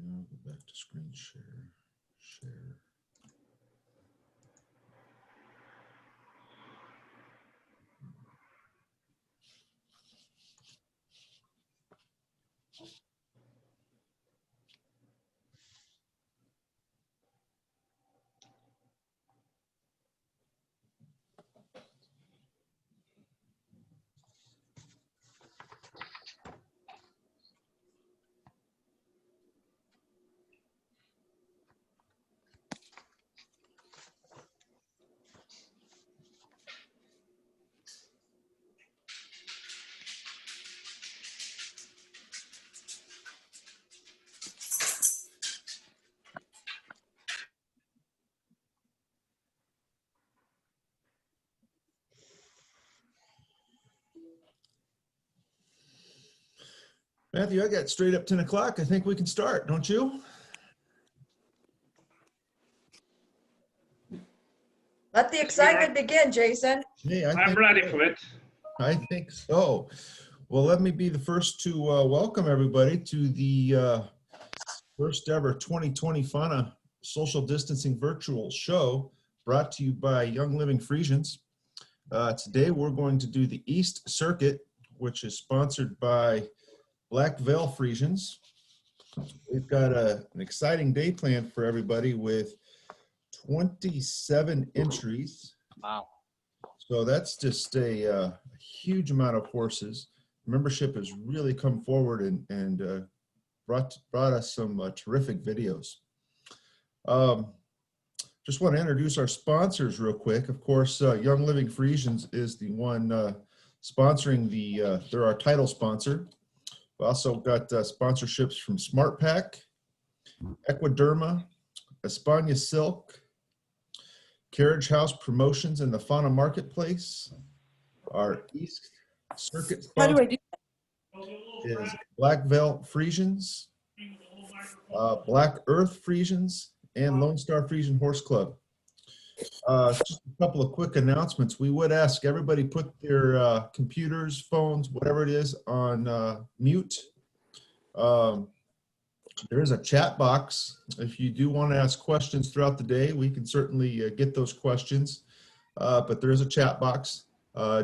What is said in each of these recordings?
Now go back to screen share. Share. Matthew, I got straight up 10 o'clock. I think we can start, don't you? Let the excitement begin, Jason. Hey, I'm ready for it. I think so. Well, let me be the first to welcome everybody to the first ever 2020 FHANA social distancing virtual show brought to you by Young Living Friesians. Today we're going to do the East Circuit, which is sponsored by Black Veil Friesians. We've got an exciting day planned for everybody with 27 entries. Wow. So that's just a huge amount of horses. Membership has really come forward and brought us some terrific videos. Just want to introduce our sponsors real quick. Of course, Young Living Friesians is the one sponsoring they're our title sponsor. We also got sponsorships from SmartPack, Equiderma, Espana Silk, Carriage House Promotions in the FHANA Marketplace. Our East Circuit sponsor is Black Veil Friesians, Black Earth Friesians, and Lone Star Friesian Horse Club. Just a couple of quick announcements. We would ask everybody put their computers, phones, whatever it is, on mute. There is a chat box. If you do want to ask questions throughout the day, we can certainly get those questions. But there is a chat box.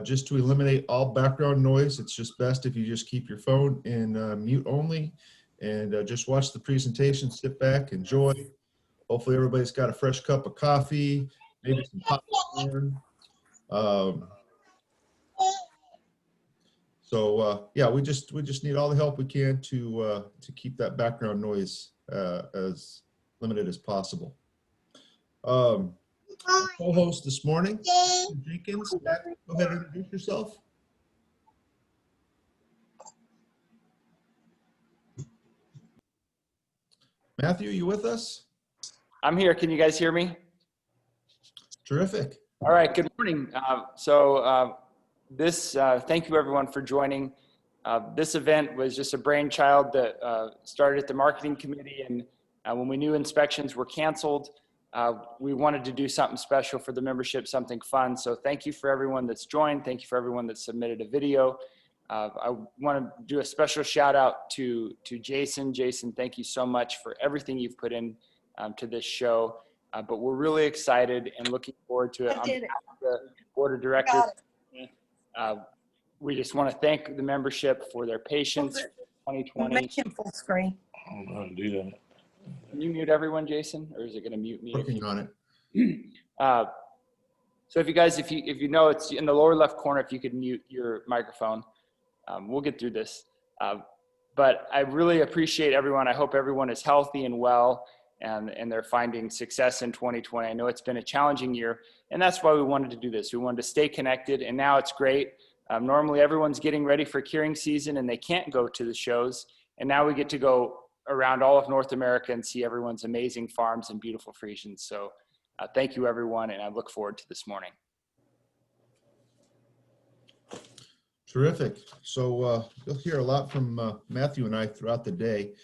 Just to eliminate all background noise, it's just best if you just keep your phone in mute only and just watch the presentation, sit back, enjoy. Hopefully everybody's got a fresh cup of coffee, maybe some popcorn. Yeah, we just need all the help we can to keep that background noise as limited as possible. Our co-host this morning, Jenkins. Matt, go ahead and introduce yourself. Matthew, you with us? I'm here. Can you guys hear me? Terrific. All right. Good morning. Thank you everyone for joining. This event was just a brainchild that started at the marketing committee, and when we knew inspections were canceled, we wanted to do something special for the membership, something fun. So thank you for everyone that's joined. Thank you for everyone that submitted a video. I want to do a special shout out to Jason. Jason, thank you so much for everything you've put in to this show. But we're really excited and looking forward to it. On behalf of the board of directors, we just want to thank the membership for their patience. 2020. Make him full screen. I'm going to do that. Can you mute everyone, Jason, or is it going to mute me? Working on it. So if you know, it's in the lower left corner. If you could mute your microphone, we'll get through this. But I really appreciate everyone. I hope everyone is healthy and well, and they're finding success in 2020. I know it's been a challenging year, and that's why we wanted to do this. We wanted to stay connected, and now it's great. Normally everyone's getting ready for curing season and they can't go to the shows, and now we get to go around all of North America and see everyone's amazing farms and beautiful Friesians. So thank you everyone, and I look forward to this morning. Terrific. So you'll hear a lot from Matthew and I throughout the day.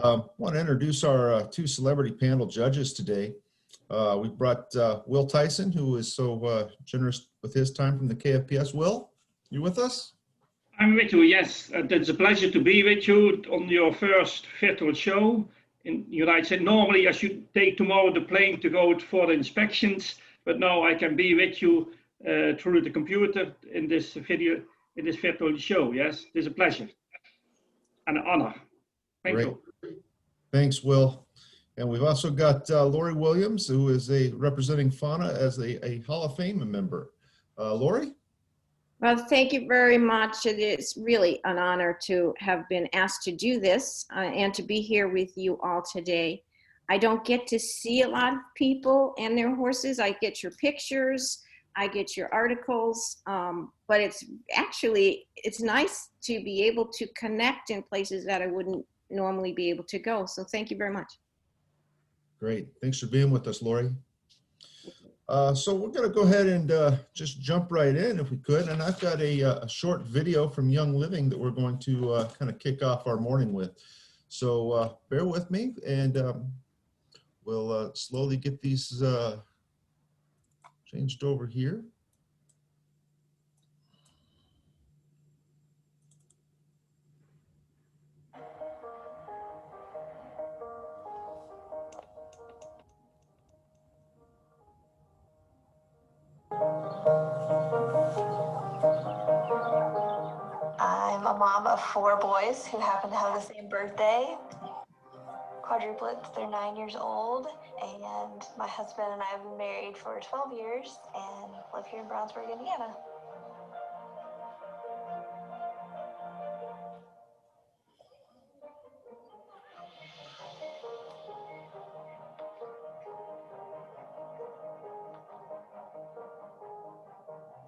I want to introduce our two celebrity panel judges today. We brought Will Tyson, who is so generous with his time from the KFPS. Will, you with us? I'm with you, yes. It's a pleasure to be with you on your first virtual show. in the United States. Normally, I should take tomorrow the plane to go for the inspections, but now I can be with you through the computer in this video, in this virtual show. Yes, it is a pleasure and an honor. Thank Great. you. Thanks, Will. And we've also got Lori Williams, who is representing FHANA as a Hall of Fame member. Lori? Well, thank you very much. It is really an honor to have been asked to do this and to be here with you all today. I don't get to see a lot of people and their horses. I get your pictures, I get your articles, but it's nice to be able to connect in places that I wouldn't normally be able to go. So thank you very much. Great. Thanks for being with us, Lori. So we're going to go ahead and just jump right in if we could. And I've got a short video from Young Living that we're going to kind of kick off our morning with. So bear with me, and we'll slowly get these changed over here. I'm a mom of 4 boys who happen to have the same birthday. Quadruplets, they're 9 years old, and my husband and I have been married for 12 years and live here in Brownsburg, Indiana.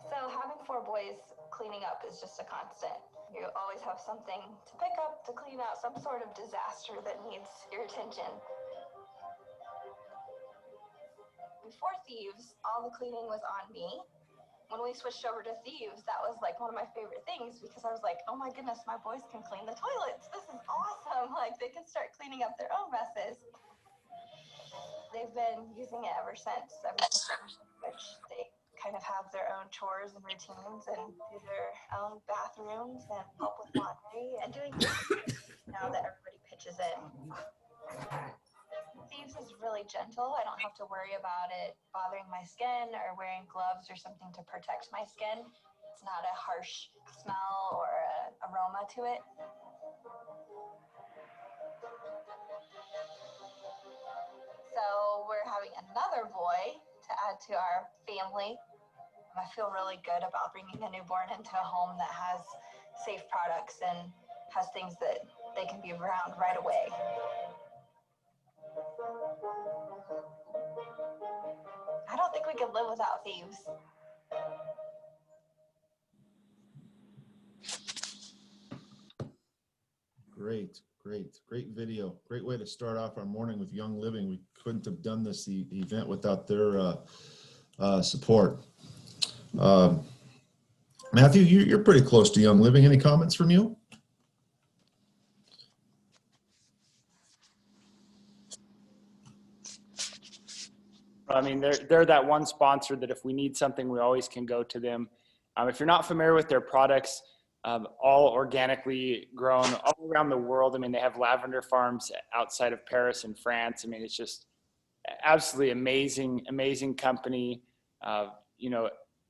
So having 4 boys cleaning up is just a constant. You always have something to pick up, to clean out, some sort of disaster that needs your attention. Before Thieves, all the cleaning was on me. When we switched over to Thieves, that was like one of my favorite things because I was like, oh my goodness, my boys can clean the toilets. This is awesome. Like, they can start cleaning up their own messes. They've been using it ever since which they kind of have their own chores and routines and do their own bathrooms and help with laundry and doing things now that everybody pitches in. Thieves is really gentle. I don't have to worry about it bothering my skin or wearing gloves or something to protect my skin. It's not a harsh smell or aroma to it. So we're having another boy to add to our family. I feel really good about bringing a newborn into a home that has safe products and has things that they can be around right away. I don't think we could live without Thieves. Great video. Great way to start off our morning with Young Living. We couldn't have done this event without their support. Matthew, you're pretty close to Young Living. Any comments from you? I mean, they're that one sponsor that if we need something, we always can go to them. If you're not familiar with their products, all organically grown all around the world. I mean, they have lavender farms outside of Paris and France. I mean, it's just absolutely amazing company. You know,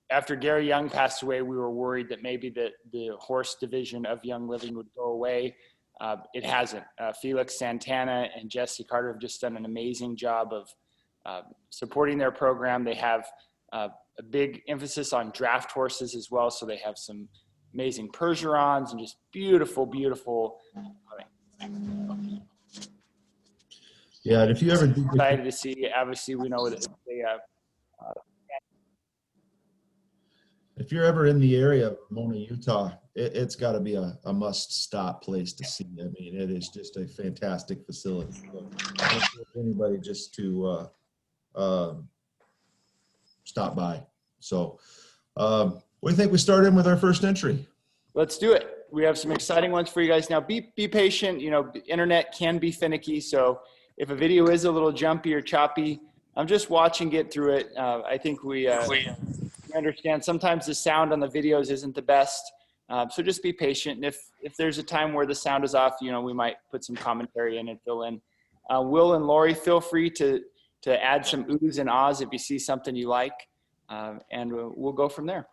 after Gary Young passed away, we were worried that maybe the horse division of Young Living would go away. It hasn't. Felix Santana and Jesse Carter have just done an amazing job of supporting their program. They have a big emphasis on draft horses as well. So they have some amazing Percherons and just beautiful. Yeah, and if you ever Excited to see, obviously we know that they if you're ever in the area of Mona, Utah, it's got to be a must-stop place to see. I mean, it is just a fantastic facility. So I encourage anybody just to stop by. So what do you think we start in with our first entry? Let's do it. We have some exciting ones for you guys now. Be patient. You know, internet can be finicky. So if a video is a little jumpy or choppy, I'm just watching, get through it. I think we understand sometimes the sound on the videos isn't the best. So just be patient. And if there's a time where the sound is off, you know, we might put some commentary in and fill in. Will and Lori, feel free to add some oohs and ahs if you see something you like, and we'll go from there.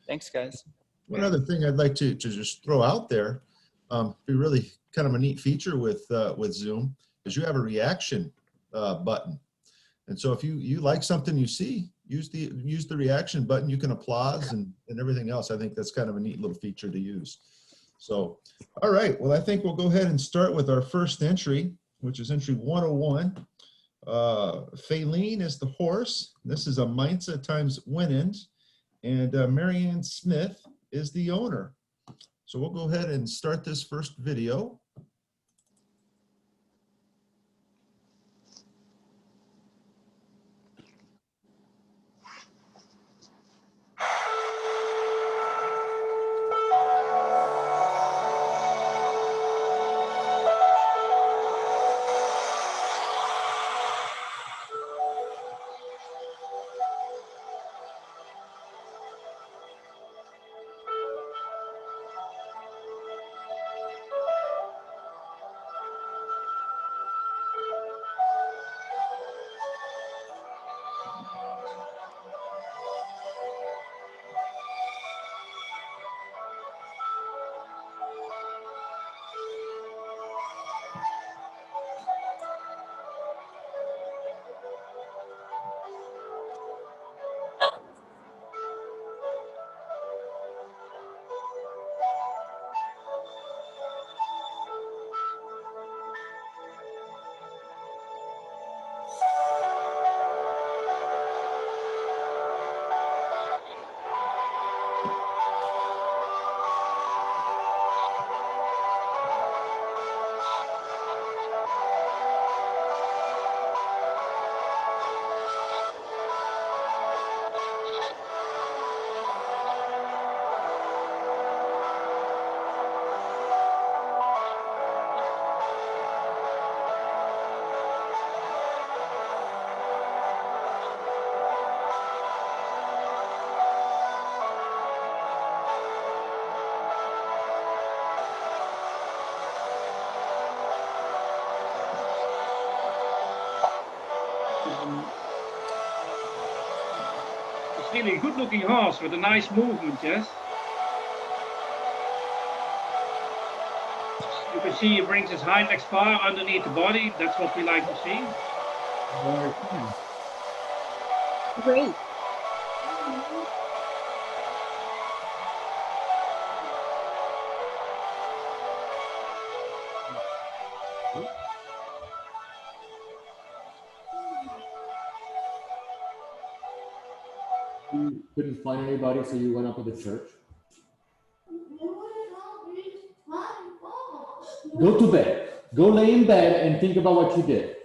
Thanks, guys. One other thing I'd like to just throw out there, be really kind of a neat feature with Zoom, is you have a reaction button. And so if you like something you see, use the reaction button. You can applause and everything else. I think that's kind of a neat little feature to use. So, all right. Well, I think we'll go ahead and start with our first entry, which is entry 101. Faylene is the horse. This is a Mainz times Winand. And Marianne Smith is the owner. So we'll go ahead and start this first video. It's really a good looking horse with a nice movement, yes? You can see he brings his hind legs far underneath the body. That's what we like to see. Great. You couldn't find anybody, so you went up to the church. Go to bed. Go lay in bed and think about what you did.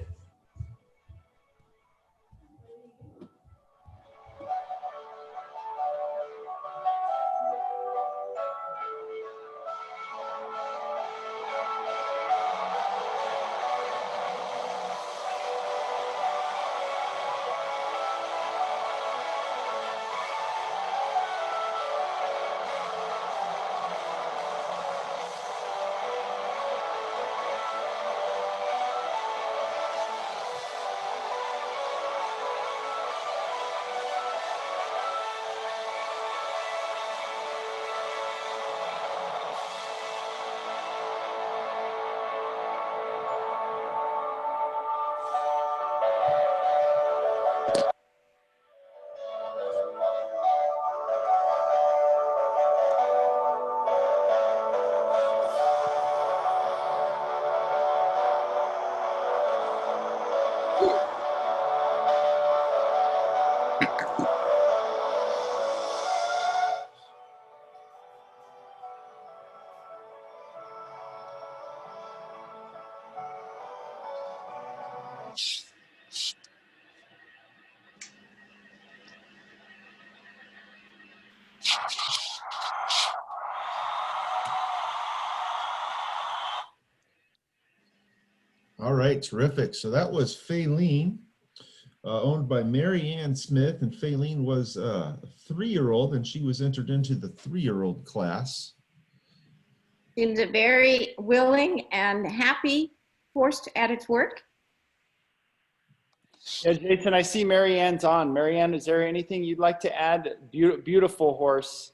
All right, terrific. So that was Faylene, owned by Marianne Smith, and Faylene was a 3-year-old, and she was entered into the 3-year-old class. Seems a very willing and happy horse at its work. Yeah, Jason, I see Marianne's on. Marianne, is there anything you'd like to add? Beautiful horse.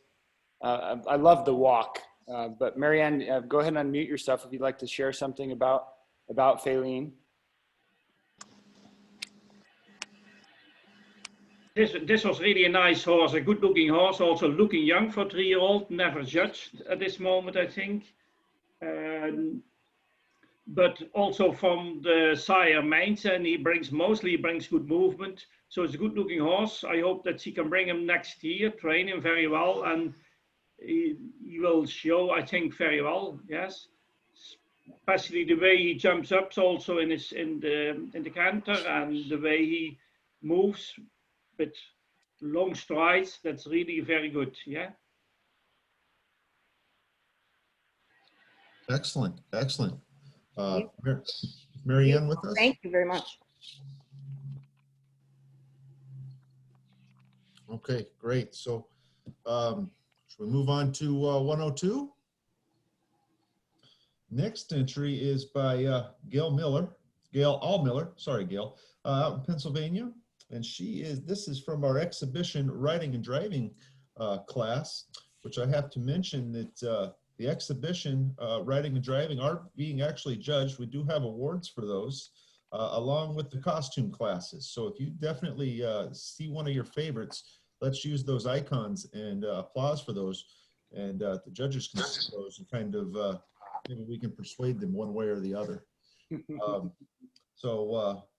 I love the walk. But Marianne, go ahead and unmute yourself if you'd like to share something about Faline. This was really a nice horse, a good-looking horse, also looking young for a 3-year-old, never judged at this moment, I think. But also from the sire Mainz, and he mostly brings good movement. So it's a good-looking horse. I hope that she can bring him next year, train him very well, and he will show, I think, very well. Yes, especially the way he jumps up, also in the canter, and the way he moves with long strides. That's really very good. Yeah. Excellent, excellent. Marianne with us? Thank you very much. Okay, great. So should we move on to 102? Next entry is by Gail Allmiller, sorry, Gail, out in Pennsylvania. And this is from our exhibition riding and driving class, which I have to mention that the exhibition riding and driving are being actually judged. We do have awards for those, along with the costume classes. So if you definitely see one of your favorites, let's use those icons and applause for those. And the judges can see those and kind of, maybe we can persuade them one way or the other.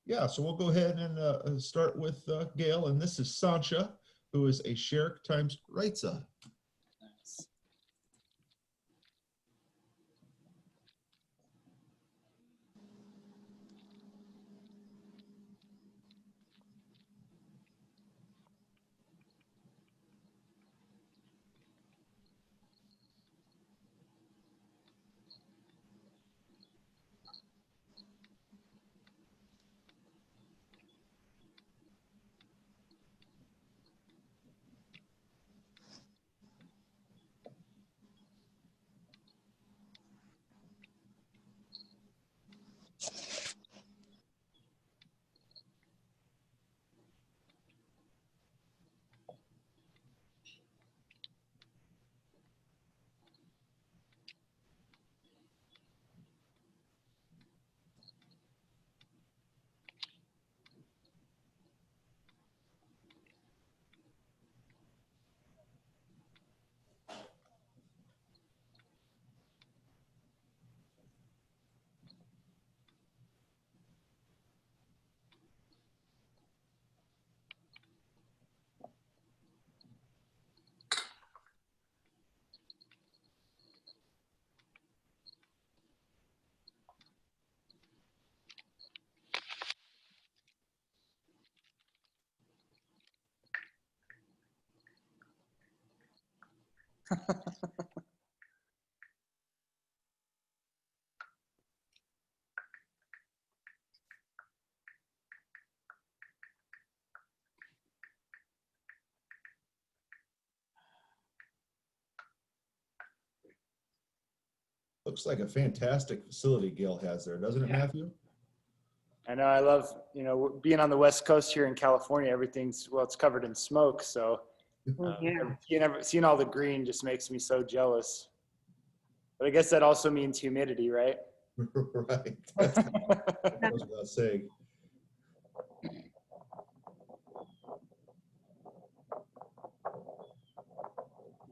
Yeah, so we'll go ahead and start with Gail, and this is Sancha, who is a Sherk times Reitza. Looks like a fantastic facility Gail has there, doesn't it, Matthew? I know, I love, being on the West Coast here in California, everything's, well, it's covered in smoke. So seeing all the green just makes me so jealous. But I guess that also means humidity, right? Right. That goes without saying.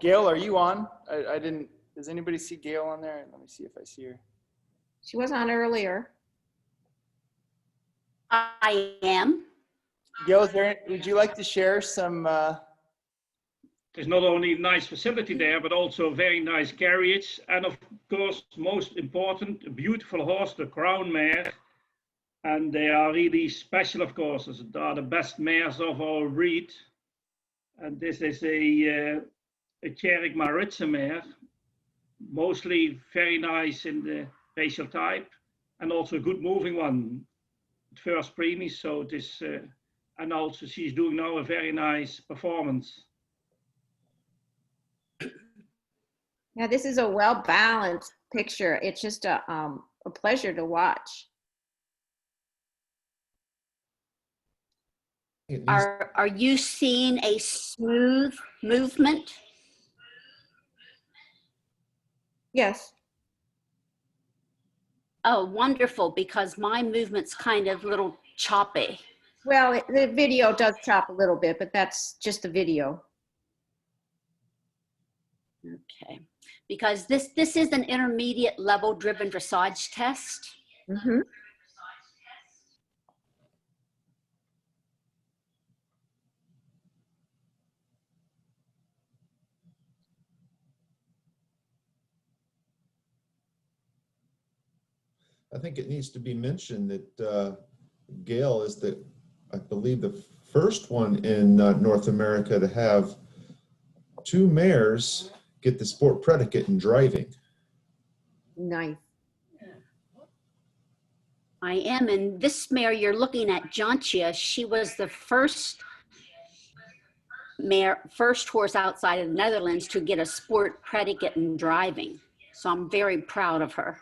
Gail, are you on? I didn't, does anybody see Gail on there? Let me see if I see her. She was on earlier. I am. Gail, would you like to share some? There's not only a nice facility there, but also a very nice carriage. And of course, most important, a beautiful horse, the Crown Mare. And they are really special, of course. They are the best mares of our breed. And this is a Cherrick Maritza mare, mostly very nice in the facial type, and also a good moving one. First premies, so this, and also she's doing now a very nice performance. Yeah, this is a well-balanced picture. It's just a pleasure to watch. It needs- Are you seeing a smooth movement? Yes. Oh, wonderful, because my movement's kind of little choppy. Well, the video does chop a little bit, but that's just the video. Okay, because this is an intermediate level driven dressage test. Mm-hmm. I think it needs to be mentioned that Gail is I believe, the first one in North America to have 2 mares get the sport predicate in driving. Nice. I am, and this mare you're looking at, Jantia, she was the first horse outside of the Netherlands to get a sport predicate in driving. So I'm very proud of her.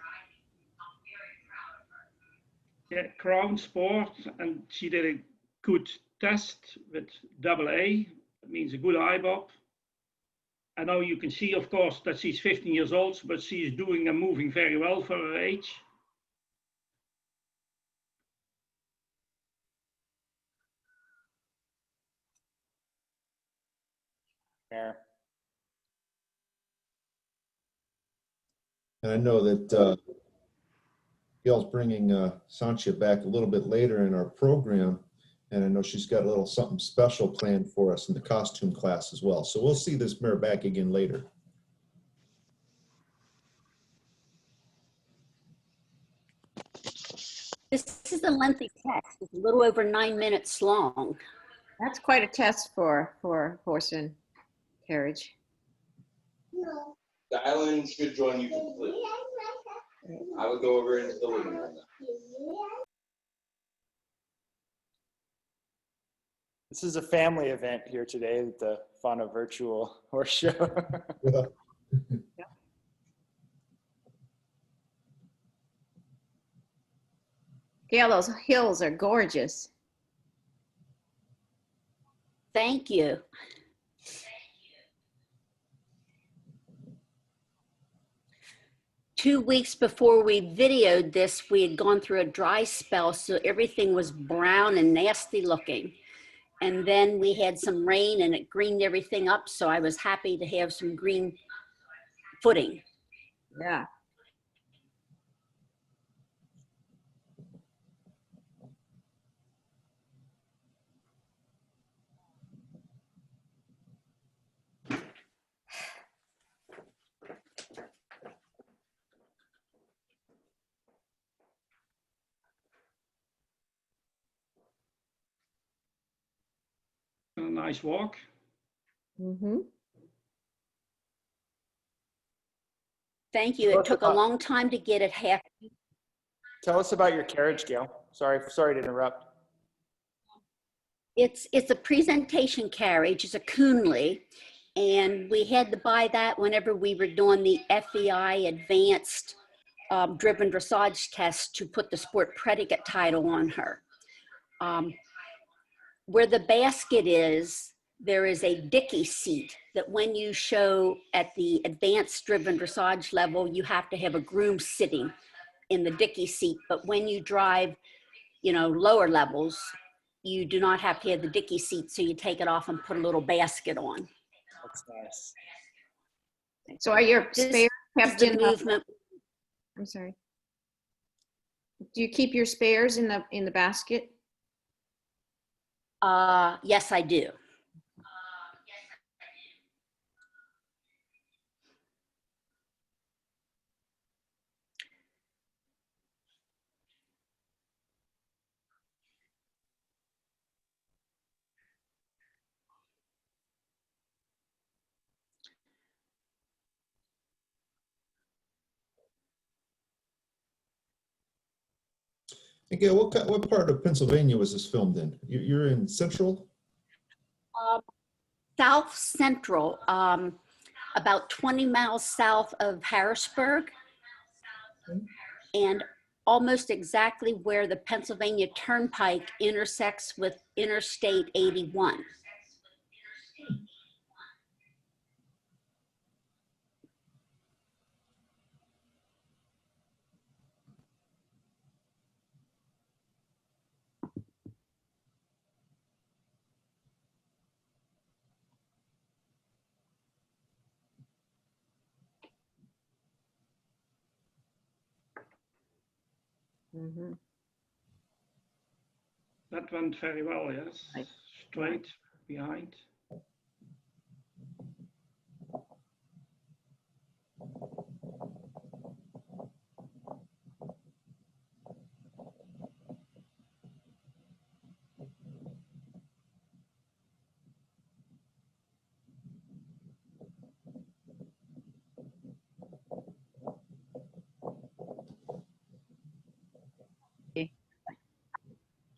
Yeah, Crown Sport, and she did a good test with AA. That means a good IBOP. I know you can see, of course, that she's 15 years old, but she's doing and moving very well for her age. Mayor. And I know that Gail's bringing Sanchia back a little bit later in our program. And I know she's got a little something special planned for us in the costume class as well. So we'll see this mare back again later. This is a lengthy test. It's a little over 9 minutes long. That's quite a test for horse and carriage. The island should join you completely. I would go over into the living room now. This is a family event here today at the FHANA virtual horse show. Yeah. Gail, those hills are gorgeous. Thank you. Two weeks before we videoed this, we had gone through a dry spell, so everything was brown and nasty looking. And then we had some rain and it greened everything up, so I was happy to have some green footing. Yeah. A nice walk. Mm-hmm. Thank you. It took a long time to get it half. Tell us about your carriage, Gail. Sorry to interrupt. It's a presentation carriage. It's a Kuhnle, and we had to buy that whenever we were doing the FEI advanced driven dressage test to put the sport predicate title on her. Where the basket is, there is a dicky seat that when you show at the advanced driven dressage level, you have to have a groom sitting in the dicky seat. But when you drive, lower levels, you do not have to have the dicky seat. So you take it off and put a little basket on. That's nice. So are your spares kept The in movement. I'm sorry. Do you keep your spares in the basket? Yes, I do. Hey, Gail, what part of Pennsylvania was this filmed in? You're in Central? South Central, about 20 miles south of Harrisburg. And almost exactly where the Pennsylvania Turnpike intersects with Interstate 81. Mhm. That went very well, yes. Right. Straight behind.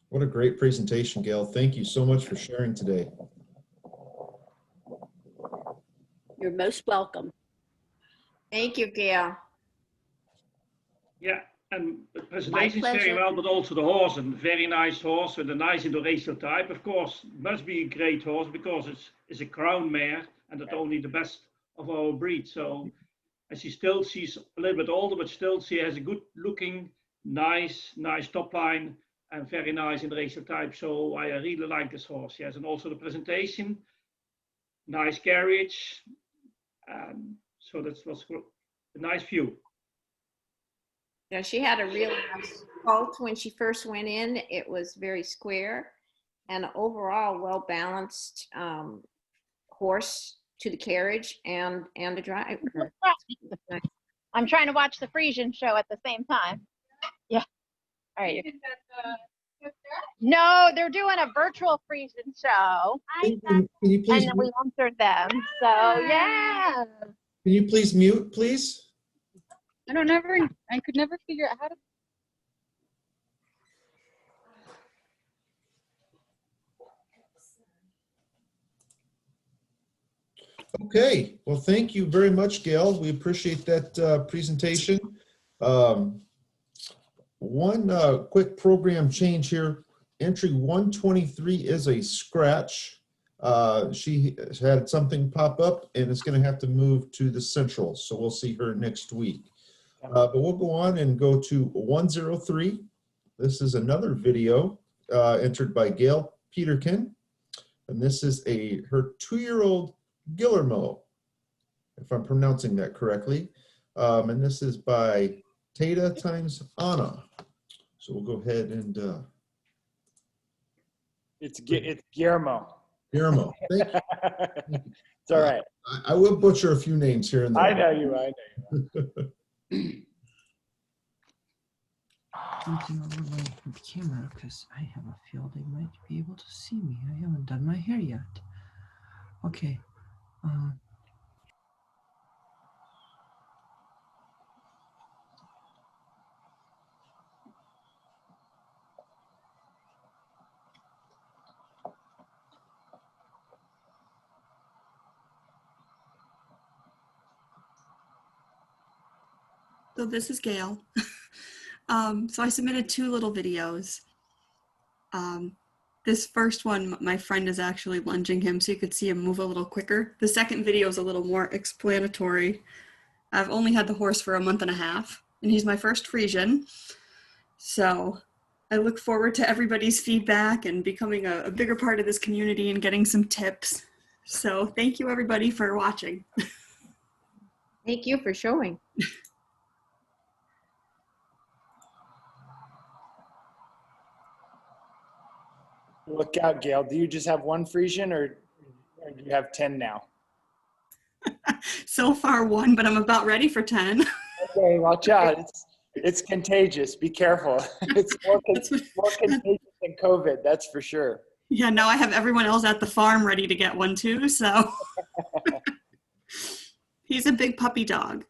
What a great presentation, Gail. Thank you so much for sharing today. You're most welcome. Thank you, Gail. Yeah, and the presentation is very pleasure. well, but also the horse, and very nice horse with a nice Indo-Racial type. Of course, must be a great horse because it's a crown mare and it's only the best of our breed. So, and she's a little bit older, but still she has a good looking, nice top line and very nice Indo-Racial type. So I really like this horse. Yes, and also the presentation, nice carriage. So that was a nice view. Yeah, she had a really nice colt when she first went in. It was very square and overall well-balanced horse to the carriage and the driver. I'm trying to watch the Friesian show at the same time. Yeah. All right. No, they're doing a virtual Friesian show. Can you please And we answered them. So yeah. Can you please mute, please? I could never figure out how to. Okay, well, thank you very much, Gail. We appreciate that presentation. One quick program change here. Entry 123 is a scratch. She had something pop up and is going to have to move to the central, so we'll see her next week. But we'll go on and go to 103. This is another video entered by Gail Peterkin, and this is her 2-year-old Guillermo, if I'm pronouncing that correctly. And this is by Tata times Anna. So we'll go ahead and It's Guillermo. Guillermo. Thank you. It's all right. I will butcher a few names here and there. I know you. Something over my camera because I have a feel they might be able to see me. I haven't done my hair yet. Okay. So this is Gail. So I submitted 2 little videos. This first one, my friend is actually lunging him so you could see him move a little quicker. The second video is a little more explanatory. I've only had the horse for a month and a half, and he's my first Friesian. So I look forward to everybody's feedback and becoming a bigger part of this community and getting some tips. So thank you everybody for watching. Thank you for showing. Look out, Gail. Do you just have one Friesian or do you have 10 now? So far 1, but I'm about ready for 10. Okay, watch out. It's contagious. Be careful. It's more contagious than COVID, that's for sure. Yeah, now I have everyone else at the farm ready to get one too, so. He's a big puppy dog.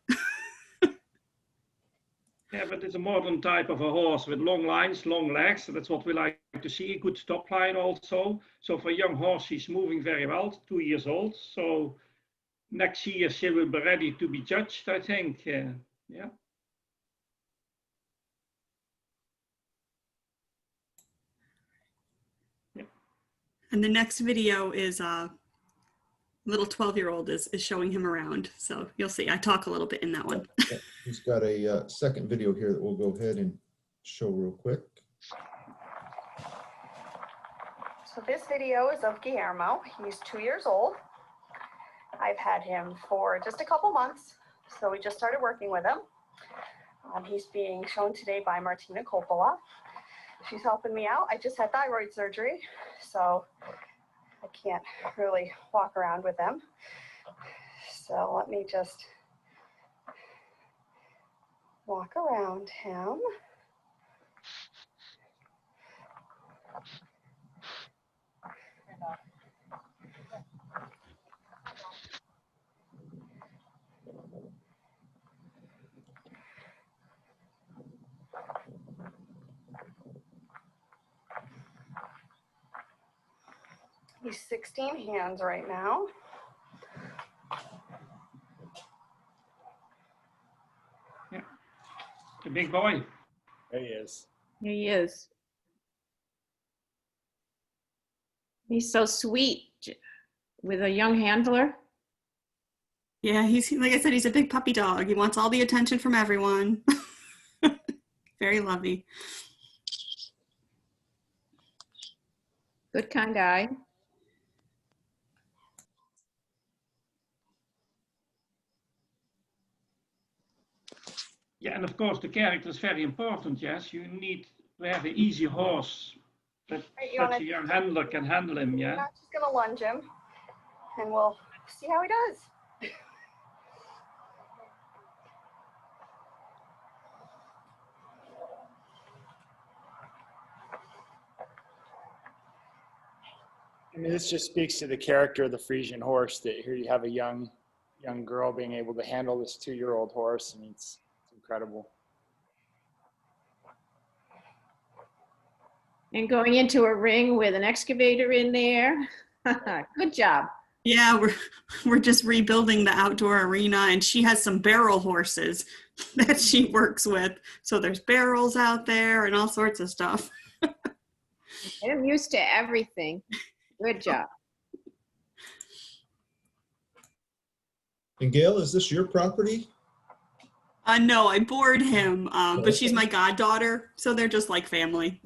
Yeah, but it's a modern type of a horse with long lines, long legs. So that's what we like to see. A good top line also. So for a young horse, she's moving very well, 2 years old. So next year she will be ready to be judged, I think. Yeah. And the next video is little 12-year-old is showing him around. So you'll see, I talk a little bit in that one. He's got a second video here that we'll go ahead and show real quick. So this video is of Guillermo. He's 2 years old. I've had him for just a couple months, so we just started working with him. He's being shown today by Martina Coppola. She's helping me out. I just had thyroid surgery, so I can't really walk around with him. So let me just walk around him. He's 16 hands right now. Yeah, the big boy. There he is. Here he is. He's so sweet with a young handler. Yeah, he's, like I said, he's a big puppy dog. He wants all the attention from everyone. Very lovey. Good kind eye. Yeah, and of course the character is very important. Yes, you need to have an easy horse that such a young handler can handle him. Yeah. I'm just gonna lunge him, and we'll see how he does. I mean, this just speaks to the character of the Friesian horse, that here you have a young girl being able to handle this 2-year-old horse. I mean, it's incredible. And going into a ring with an excavator in there. Good job. Yeah, we're just rebuilding the outdoor arena, and she has some barrel horses that she works with. So there's barrels out there and all sorts of stuff. I'm used to everything. Good job. And Gail, is this your property? No, I bored him, but she's my goddaughter, so they're just like family.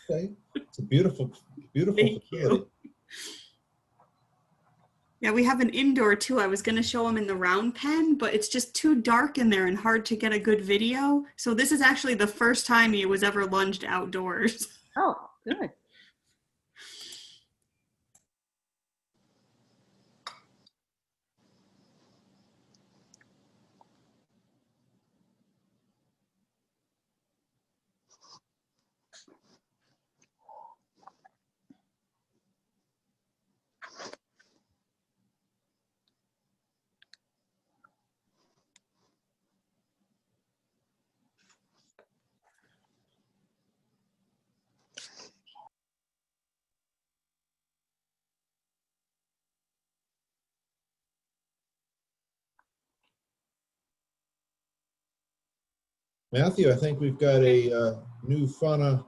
Okay, it's a beautiful, beautiful facility. Yeah, we have an indoor too. I was gonna show him in the round pen, but it's just too dark in there and hard to get a good video. So this is actually the first time he was ever lunged outdoors. Oh, good. Matthew, I think we've got a new FHANA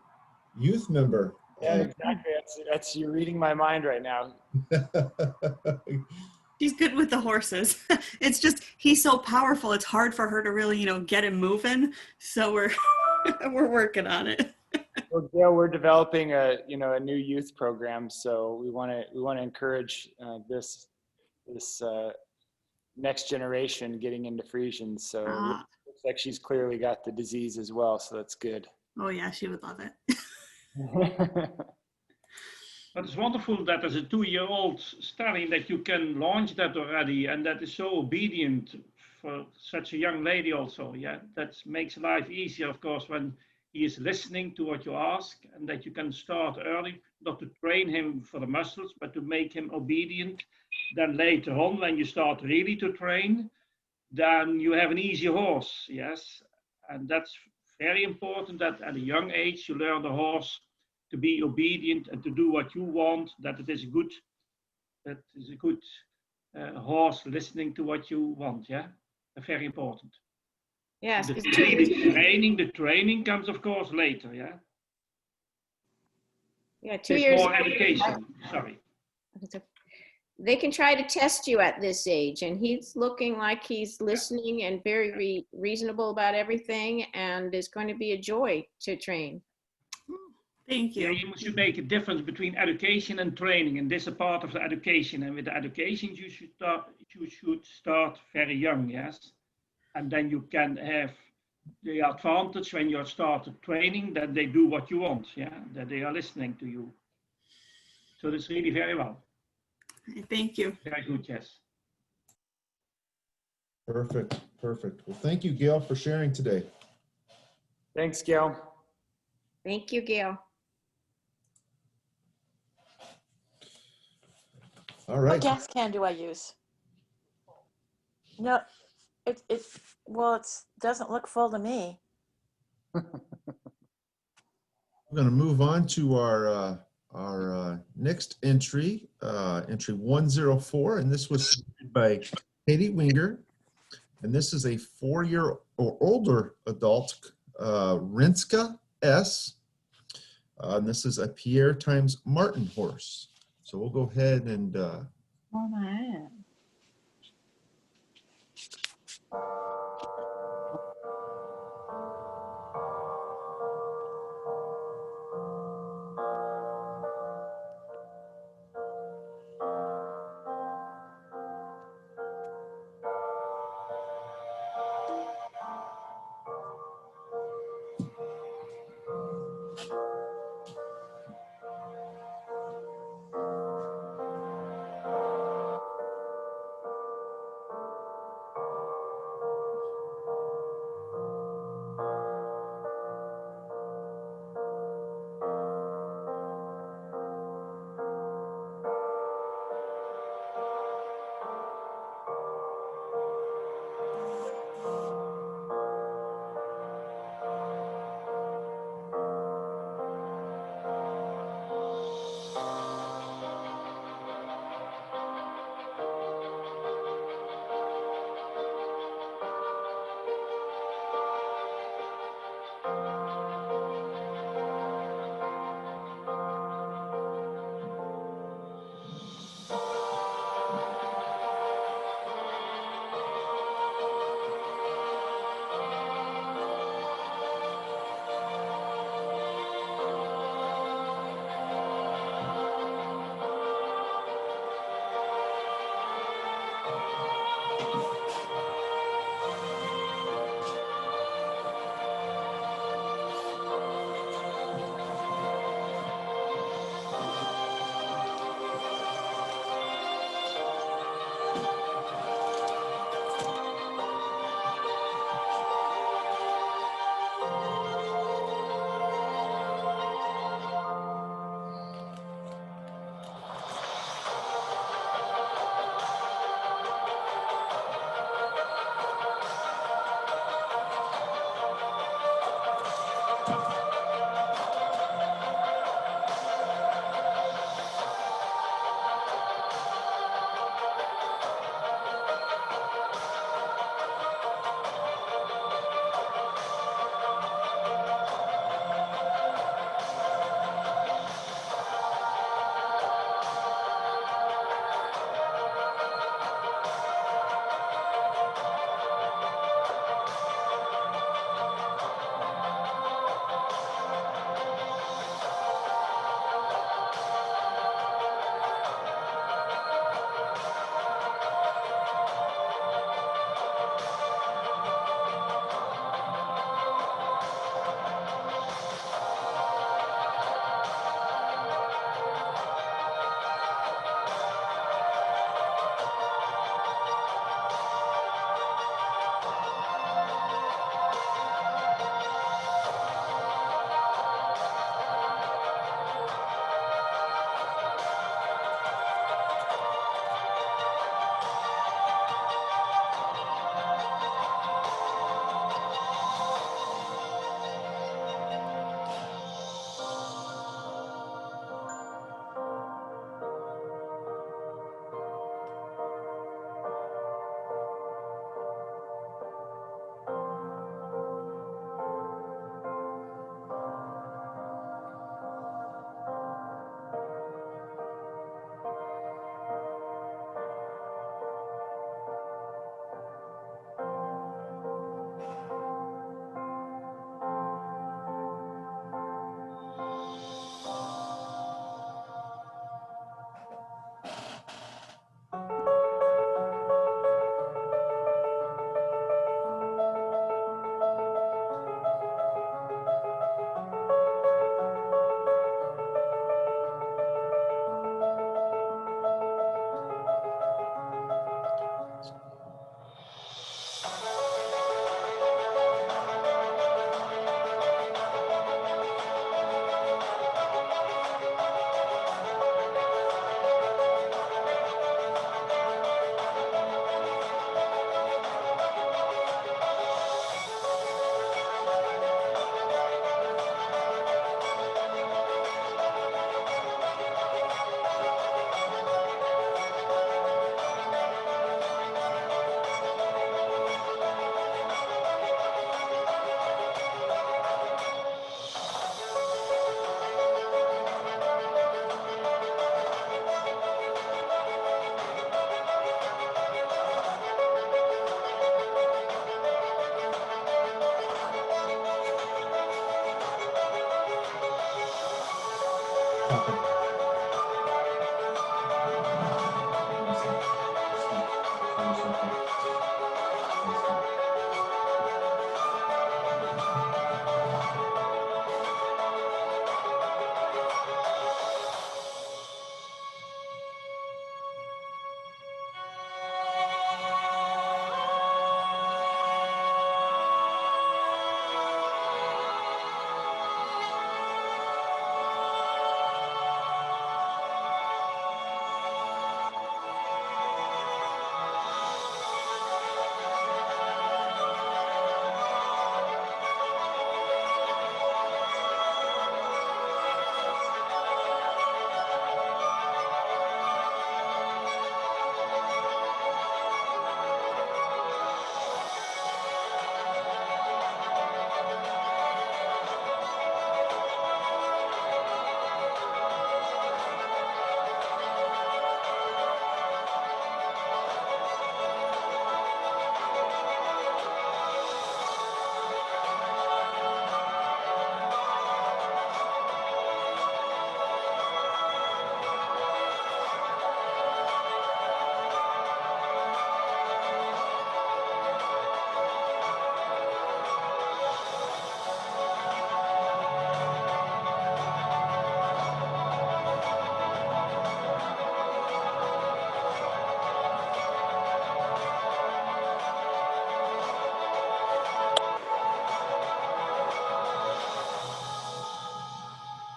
youth member. Yeah, exactly. That's you're reading my mind right now. She's good with the horses. It's just, he's so powerful. It's hard for her to really, get him moving. So we're working on it. Well, Gail, we're developing a new youth program, so we want to encourage this next generation getting into Friesians. So it looks like she's clearly got the disease as well, so that's good. Oh yeah, she would love it. But it's wonderful that as a 2-year-old studying that you can launch that already, and that is so obedient for such a young lady also. Yeah, that makes life easier, of course, when he is listening to what you ask, and that you can start early, not to train him for the muscles, but to make him obedient. Then later on, when you start really to train, then you have an easy horse, yes. And that's very important that at a young age you learn the horse to be obedient and to do what you want, that it is a good horse listening to what you want, yeah? Very important. Yes. The training comes of course later, yeah? Yeah, 2 It's years. more education, sorry. They can try to test you at this age, and he's looking like he's listening and very reasonable about everything, and is going to be a joy to train. Thank you. Yeah, you should make a difference between education and training, and this is a part of the education. And with the education, you should start very young, yes, and then you can have the advantage when you start training that they do what you want, yeah, that they are listening to you. So that's really very well. Thank you. Very good, yes. Perfect, perfect. Well, thank you, Gail, for sharing today. Thanks, Gail. Thank you, Gail. All What right. gas can do I use? No, well, doesn't look full to me. We're going to move on to our next entry, entry 104, and this was submitted by Katie Winger, and this is a 4-year or older adult, Rinska S, and this is a Pierre times Martin horse. So we'll go ahead and Oh my.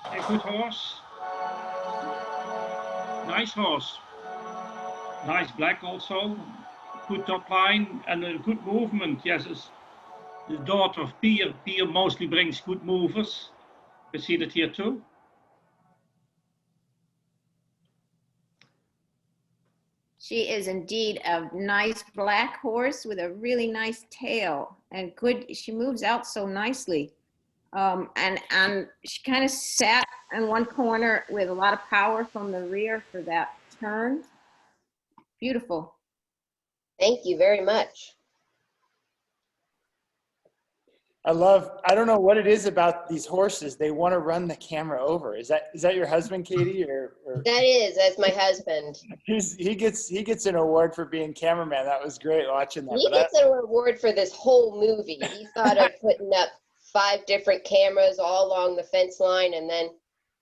A good horse. Nice horse. Nice black also. Good top line and a good movement. Yes, it's the daughter of Pier. Pier mostly brings good movers. We see that here too. She is indeed a nice black horse with a really nice tail and good. She moves out so nicely. And she kind of sat in one corner with a lot of power from the rear for that turn. Beautiful. Thank you very much. I don't know what it is about these horses. They want to run the camera over. Is that your husband, Katie? Or That's my husband. he gets an award for being cameraman. That was great watching that. He gets an award for this whole movie. He thought of putting up 5 different cameras all along the fence line, and then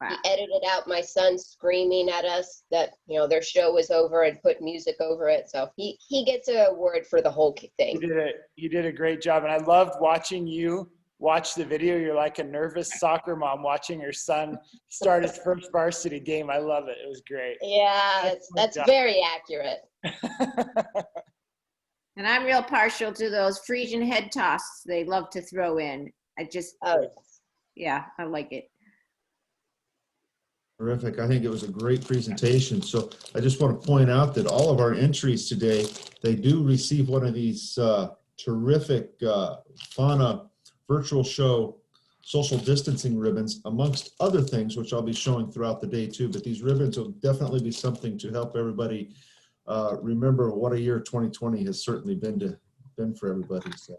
he edited out my son screaming at us that their show was over and put music over it. So he gets an award for the whole thing. You did a great job, and I loved watching you watch the video. You're like a nervous soccer mom watching her son start his first varsity game. I love it. It was great. Yeah, that's very accurate. And I'm real partial to those Frisian head tosses they love to throw in. Yeah, I like it. Terrific. I think it was a great presentation. So I just want to point out that all of our entries today, they do receive one of these terrific FHANA virtual show social distancing ribbons, amongst other things, which I'll be showing throughout the day too. But these ribbons will definitely be something to help everybody remember what a year 2020 has certainly been for everybody. So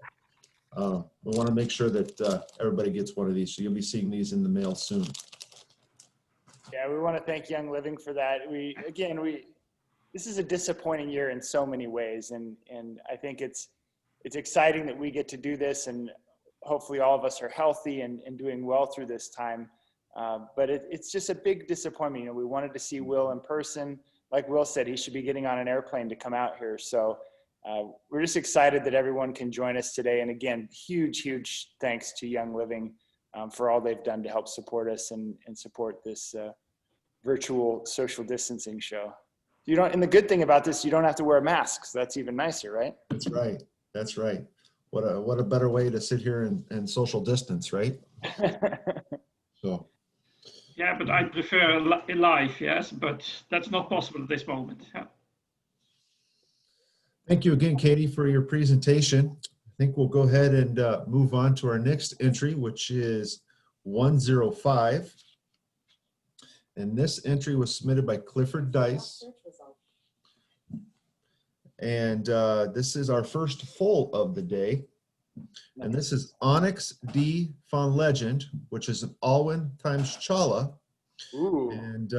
we want to make sure that everybody gets one of these. So you'll be seeing these in the mail soon. Yeah, we want to thank Young Living for that. This is a disappointing year in so many ways, and I think it's exciting that we get to do this, and hopefully all of us are healthy and doing well through this time. But it's just a big disappointment. We wanted to see Will in person. Like Will said, he should be getting on an airplane to come out here. So we're just excited that everyone can join us today. And again, huge thanks to Young Living for all they've done to help support us and support this virtual social distancing show. And the good thing about this, you don't have to wear a mask. So that's even nicer, right? That's right. That's right. What a better way to sit here and social distance, right? So. Yeah, but I prefer live, yes, but that's not possible at this moment. Yeah. Thank you again, Katie, for your presentation. I think we'll go ahead and move on to our next entry, which is 105. And this entry was submitted by Clifford Dice. And this is our first full of the day. And this is Onyx D. Von Legend, which is an Alwyn times Chala. Ooh. And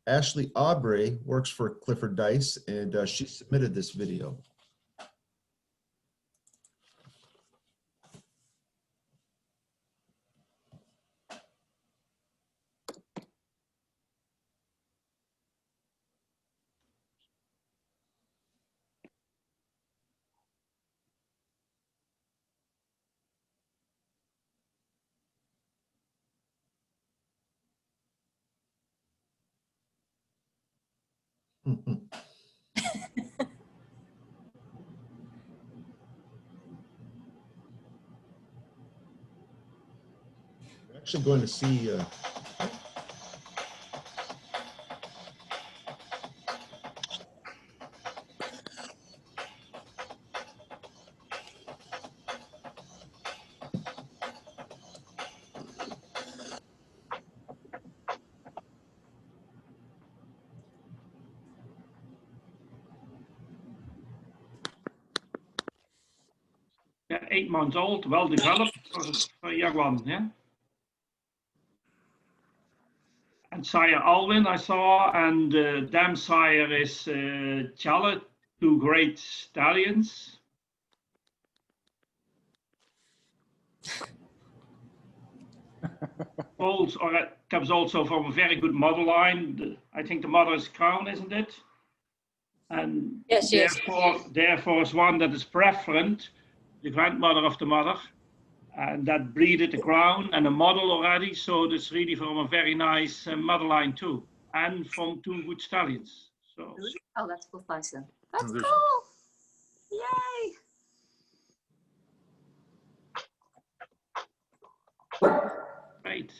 Ashley Aubrey works for Clifford Dice, and she submitted this video. We're actually going to see Yeah, 8 months old, well developed for a young one, yeah. And sire Alwyn I saw, and dam sire is Chalet, 2 great stallions. Foals comes also from a very good mother line. I think the mother is Crown, isn't it? And Yes, yes. therefore is one that is preferent, the grandmother of the mother, and that breeded the Crown and a model already. So it's really from a very nice mother line too, and from 2 good stallions. So. Oh, that's both bison. That's there's- cool. Yay. Great.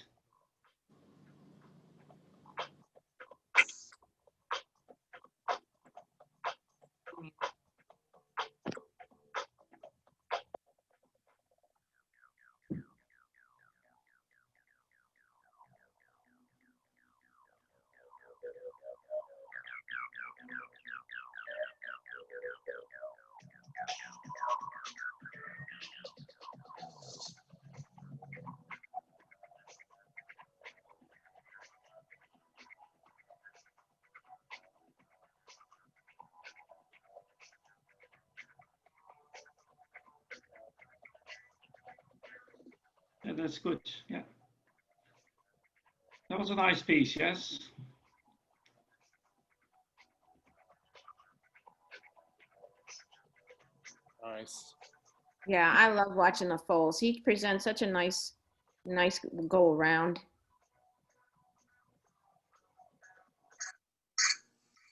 Yeah, that's good. Yeah. That was a nice piece, yes. Nice. Yeah, I love watching the foals. He presents such a nice go around.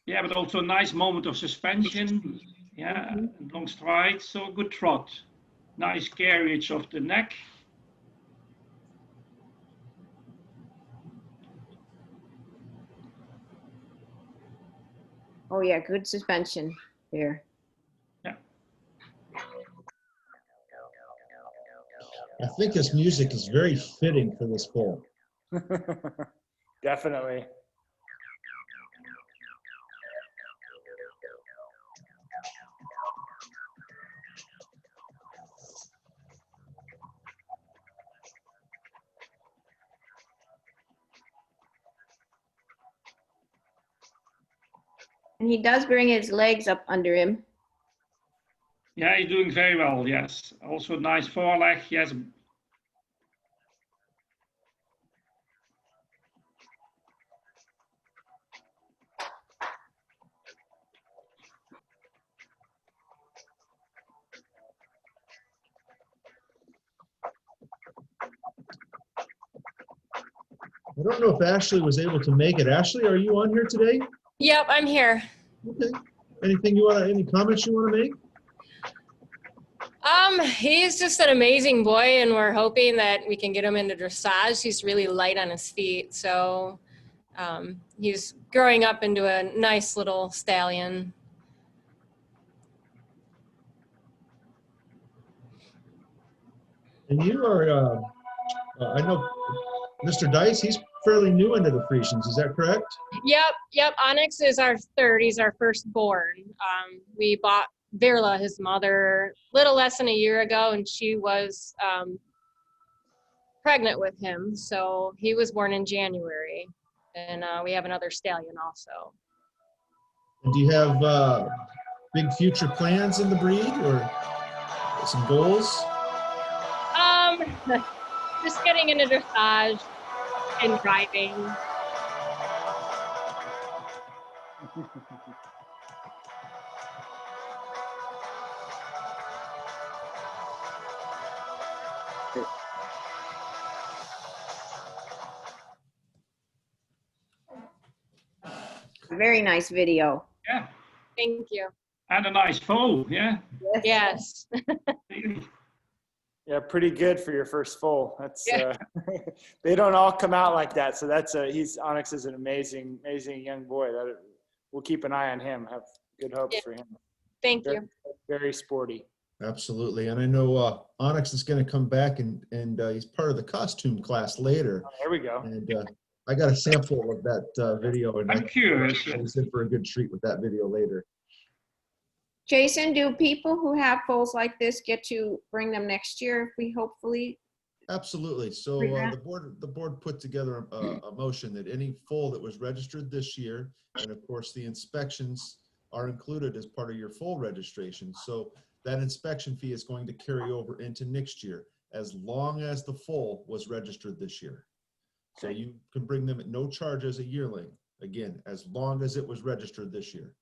Yeah, but also a nice moment of suspension. Yeah, long strides, so a good trot. Nice carriage of the neck. Oh yeah, good suspension there. I think his music is very fitting for this foal. Definitely. And he does bring his legs up under him. Yeah, he's doing very well, yes. Also nice foreleg, yes. I don't know if Ashley was able to make it. Ashley, are you on here today? Yep, I'm here. Okay. Anything you want to, any comments you want to make? He's just an amazing boy, and we're hoping that we can get him into dressage. He's really light on his feet, so he's growing up into a nice little stallion. And you are, I know Mr. Dice, he's fairly new into the Friesians, is that correct? Yep. Onyx is our third. He's our firstborn. We bought Virla, his mother, little less than a year ago, and she was pregnant with him. So he was born in January. And we have another stallion also. And do you have big future plans in the breed or some goals? Just getting into dressage and driving. Very nice video. Yeah. Thank you. And a nice foal, yeah. Yes. Yeah, pretty good for your first foal. That's they don't all come out like that. So that's Onyx is an amazing young boy. That we'll keep an eye on him. Have good hopes for him. Thank you. Very sporty. Absolutely. And I know Onyx is going to come back and he's part of the costume class later. Oh, there we go. And I got a sample of that video. And I'm curious. I was in for a good treat with that video later. Jason, do people who have foals like this get to bring them next year if we hopefully? Absolutely. So the board put together a motion that any foal that was registered this year, and of course the inspections are included as part of your foal registration. So that inspection fee is going to carry over into next year as long as the foal was registered this year. So you can bring them at no charge as a yearling, again, as long as it was registered this year.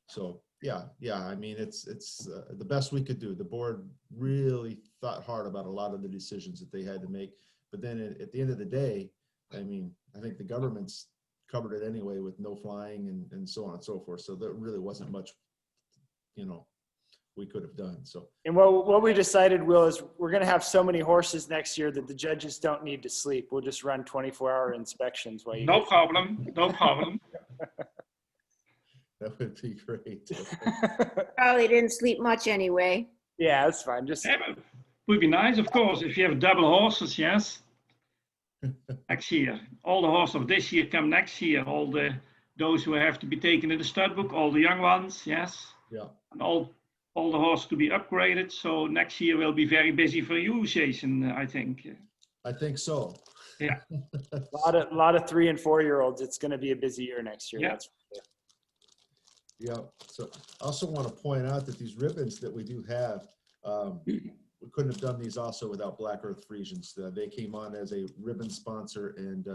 So yeah. I mean, it's the best we could do. The board really thought hard about a lot of the decisions that they had to make. But then at the end of the day, I mean, I think the government's covered it anyway with no flying and so on and so forth. So there really wasn't much, we could have done. So. And what we decided, Will, is we're going to have so many horses next year that the judges don't need to sleep. We'll just run 24-hour inspections while you. No problem. No problem. That would be great. Probably didn't sleep much anyway. Yeah, that's fine. Just would be nice, of course, if you have double horses, yes. Next year. All the horses of this year come next year. All those who have to be taken in the stud book, all the young ones, yes. Yeah. And all the horses to be upgraded. So next year will be very busy for you, Jason, I think. I think so. Yeah. a lot of 3- and 4-year-olds. It's going to be a busy year next year. Yeah. That's for sure. Yeah. So I also want to point out that these ribbons that we do have, we couldn't have done these also without Black Earth Friesians. They came on as a ribbon sponsor, and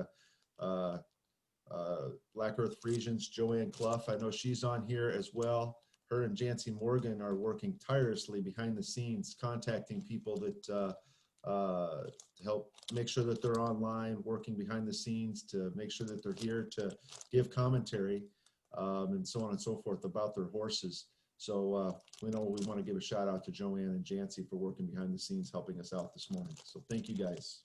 Black Earth Friesians, Joanne Clough, I know she's on here as well. Her and Jancy Morgan are working tirelessly behind the scenes, contacting people that help make sure that they're online, working behind the scenes to make sure that they're here to give commentary. And so on and so forth about their horses. So we want to give a shout out to Joanne and Jancy for working behind the scenes, helping us out this morning. So thank you guys.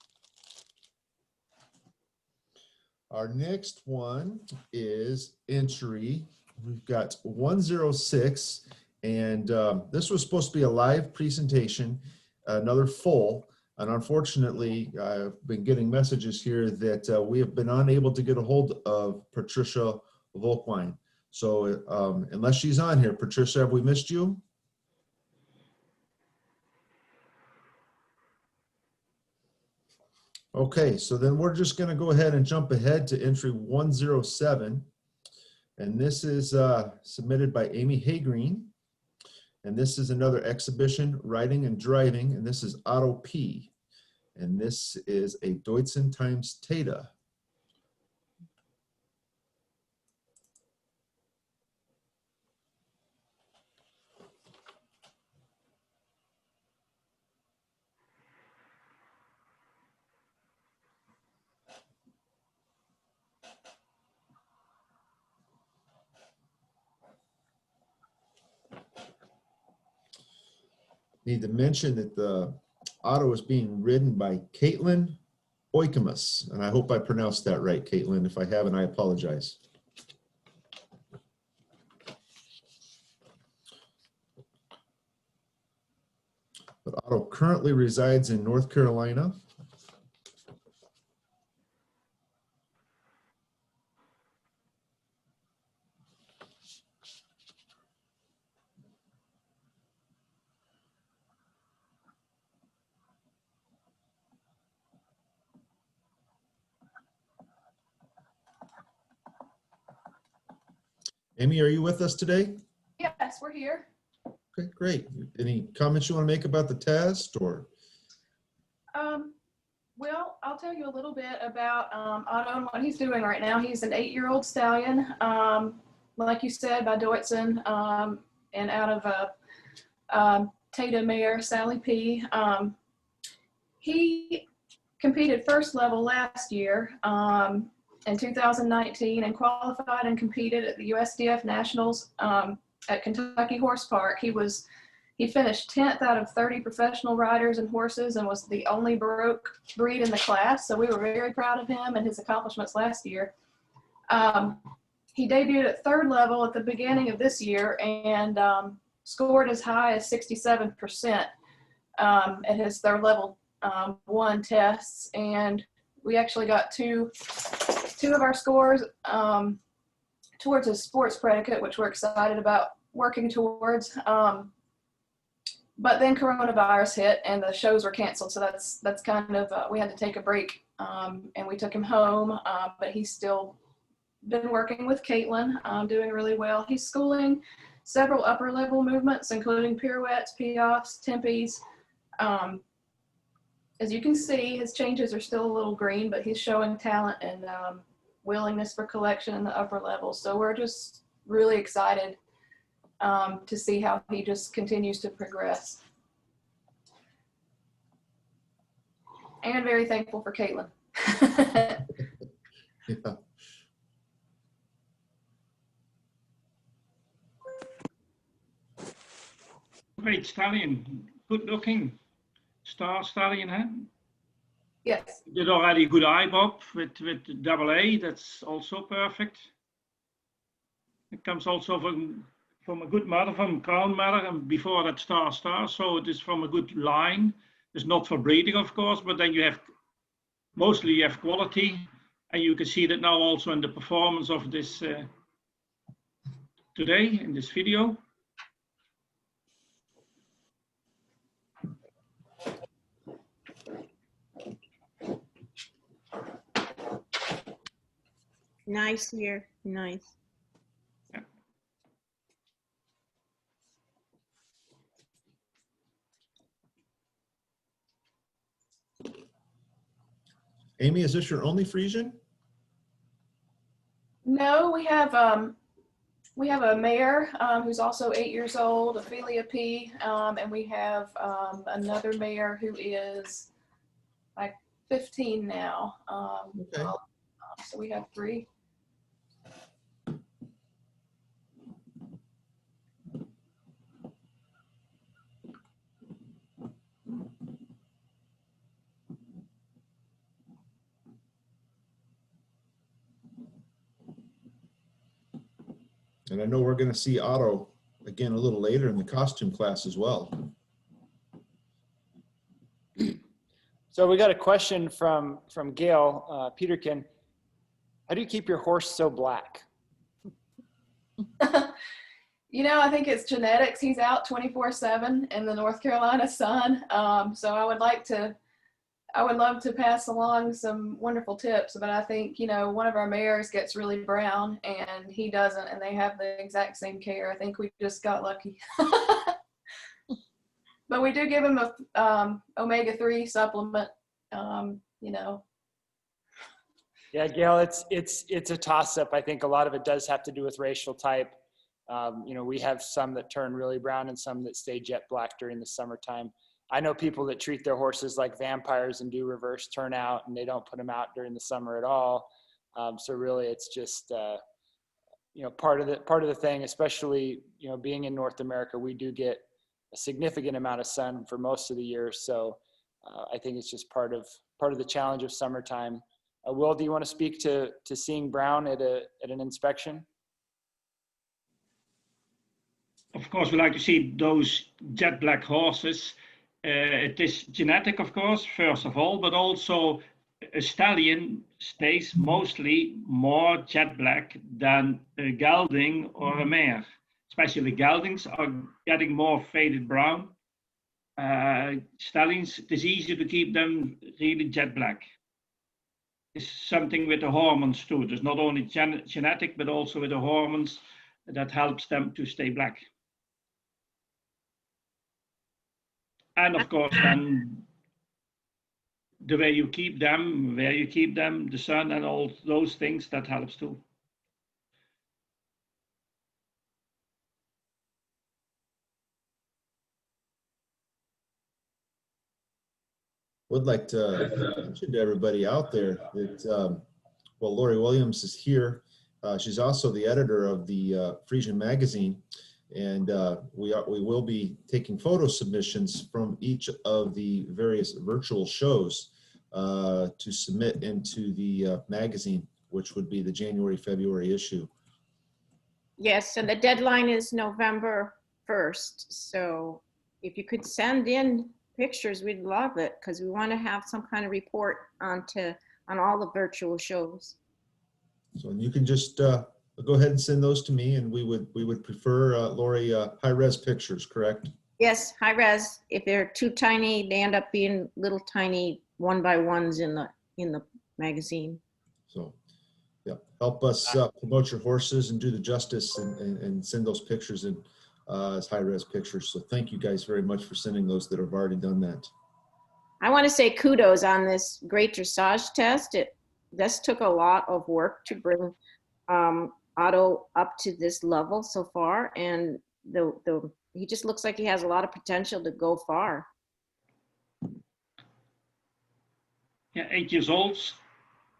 Our next one is entry. We've got 106, and this was supposed to be a live presentation, another foal. And unfortunately, I've been getting messages here that we have been unable to get a hold of Patricia Volkwine. So unless she's on here, Patricia, have we missed you? Okay, so then we're just going to go ahead and jump ahead to entry 107. And this is submitted by Amy Haygreen. And this is another exhibition, riding and driving. And this is Otto P. And this is a Deutzen times Theta. Need to mention that the Otto is being ridden by Caitlin Oikamus, and I hope I pronounced that right, Caitlin. If I haven't, I apologize. But Otto currently resides in North Carolina. Amy, are you with us today? Yes, we're here. Okay, great. Any comments you want to make about the test or? Well, I'll tell you a little bit about Otto and what he's doing right now. He's an 8-year-old stallion, like you said, by Deutson, and out of Tata Mare, Sally P. He competed first level last year in 2019 and qualified and competed at the USDF Nationals at Kentucky Horse Park. He finished 10th out of 30 professional riders and horses and was the only Baroque breed in the class. So we were very proud of him and his accomplishments last year. He debuted at third level at the beginning of this year and scored as high as 67% at his third level 1 tests. And we actually got two of our scores towards a sports predicate, which we're excited about working towards. But then coronavirus hit and the shows were canceled. So that's kind of, we had to take a break and we took him home, but he's still been working with Caitlin, doing really well. He's schooling several upper level movements, including pirouettes, piafs, tempies. As you can see, his changes are still a little green, but he's showing talent and willingness for collection in the upper levels. So we're just really excited to see how he just continues to progress. And very thankful for Caitlin. Yeah. Great stallion, good looking star stallion, huh? Yes. Did already good eye bob with double A. That's also perfect. It comes also from a good mother, from crown mother, and before that star. So it is from a good line. It's not for breeding, of course, but then you have mostly you have quality, and you can see that now also in the performance of this today in this video. Nice here, nice. Amy, is this your only Friesian? No, we have a mare who's also 8 years old, Ophelia P, and we have another mare who is like 15 now. Okay. So we have 3. And I know we're going to see Otto again a little later in the costume class as well. So we got a question from Gail Peterkin. How do you keep your horse so black? You know, I think it's genetics. He's out 24/7 in the North Carolina sun. So I would love to pass along some wonderful tips, but I think, you know, one of our mares gets really brown and he doesn't, and they have the exact same care. I think we just got lucky. But we do give him a omega-3 supplement, you know. Yeah, Gail, it's a toss-up. I think a lot of it does have to do with racial type. You know, we have some that turn really brown and some that stay jet black during the summertime. I know people that treat their horses like vampires and do reverse turnout, and they don't put them out during the summer at all. So really, it's just you know, part of the thing. Especially, you know, being in North America, we do get a significant amount of sun for most of the year. So I think it's just part of the challenge of summertime. Will, do you want to speak to seeing brown at an inspection? Of course, we like to see those jet black horses. It is genetic, of course, first of all, but also a stallion stays mostly more jet black than a gelding or a mare. Especially geldings are getting more faded brown. Stallions, it is easier to keep them really jet black. It's something with the hormones too. There's not only genetic, but also with the hormones. that helps them to stay black. And of course, then the way you keep them, where you keep them, the sun and all those things, that helps too. Would like to mention to everybody out there that, well, Lori Williams is here. She's also the editor of the Friesian magazine, and we will be taking photo submissions from each of the various virtual shows to submit into the magazine, which would be the January-February issue. Yes, and the deadline is November 1st. So if you could send in pictures, we'd love it, because we want to have some kind of report on all the virtual shows. So you can just go ahead and send those to me, and we would prefer, Lori, high-res pictures, correct? Yes, high res. If they're too tiny, they end up being little tiny 1x1s in the magazine. So, yeah, help us promote your horses and do the justice and send those pictures in as high-res pictures. So thank you guys very much for sending those that have already done that. I want to say kudos on this great dressage test. This took a lot of work to bring Otto up to this level so far, and he just looks like he has a lot of potential to go far. Yeah, 8 years old,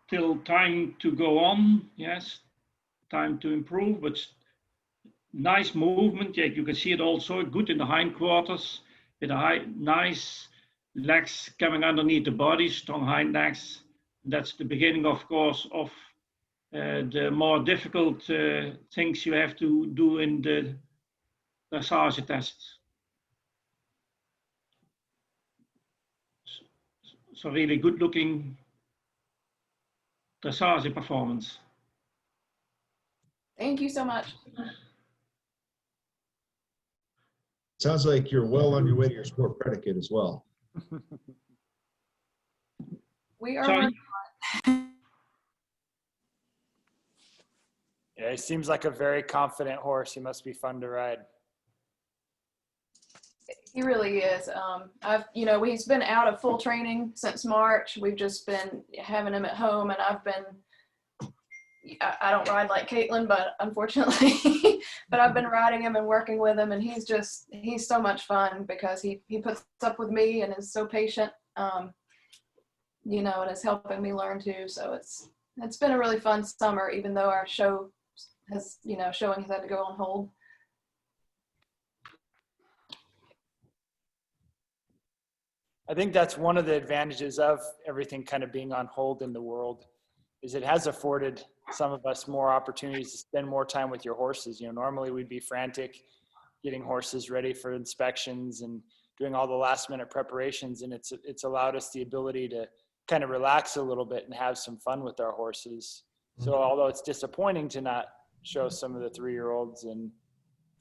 still time to go on. Yes, time to improve, but nice movement. Yeah, you can see it also good in the hindquarters with a nice legs coming underneath the body, strong hind legs. That's the beginning, of course, of the more difficult things you have to do in the dressage tests. So really good looking dressage performance. Thank you so much. Sounds like you're well on your way to your sport predicate as well. We are. Sorry? Yeah, he seems like a very confident horse. He must be fun to ride. He really is. He's been out of full training since March. We've just been having him at home, and I don't ride like Caitlin, but unfortunately, but I've been riding him and working with him, and he's so much fun because he puts up with me and is so patient, and is helping me learn too. So it's been a really fun summer, even though our show has, showing has had to go on hold. I think that's one of the advantages of everything kind of being on hold in the world, is it has afforded some of us more opportunities to spend more time with your horses. Normally we'd be frantic getting horses ready for inspections and doing all the last minute preparations, and it's allowed us the ability to kind of relax a little bit and have some fun with our horses. So although it's disappointing to not show some of the 3-year-olds, and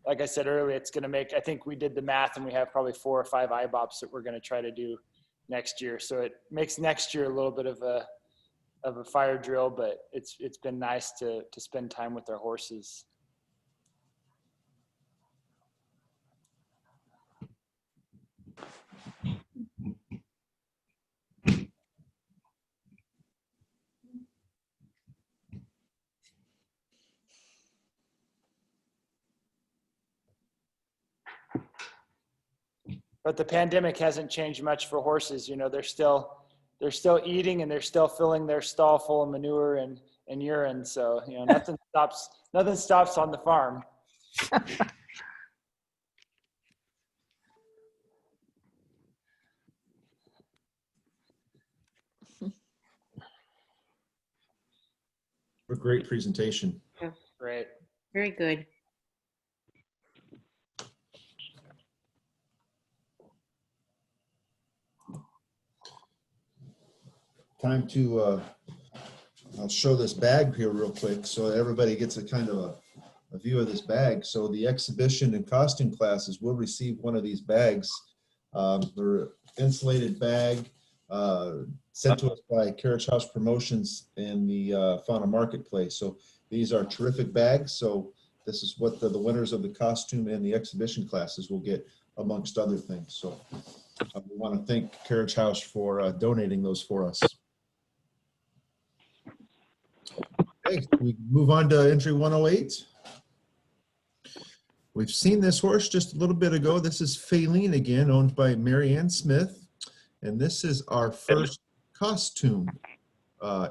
like I said earlier, it's going to make, I think we did the math and we have probably 4 or 5 IBOPs that we're going to try to do next year. So it makes next year a little bit of a fire drill, but it's been nice to spend time with our horses. But the pandemic hasn't changed much for horses. They're still eating and they're still filling their stall full of manure and urine. So, nothing stops on the farm. A great presentation. Yeah. Great. Very good. Time to I'll show this bag here real quick so everybody gets a kind of a view of this bag. So the exhibition and costume classes will receive one of these bags. They're insulated bag sent to us by Carriage House Promotions in the FHANA Marketplace. So these are terrific bags. So this is what the winners of the costume and the exhibition classes will get, amongst other things. So we want to thank Carriage House for donating those for us. Okay, we move on to entry 108. We've seen this horse just a little bit ago. This is Faline again, owned by Mary Ann Smith. And this is our first costume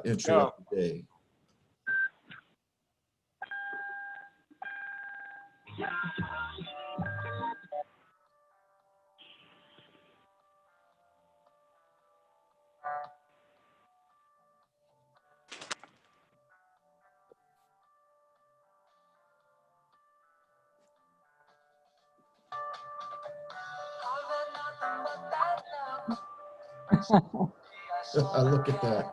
entry of the day. Look at that.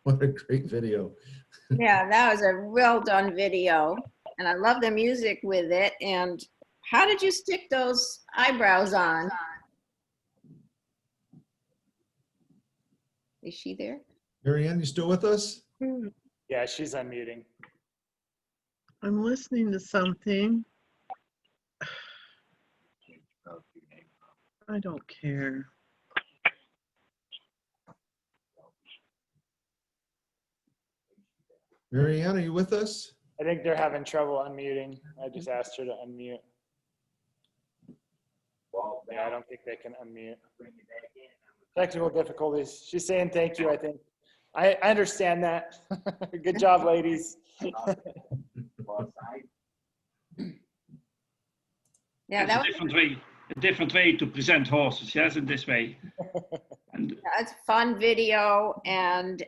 What a great video. Yeah, that was a well done video. And I love the music with it. And how did you stick those eyebrows on? Is she there? Mary Ann, you still with us? Yeah, she's unmuting. I'm listening to something. I don't care. Mary Ann, are you with us? I think they're having trouble unmuting. I just asked her to unmute. Yeah, I don't think they can unmute. Technical difficulties. She's saying thank you, I think. I understand that. Good job, ladies. Yeah, It's that a different way to present horses, yes, in this way. That's a fun video, and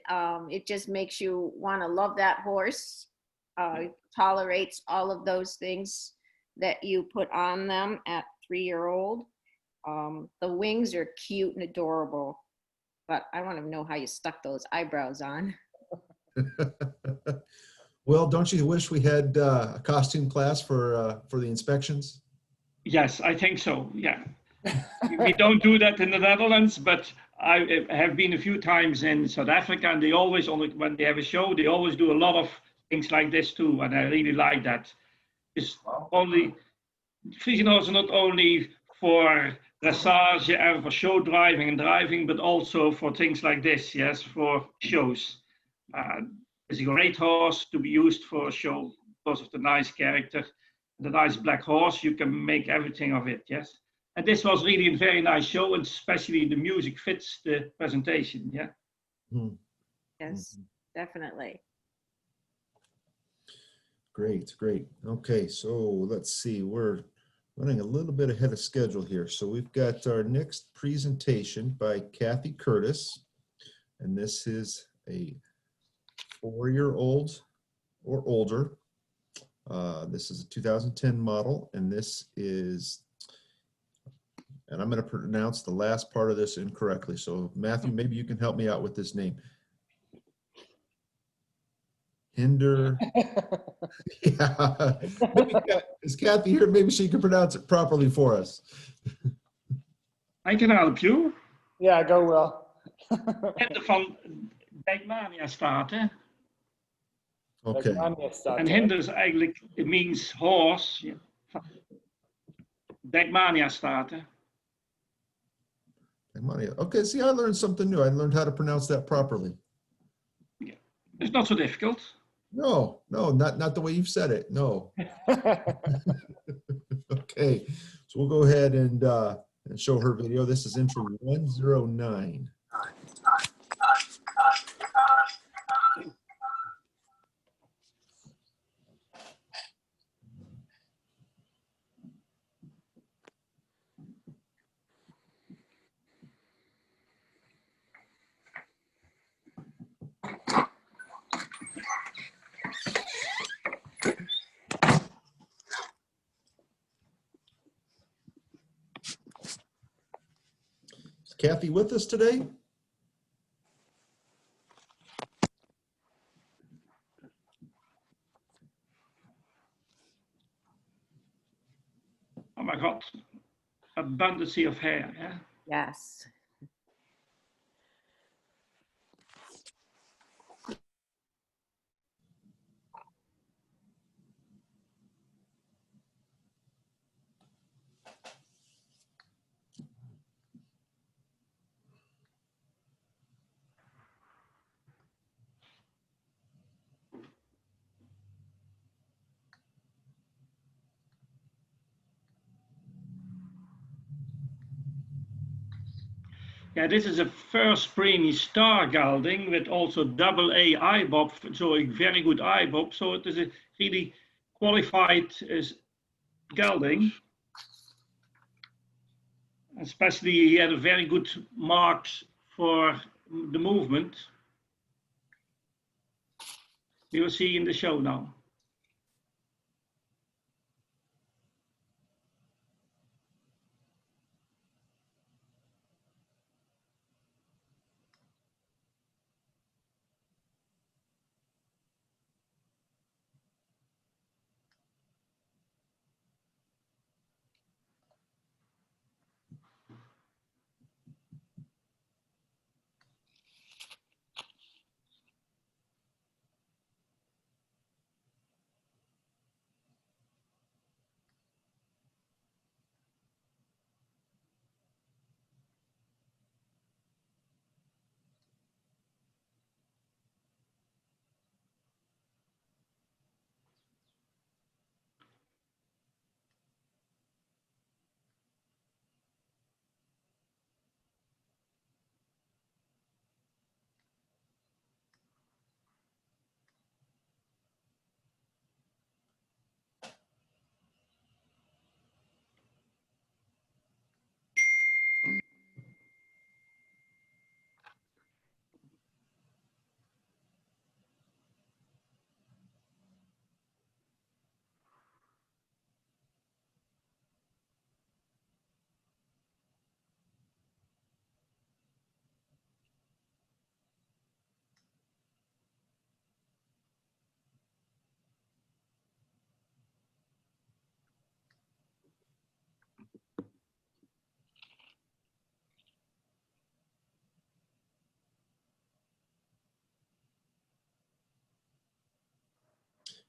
it just makes you want to love that horse. Tolerates all of those things that you put on them at 3-year-old. The wings are cute and adorable, but I want to know how you stuck those eyebrows on. Well, don't you wish we had a costume class for the inspections? Yes, I think so, yeah. We don't do that in the Netherlands, but I have been a few times in South Africa, and they always, when they have a show, they always do a lot of things like this too, and I really like that. It's only, Friesian horses are not only for dressage and for show driving and driving, but also for things like this, yes, for shows. It's a great horse to be used for a show because of the nice character, the nice black horse. You can make everything of it, yes. And this was really a very nice show, and especially the music fits the presentation, yeah. Yes, definitely. Great, great. Okay, so let's see. We're running a little bit ahead of schedule here. So we've got our next presentation by Kathy Curtis. and this is a 4-year-old or older. This is a 2010 model, and this is, and I'm going to pronounce the last part of this incorrectly. So Matthew, maybe you can help me out with this name. Hinder. Yeah. Maybe, is Kathy here? Maybe she can pronounce it properly for us. I can help you. Yeah, go Will. Hinder van Dijkmania staat, hè? Okay. En hinder is eigenlijk, it means horse. Ja. Dijkmania staat, hè? Okay, see, I learned something new. I learned how to pronounce that properly. It's not so difficult. No, not the way you've said it. No. Okay, so we'll go ahead and show her video. This is entry 109. Is Kathy with us today? Oh my God. Abundance of hair, yeah? Yes. Yeah, this is a first preemie star gelding with also double A IBOB, so a very good IBOB. So it is a really qualified gelding. Especially he had a very good marks for the movement. You will see in the show now.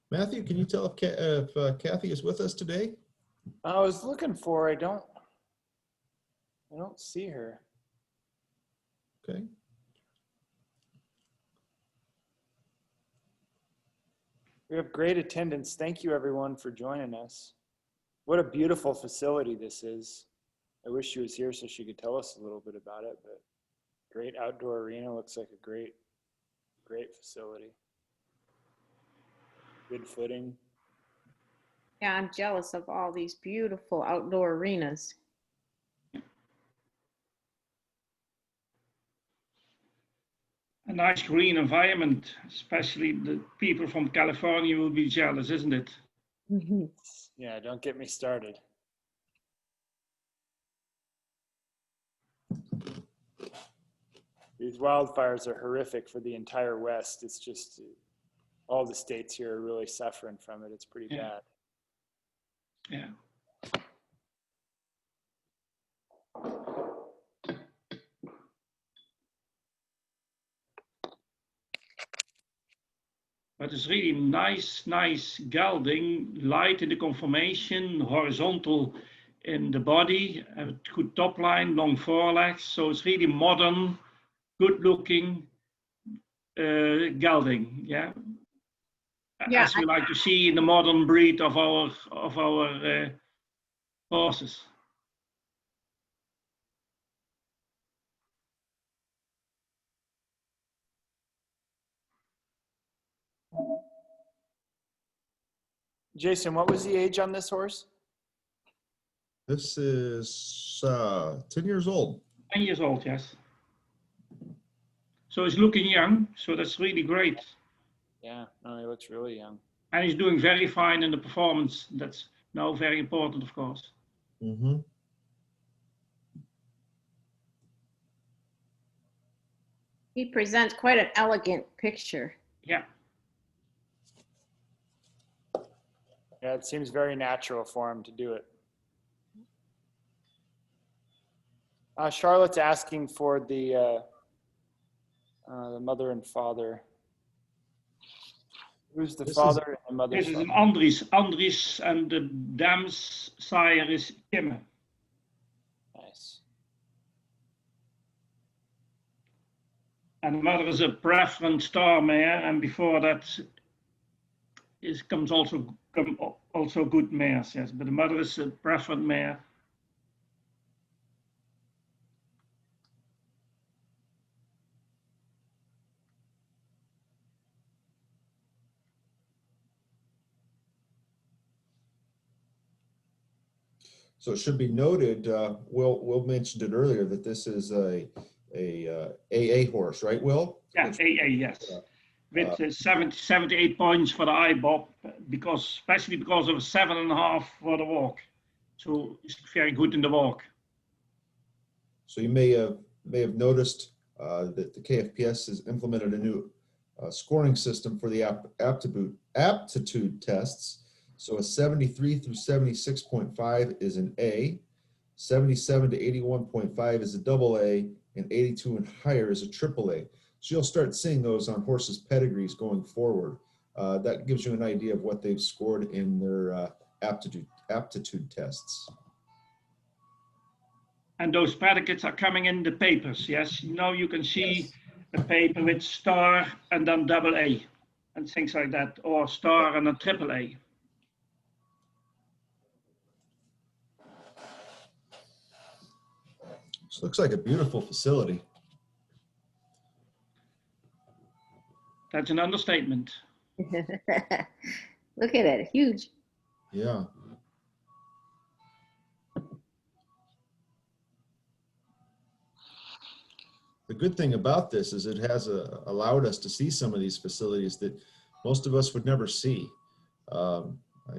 Matthew, can you tell if Kathy is with us today? I was looking for her. I don't see her. Okay. We have great attendance. Thank you everyone for joining us. What a beautiful facility this is. I wish she was here so she could tell us a little bit about it, but great outdoor arena. Looks like a great facility. Good footing. Yeah, I'm jealous of all these beautiful outdoor arenas. A nice green environment, especially the people from California will be jealous, isn't it? Yeah, don't get me started. These wildfires are horrific for the entire West. It's just all the states here are really suffering from it. It's pretty bad. Yeah. But it's really nice gelding, light in the conformation, horizontal in the body, a good top line, long forelegs. So it's really modern, good looking gelding. Yeah. Yeah, As we like to see in the modern breed of our horses. Jason, what was the age on this horse? This is 10 years old. 10 years old, yes. So he's looking young, so that's really great. Yeah, no, he looks really young. And he's doing very fine in the performance. That's now very important, of course. Mm-hmm. he presents quite an elegant picture. Yeah. Yeah, it seems very natural for him to do it. Charlotte's asking for the mother and father. Who's the father and the mother? This is an Andries. Andries and the dam's sire is Kim. Nice. And the mother is a preference star mare, and before that comes also good mares, yes. But the mother is a preference mare. So it should be noted, Will mentioned it earlier, that this is a AA horse, right, Will? Yeah, AA, yes. With 78 points for the IBOP, especially because of 7.5 for the walk. So it's very good in the walk. So you may have noticed that the KFPS has implemented a new scoring system for the aptitude tests. So a 73 through 76.5 is an A, 77 to 81.5 is a double A, and 82 and higher is a triple A. So you'll start seeing those on horses' pedigrees going forward. That gives you an idea of what they've scored in their aptitude tests. And those predicates are coming in the papers, yes? Now you can see a paper with star and then double A and things like that, or star and a triple A. This looks like a beautiful facility. That's an understatement. Look at it, huge. Yeah. The good thing about this is it has allowed us to see some of these facilities that most of us would never see. I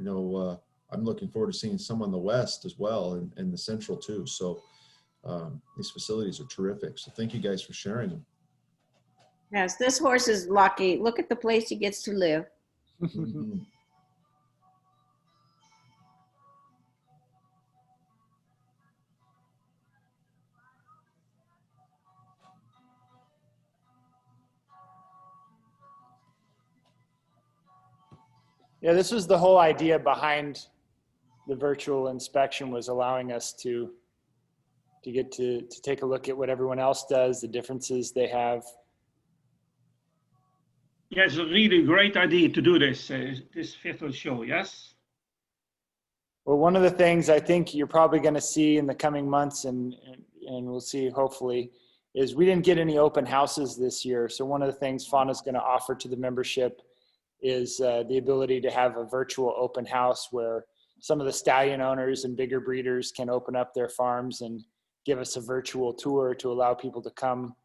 know I'm looking forward to seeing some on the west as well, and the central too. So these facilities are terrific. So thank you guys for sharing them. Yes, this horse is lucky. Look at the place he gets to live. Mm-hmm. Yeah, this was the whole idea behind the virtual inspection, was allowing us to get to take a look at what everyone else does, the differences they have. Yeah, it's a really great idea to do this virtual show, yes? Well, one of the things I think you're probably going to see in the coming months, and we'll see hopefully, is we didn't get any open houses this year. So one of the things FHANA is going to offer to the membership is the ability to have a virtual open house where some of the stallion owners and bigger breeders can open up their farms and give us a virtual tour to allow people to come,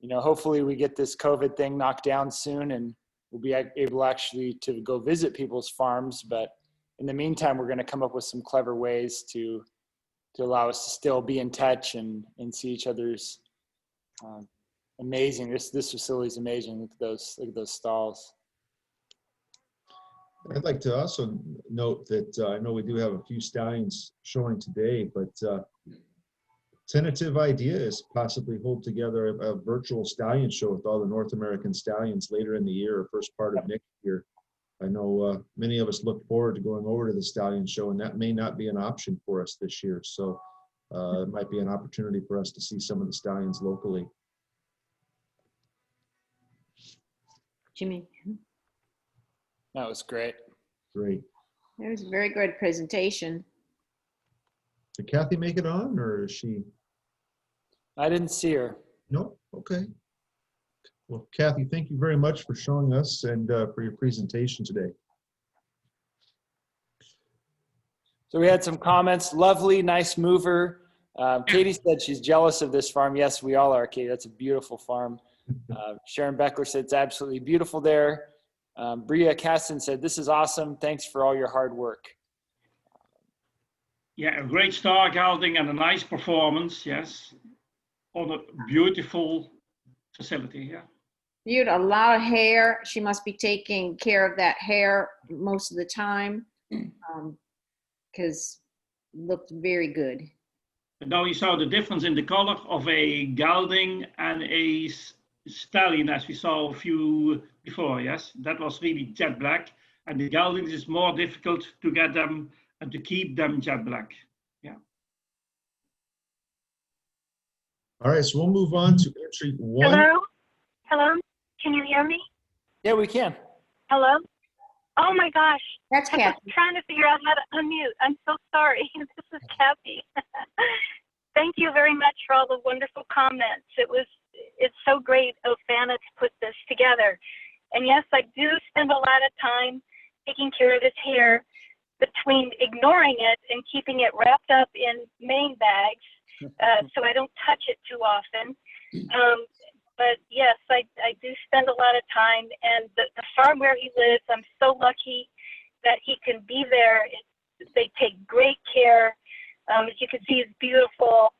you know, hopefully we get this COVID thing knocked down soon and we'll be able actually to go visit people's farms. But in the meantime, we're going to come up with some clever ways to allow us to still be in touch and see each other's amazing. This facility is amazing. Look at those stalls. I'd like to also note that I know we do have a few stallions showing today, but tentative idea is possibly hold together a virtual stallion show with all the North American stallions later in the year or first part of next year. I know many of us look forward to going over to the stallion show, and that may not be an option for us this year. So it might be an opportunity for us to see some of the stallions locally. Jimmy. That was great. Great. That was a very good presentation. Did Kathy make it on, or is she? I didn't see her. No? Okay. Well, Kathy, thank you very much for showing us and for your presentation today. So we had some comments. Lovely, nice mover. Katie said she's jealous of this farm. Yes, we all are, Katie. That's a beautiful farm. Sharon Beckler said it's absolutely beautiful there. Bria Caston said, this is awesome. Thanks for all your hard work. Yeah, a great star gelding and a nice performance, yes. On a beautiful facility, yeah. You had a lot of hair. She must be taking care of that hair most of the time because looked very good. But now you saw the difference in the color of a gelding and a stallion as we saw a few before, yes? That was really jet black. And the geldings is more difficult to get them and to keep them jet black. Yeah. All right, so we'll move on to entry one. Hello? Hello? Can you hear me? Yeah, we can. Hello? Oh my gosh. That's Kathy. I'm trying to figure out how to unmute. I'm so sorry. This is Kathy. Thank you very much for all the wonderful comments. It's so great of FHANA to put this together. And yes, I do spend a lot of time taking care of this hair between ignoring it and keeping it wrapped up in main bags so I don't touch it too often. But yes, I do spend a lot of time, and the farm where he lives, I'm so lucky that he can be there. They take great care. As you can see, it's beautiful.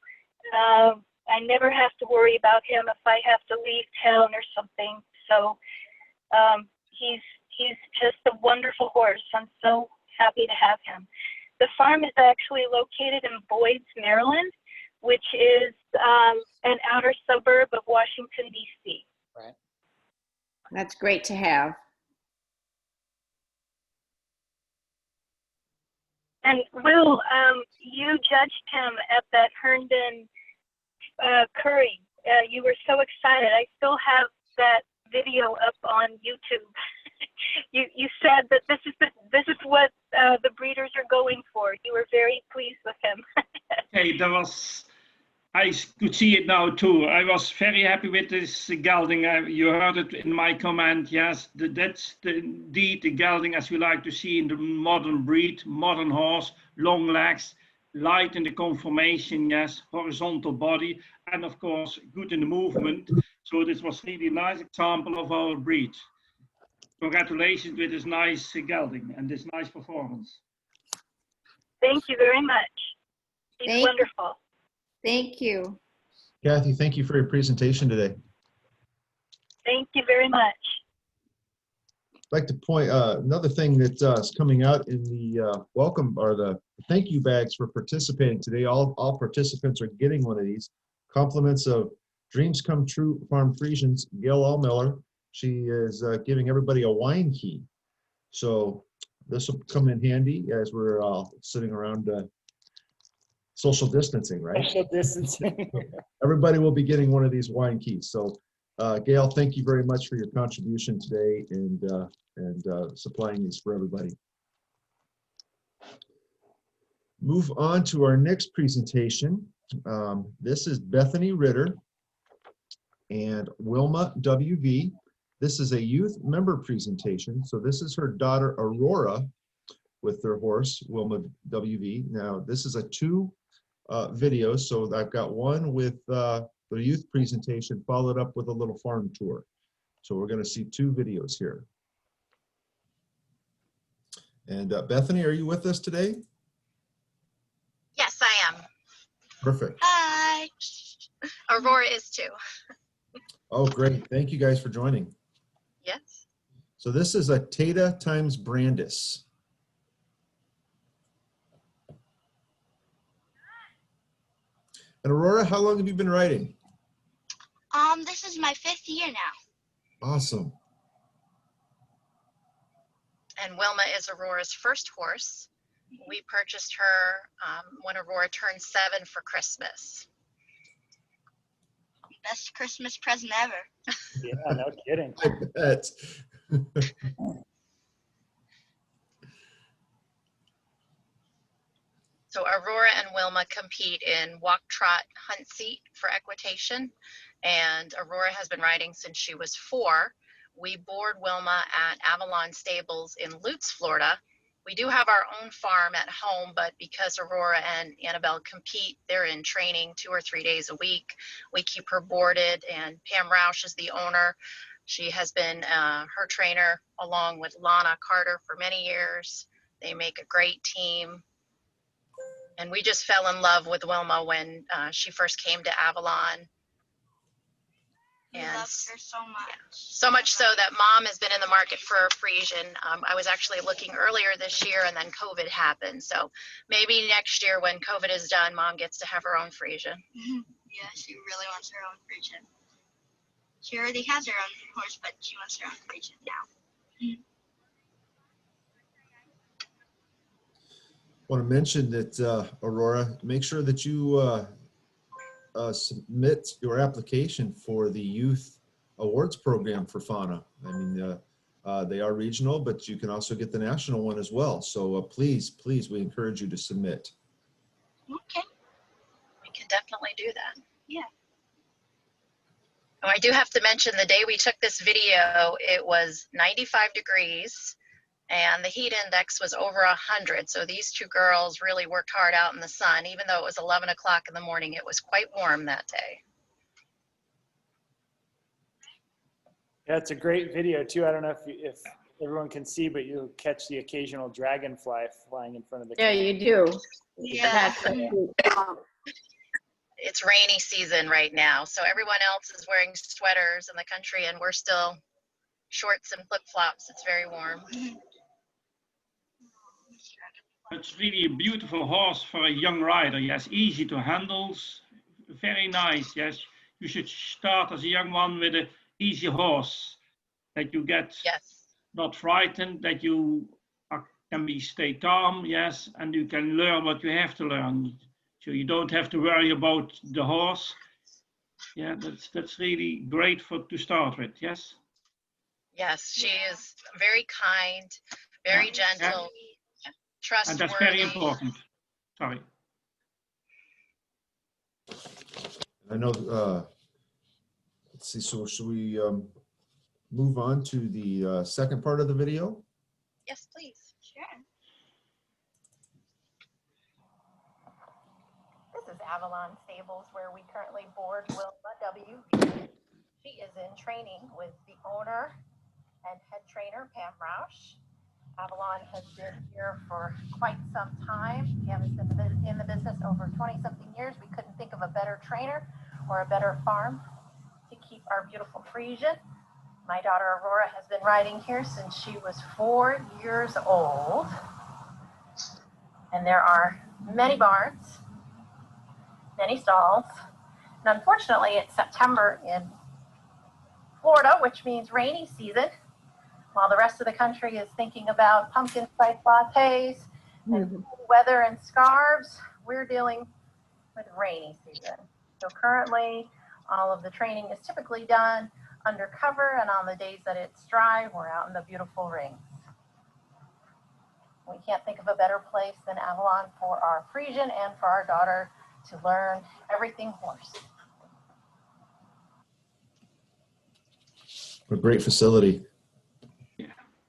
I never have to worry about him if I have to leave town or something. So he's just a wonderful horse. I'm so happy to have him. The farm is actually located in Boyds, Maryland, which is an outer suburb of Washington, D.C. Right. That's great to have. And Will, you judged him at that Herndon Curry. You were so excited. I still have that video up on YouTube. You said that this is what the breeders are going for. You were very pleased with him. Hey, I could see it now too. I was very happy with this gelding. You heard it in my comment. Yes, that's indeed the gelding as we like to see in the modern breed, modern horse, long legs, light in the conformation, yes, horizontal body, and of course, good in the movement. So this was really a nice example of our breed. Congratulations with this nice gelding and this nice performance. Thank you very much. He's wonderful. Thank you. Kathy, thank you for your presentation today. Thank you very much. I'd like to point another thing that is coming out in the welcome or the thank you bags for participating today. All participants are getting one of these. Compliments of Dreams Come True Farm Friesians, Gail Allmiller. She is giving everybody a wine key. So this will come in handy as we're all sitting around social distancing, right? Social distancing. Everybody will be getting one of these wine keys. So Gail, thank you very much for your contribution today and supplying these for everybody. Move on to our next presentation. This is Bethany Ritter and Wilma WV. This is a youth member presentation. So this is her daughter Aurora with their horse, Wilma WV. Now this is a two videos. So I've got one with the youth presentation followed up with a little farm tour. So we're going to see 2 videos here. And Bethany, are you with us today? Yes, I am. Perfect. Hi. Aurora is too. Oh, great. Thank you guys for joining. Yes. So this is a Tata times Brandis. And Aurora, how long have you been riding? This is my 5th year now. Awesome. And Wilma is Aurora's first horse. We purchased her when Aurora turned 7 for Christmas. Best Christmas present ever. Yeah, no kidding. I bet. So Aurora and Wilma compete in walk, trot, hunt seat for equitation. And Aurora has been riding since she was 4. We board Wilma at Avalon Stables in Lutz, Florida. We do have our own farm at home, but because Aurora and Annabelle compete, they're in training 2 or 3 days a week. We keep her boarded, and Pam Roush is the owner. She has been her trainer along with Lana Carter for many years. They make a great team. And we just fell in love with Wilma when she first came to Avalon. And I love her so much. Yeah, so much so that Mom has been in the market for a Friesian. I was actually looking earlier this year, and then COVID happened. So maybe next year when COVID is done, Mom gets to have her own Friesian. Yeah, she really wants her own Friesian. She already has her own horse, but she wants her own Friesian now. I want to mention that, Aurora, make sure that you submit your application for the Youth Awards Program for FHANA. I mean, they are regional, but you can also get the national one as well. So please, we encourage you to submit. Okay. We can definitely do that. Yeah. Oh, I do have to mention the day we took this video, it was 95 degrees. And the heat index was over 100. So these 2 girls really worked hard out in the sun. Even though it was 11 o'clock in the morning, it was quite warm that day. Yeah, it's a great video too. I don't know if everyone can see, but you'll catch the occasional dragonfly flying in front of the Yeah, camera. you do. Yeah. That's so cute. It's rainy season right now. So everyone else is wearing sweaters in the country, and we're still shorts and flip-flops. It's very warm. It's really a beautiful horse for a young rider. Yes, easy to handle, very nice. Yes, you should start as a young one with an easy horse that you get not frightened, that you can stay calm. Yes, and you can learn what you have to learn. So you don't have to worry about the horse. Yeah, that's really great to start with. Yes. Yes, she is very kind, very gentle. And that's very important. Sorry. I know, let's see, so should we move on to the second part of the video? Yes, please. Sure. This is Avalon Stables, where we currently board Wilma W. She is in training with the owner and head trainer, Pam Roush. Avalon has been here for quite some time. Pam has been in the business over 20-something years. We couldn't think of a better trainer or a better farm to keep our beautiful Friesian. My daughter Aurora has been riding here since she was 4 years old. And there are many barns, many stalls. And unfortunately, it's September in Florida, which means rainy season. While the rest of the country is thinking about pumpkin spice lattes and cool weather and scarves, we're dealing with rainy season. So currently, all of the training is typically done undercover, and on the days that it's dry, we're out in the beautiful rings. We can't think of a better place than Avalon for our Friesian and for our daughter to learn everything horse. A great facility.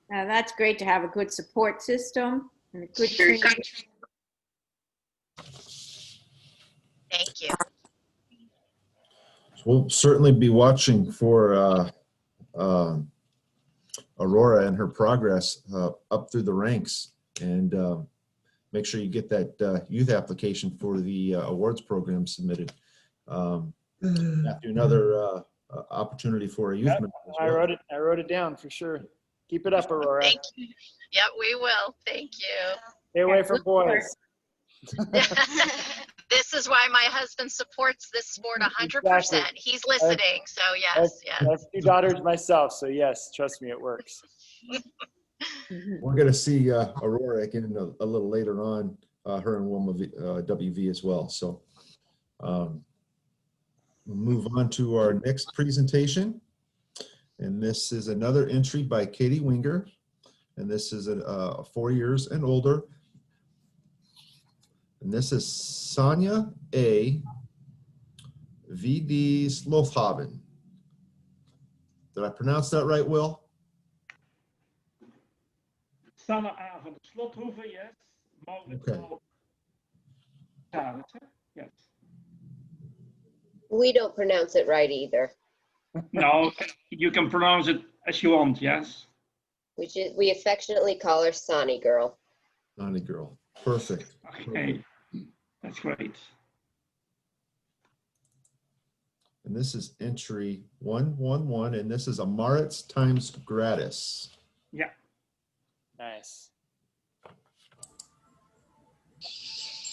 That's great to have a good support system and a good training. Thank you. we'll certainly be watching for Aurora and her progress up through the ranks, and make sure you get that youth application for the awards program submitted. After another opportunity for a youth Yep, member as I well. wrote it down for sure. Keep it up, Aurora. Thank you. Yep, we will. Thank you. Stay away from boys. This is why my husband supports this sport 100%. Exactly. He's listening, so yes, yes. I have 2 daughters myself, so yes, trust me, it works. We're going to see Aurora again a little later on, her and Wilma WV as well. So we'll move on to our next presentation. And this is another entry by Katie Winger. And this is 4 years and older. And this is Sonia A. V.D. Slothhaven. Did I pronounce that right, Will? Sanne A. van de Slothoeve, yes. Maurits Okay. Yes. We don't pronounce it right either. No, you can pronounce it as you want, yes. We affectionately call her Sonny Girl. Sonny Girl. Perfect. Okay, that's great. And this is entry 111, and this is a Maritz times gratis. Yeah. Nice.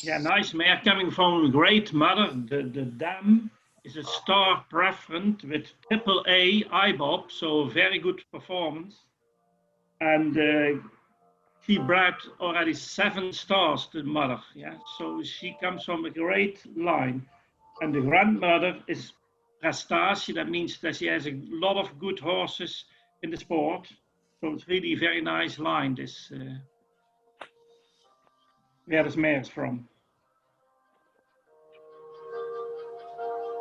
Yeah, nice mare coming from a great mother. The dam is a star preference with AAA IBOB, so very good performance. And she bred already 7 stars, the mother. Yeah, so she comes from a great line. And the grandmother is prestatie. That means that she has a lot of good horses in the sport. So it's really a very nice line, this where this mare is from.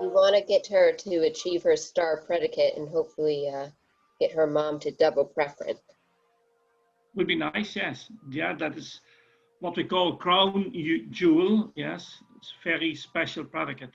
We want to get her to achieve her star predicate and hopefully get her mom to double preference. Would be nice, yes. Yeah, that is what we call crown jewel. Yes, it's very special predicate.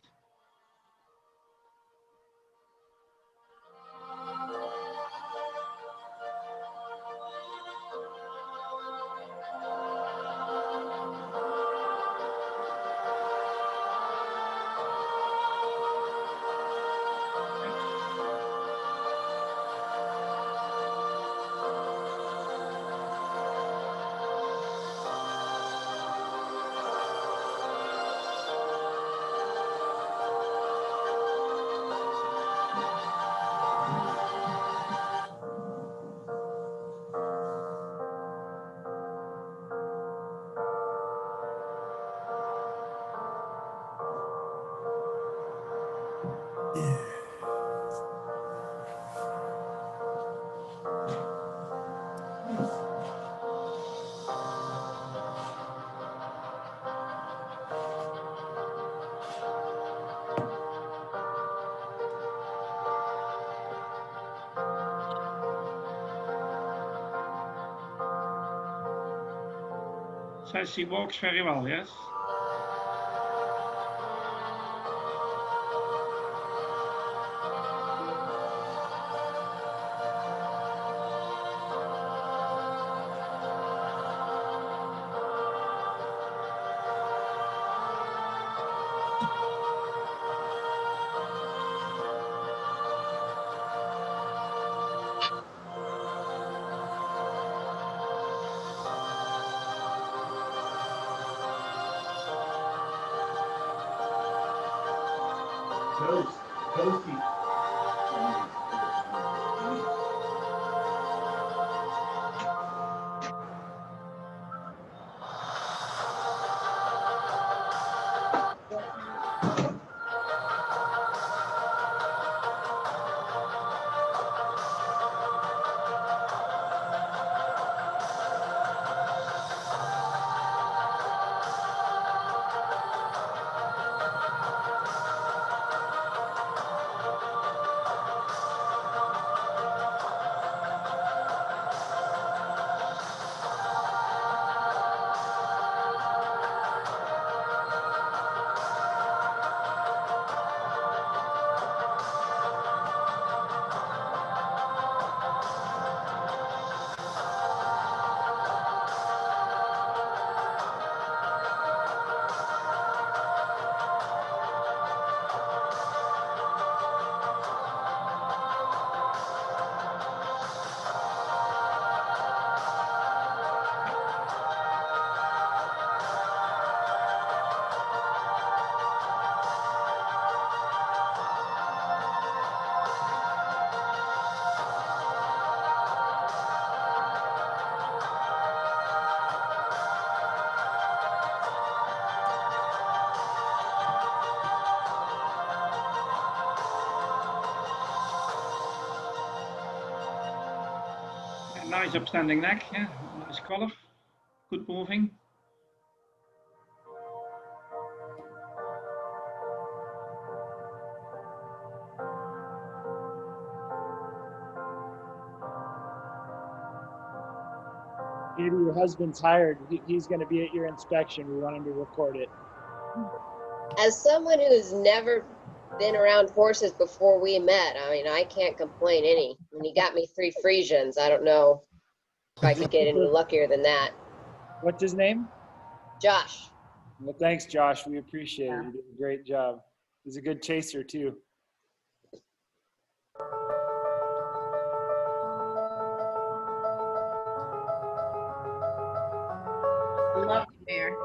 So she walks very well, yes? Toasty. Nice upstanding neck, yeah, nice color, good moving. Maybe your husband's hired. He's going to be at your inspection. We want him to record it. As someone who's never been around horses before we met, I mean, I can't complain any. When he got me 3 Friesians, I don't know if I could get any luckier than that. What's his name? Josh. Well, thanks, Josh. We appreciate it. You did a great job. He's a good chaser, too. Love the mare.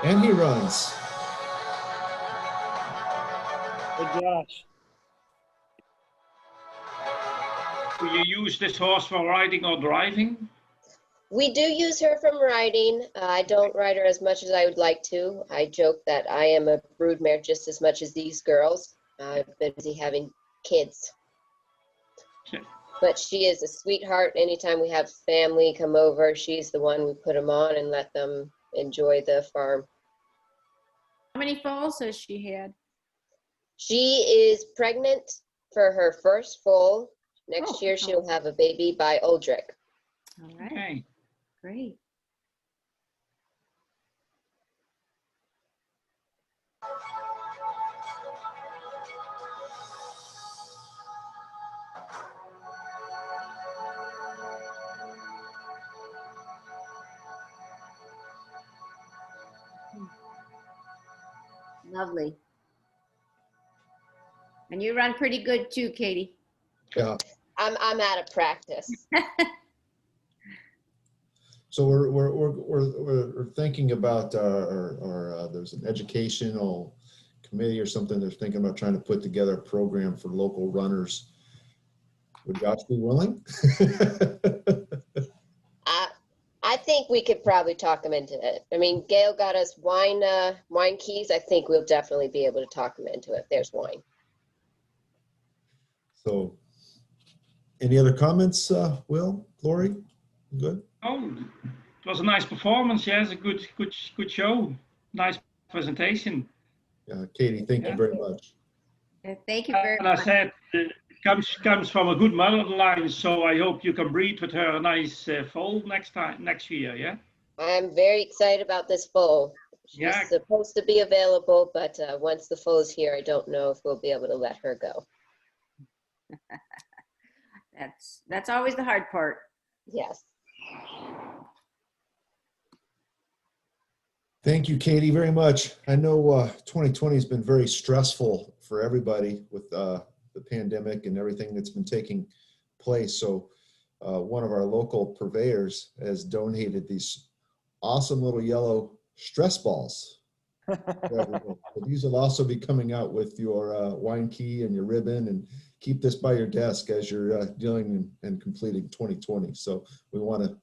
And he runs. Hey, Josh. Do you use this horse for riding or driving? We do use her from riding. I don't ride her as much as I would like to. I joke that I am a broodmare just as much as these girls. I've been busy having kids. But she is a sweetheart. Anytime we have family come over, she's the one we put them on and let them enjoy the farm. How many foals has she had? She is pregnant for her first foal. Next year she'll have a baby by Aldrich. All right. Okay. Great. Lovely. And you run pretty good too, Katie. Yeah. I'm out of practice. So we're thinking about there's an educational committee or something. They're thinking about trying to put together a program for local runners. Would Josh be willing? I think we could probably talk him into it. I mean, Gail got us wine keys. I think we'll definitely be able to talk him into it. There's wine. So, any other comments, Will, Lori? Good. Oh, it was a nice performance. Yes, a good show. Nice presentation. Yeah, Katie, thank you very much. Thank you very And I much. said, comes from a good mother line, so I hope you can breed with her a nice foal next year. Yeah. I'm very excited about this foal. She's Yeah. supposed to be available, but once the foal is here, I don't know if we'll be able to let her go. That's always the hard part. Yes. Thank you, Katie, very much. I know 2020 has been very stressful for everybody with the pandemic and everything that's been taking place. So one of our local purveyors has donated these awesome little yellow stress balls. So these will also be coming out with your wine key and your ribbon, and keep this by your desk as you're dealing and completing 2020. So we want to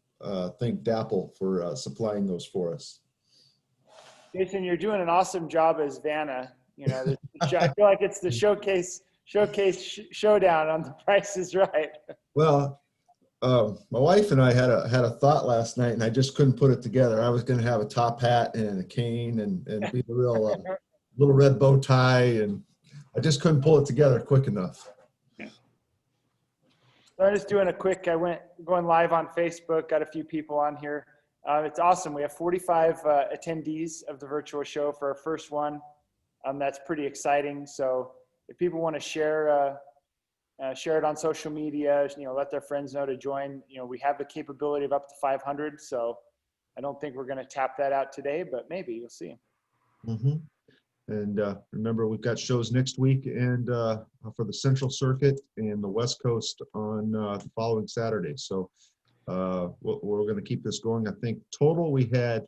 thank DAPL for supplying those for us. Jason, you're doing an awesome job as Vanna. You know, I feel like it's the showdown on The Price is Right. Well, my wife and I had a thought last night, and I just couldn't put it together. I was going to have a top hat and a cane and be the real little red bow tie, and I just couldn't pull it together quick enough. So I'm just doing a quick, going live on Facebook, got a few people on here. It's awesome. We have 45 attendees of the virtual show for our first one. That's pretty exciting. So if people want to share it on social media, let their friends know to join. We have the capability of up to 500. So I don't think we're going to tap that out today, but maybe you'll see. Mm-hmm. And remember, we've got shows next week and for the Central Circuit and the West Coast on the following Saturday. So we're going to keep this going. I think total we had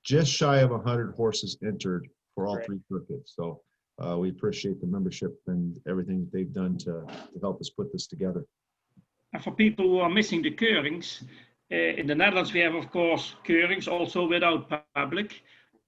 just shy of 100 horses entered for all three circuits. So we appreciate the membership and everything that they've done to help us put this together. And for people who are missing the keurings, in the Netherlands we have of course keurings also without public.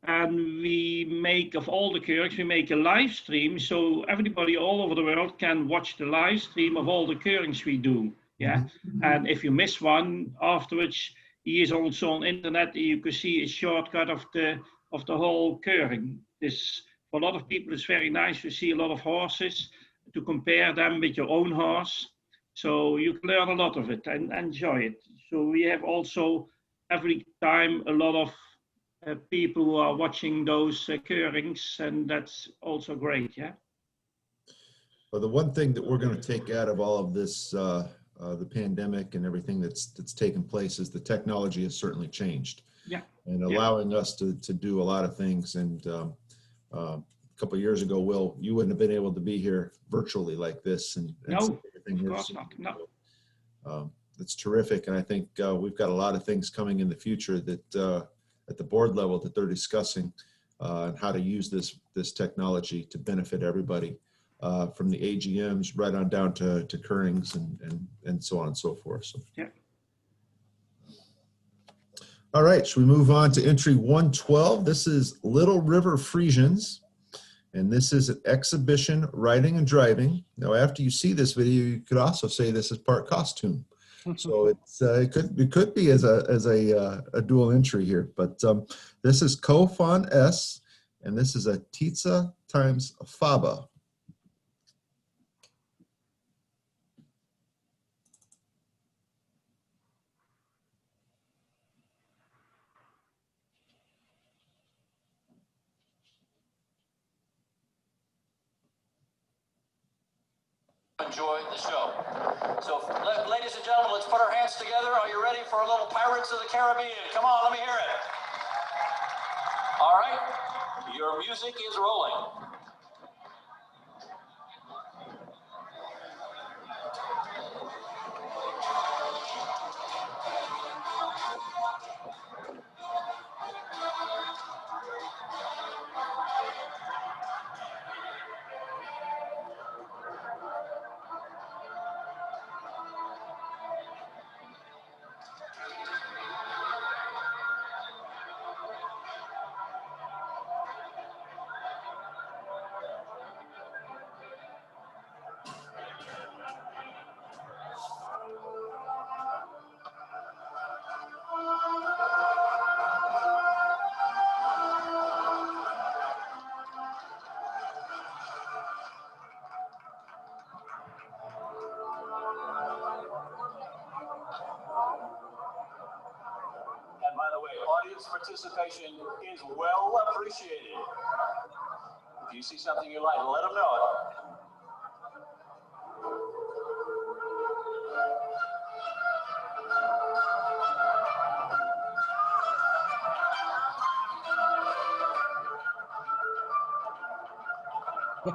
And we make, of all the keurings, we make a live stream so everybody all over the world can watch the live stream of all the keurings we do. Yeah. And if you miss one afterwards, he is also on internet. You can see a shortcut of the whole keuring. This, for a lot of people, it's very nice to see a lot of horses, to compare them with your own horse. So you can learn a lot of it and enjoy it. So we have also every time a lot of people who are watching those keurings, and that's also great. Yeah. Well, the one thing that we're going to take out of all of this, the pandemic and everything that's taken place, is the technology has certainly changed. Yeah. And allowing us to do a lot of things. And a couple of years ago, Will, you wouldn't have been able to be here virtually like this. And no, of course not. No. It's terrific. And I think we've got a lot of things coming in the future that at the board level that they're discussing and how to use this technology to benefit everybody, from the AGMs right on down to keurings and so on and so forth. So. Yeah. All right, should we move on to entry 112? This is Little River Friesians, and this is an exhibition riding and driving. Now, after you see this video, you could also say this is part costume. So it could be as a dual entry here, but this is Kofan S, and this is a Titsa times Faba. Enjoy the show. So, ladies and gentlemen, let's put our hands together. Are you ready for a little Pirates of the Caribbean? Come on, let me hear it. All right, your music is rolling. And by the way, audience participation is well appreciated. If you see something you like, let them know it. Come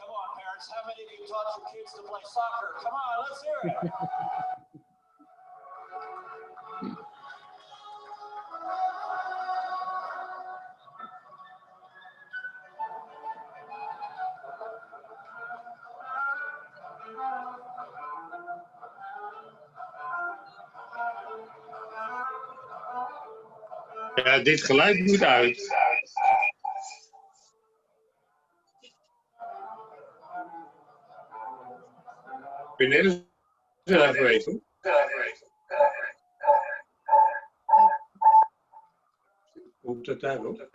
on, parents. How many of you taught your kids to play soccer? Come on, let's hear it. Ja, dit geluid moet uit. Ik ben net eens geweest, hoor. Hoe moet dat daar, hoor?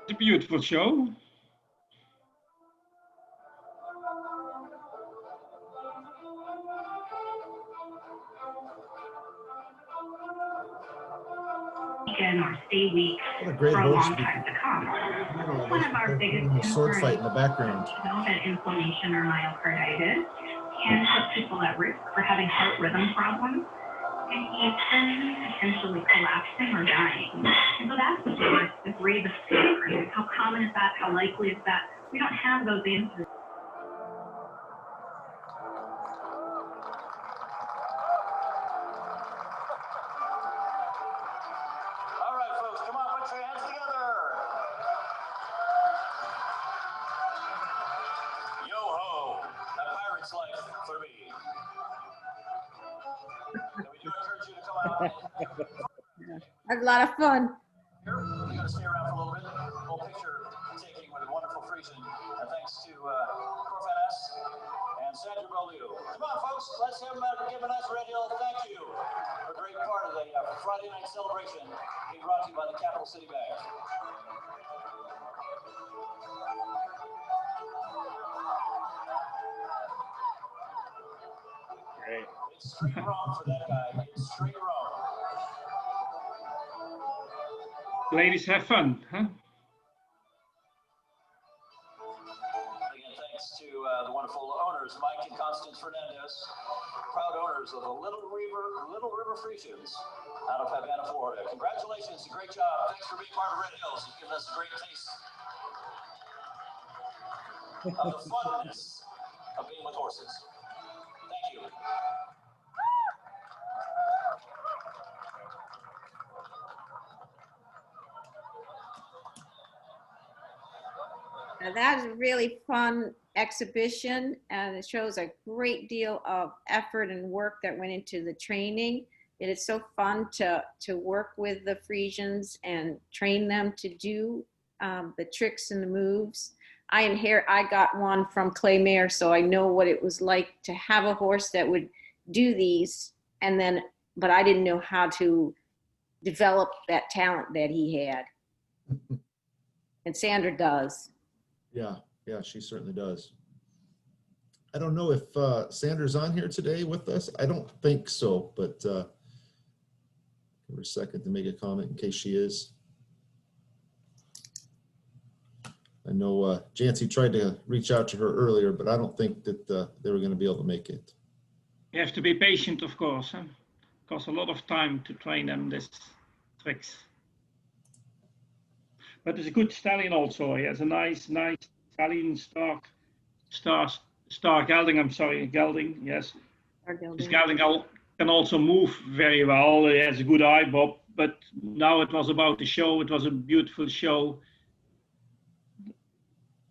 It's a beautiful show. Or stay weeks What a great for a horse long to be. time to come. You know, One of our biggest a sword fight in the background. know that inflammation or myocarditis can put people at risk for having heart rhythm problems and even potentially collapsing or dying. And so that's the gravest concern. How common is that? How likely is that? We don't have those answers. All right, folks, come on, put your hands together. Yo ho, a pirate's life for me. And we do encourage you to come out. Had a lot of fun. You're going to stay around for a little bit. We'll picture taking with a wonderful Friesian. And thanks to FHANA and Sandra Bellew. Come on, folks, let's give a nice radio thank you for a great part of the Friday night celebration being brought to you by the Capital City Bank. Great. It's straight wrong for that guy. It's straight wrong. Ladies, have fun, huh? Again, thanks to the wonderful owners, Mike and Constance Fernandez, proud owners of the Little River Friesians out of Havana, Florida. Congratulations, great job. Thanks for being part of Red Hills. You've given us a great taste of the funness of being with horses. Thank you. Now that is a really fun exhibition, and it shows a great deal of effort and work that went into the training. It is so fun to work with the Friesians and train them to do the tricks and the moves. I got one from Clay Mayer, so I know what it was like to have a horse that would do these, and then, but I didn't know how to develop that talent that he had. And Sandra does. Yeah, yeah, she certainly does. I don't know if Sandra's on here today with us. I don't think so, but give her a second to make a comment in case she is. I know Jancy tried to reach out to her earlier, but I don't think that they were going to be able to make it. You have to be patient, of course. Huh? It costs a lot of time to train them these tricks. But it's a good stallion also. He has a nice stallion, star gelding. I'm sorry, gelding. Yes, this gelding can also move very well. He has a good eye, Bob. But now it was about the show. It was a beautiful show,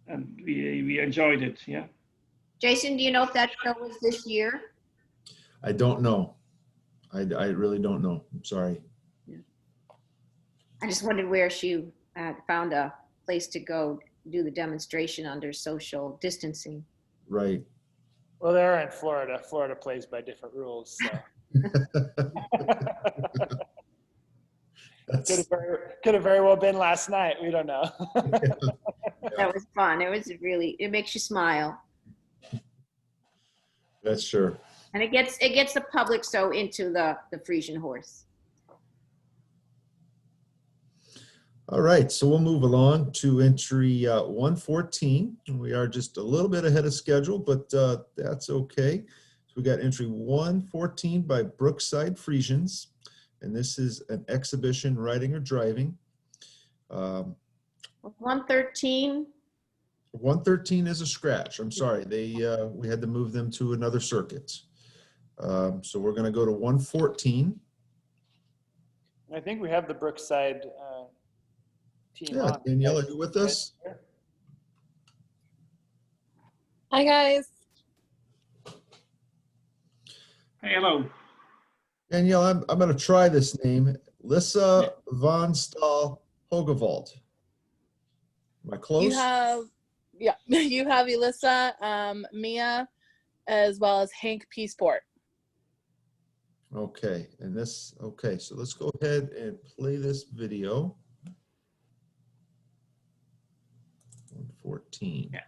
and we enjoyed it. Yeah. Jason, do you know if that show was this year? I don't know. I really don't know. I'm sorry. I just wondered where she found a place to go do the demonstration under social distancing. Right. Well, they're in Florida. Florida plays by different rules. So. Could have very well been last night. We don't know. That was fun. It makes you smile. That's sure. And it gets the public so into the Friesian horse. All right, so we'll move along to entry 114. We are just a little bit ahead of schedule, but that's okay. So we got entry 114 by Brookside Friesians, and this is an exhibition riding or driving. 113. 113 is a scratch. I'm sorry, we had to move them to another circuit. So we're going to go to 114. I think we have the Brookside team on. Danielle, are you with us? Hi, guys. Hey, hello. Danielle, I'm going to try this name. Lissa von Stahl Hogewald. Am I close? You have Elissa, Mia, as well as Hank Peaceport. Okay, so let's go ahead and play this video. 114. Yeah.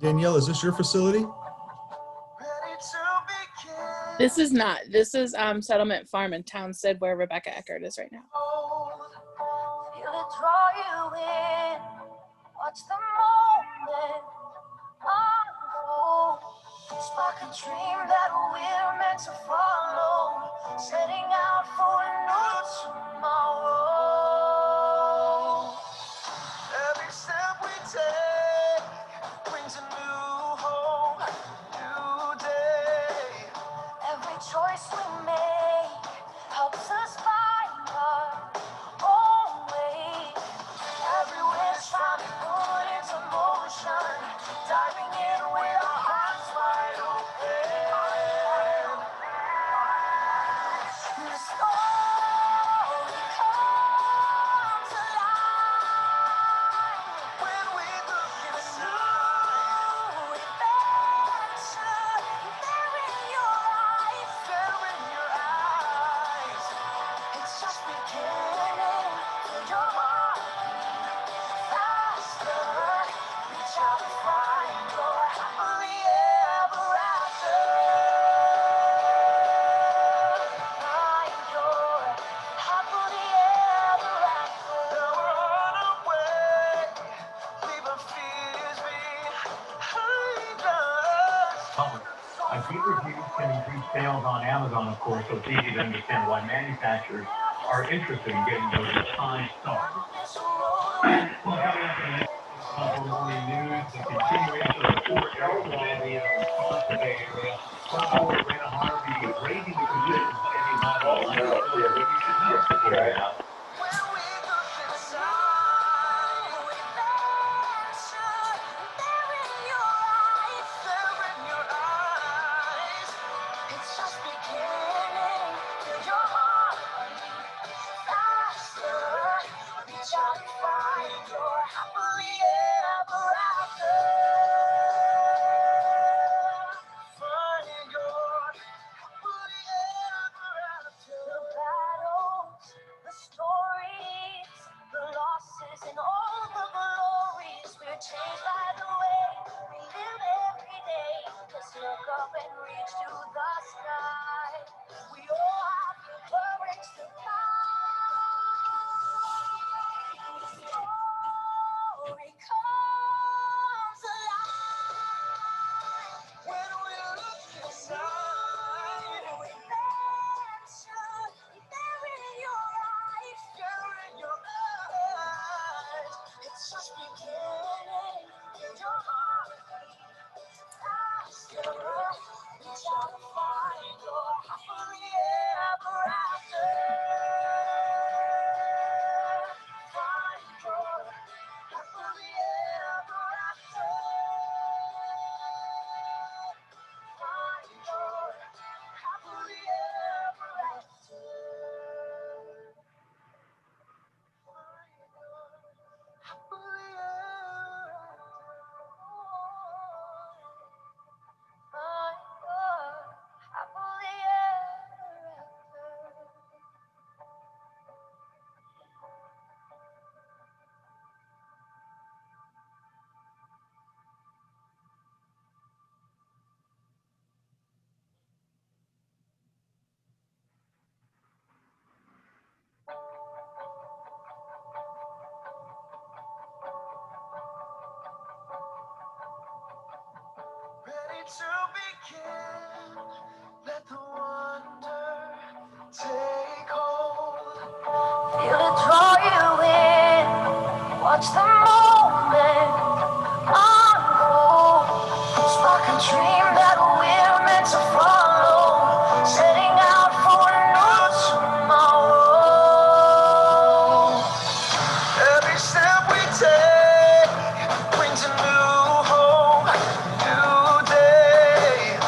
Danielle, is this your facility? This is not. This is Settlement Farm in Townsend, where Rebecca Eckert is right now. Feel it draw you in. Watch the moment unfold. Spark a dream that we're meant to follow. Setting out for a new tomorrow. Every step we take brings a new hope, new day. Every choice we make helps us find our own way. Every wish trying to put into motion, diving in with our hearts wide open. The story comes alive when we look in the new adventure. There in your eyes, it's just beginning. Feel your heart faster. Reach out and find your happily ever after. Find your happily ever after. Now we're on our way, leaving fears behind us. A good review can increase sales on Amazon, of course, so it's easy to understand why manufacturers are interested in getting those time started. Well, coming up in the next morning news, the continuation of the poor air quality in the response to Bay Area. Congresswoman Rena Harvey is raising the conditions standing by the line. You should know. to begin. Let the wonder take hold. Feel it draw you in. Watch the moment unfold. Spark a dream that we're meant to follow. Setting out for a new tomorrow. Every step we take brings a new hope, new day.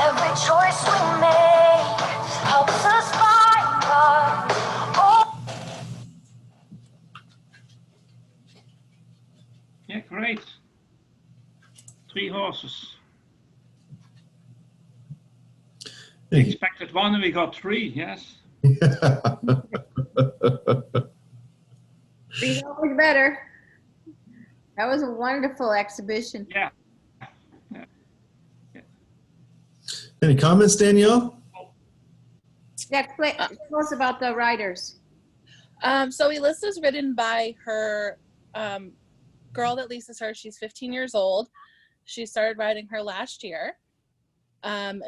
Every choice we make helps us find our own. Yeah, great. 3 horses. We expected 1 and we got 3, yes. Three's always better. That was a wonderful exhibition. Yeah. Any comments, Danielle? Yeah, tell us about the riders. So Elissa's ridden by her girl that leases her. She's 15 years old. She started riding her last year.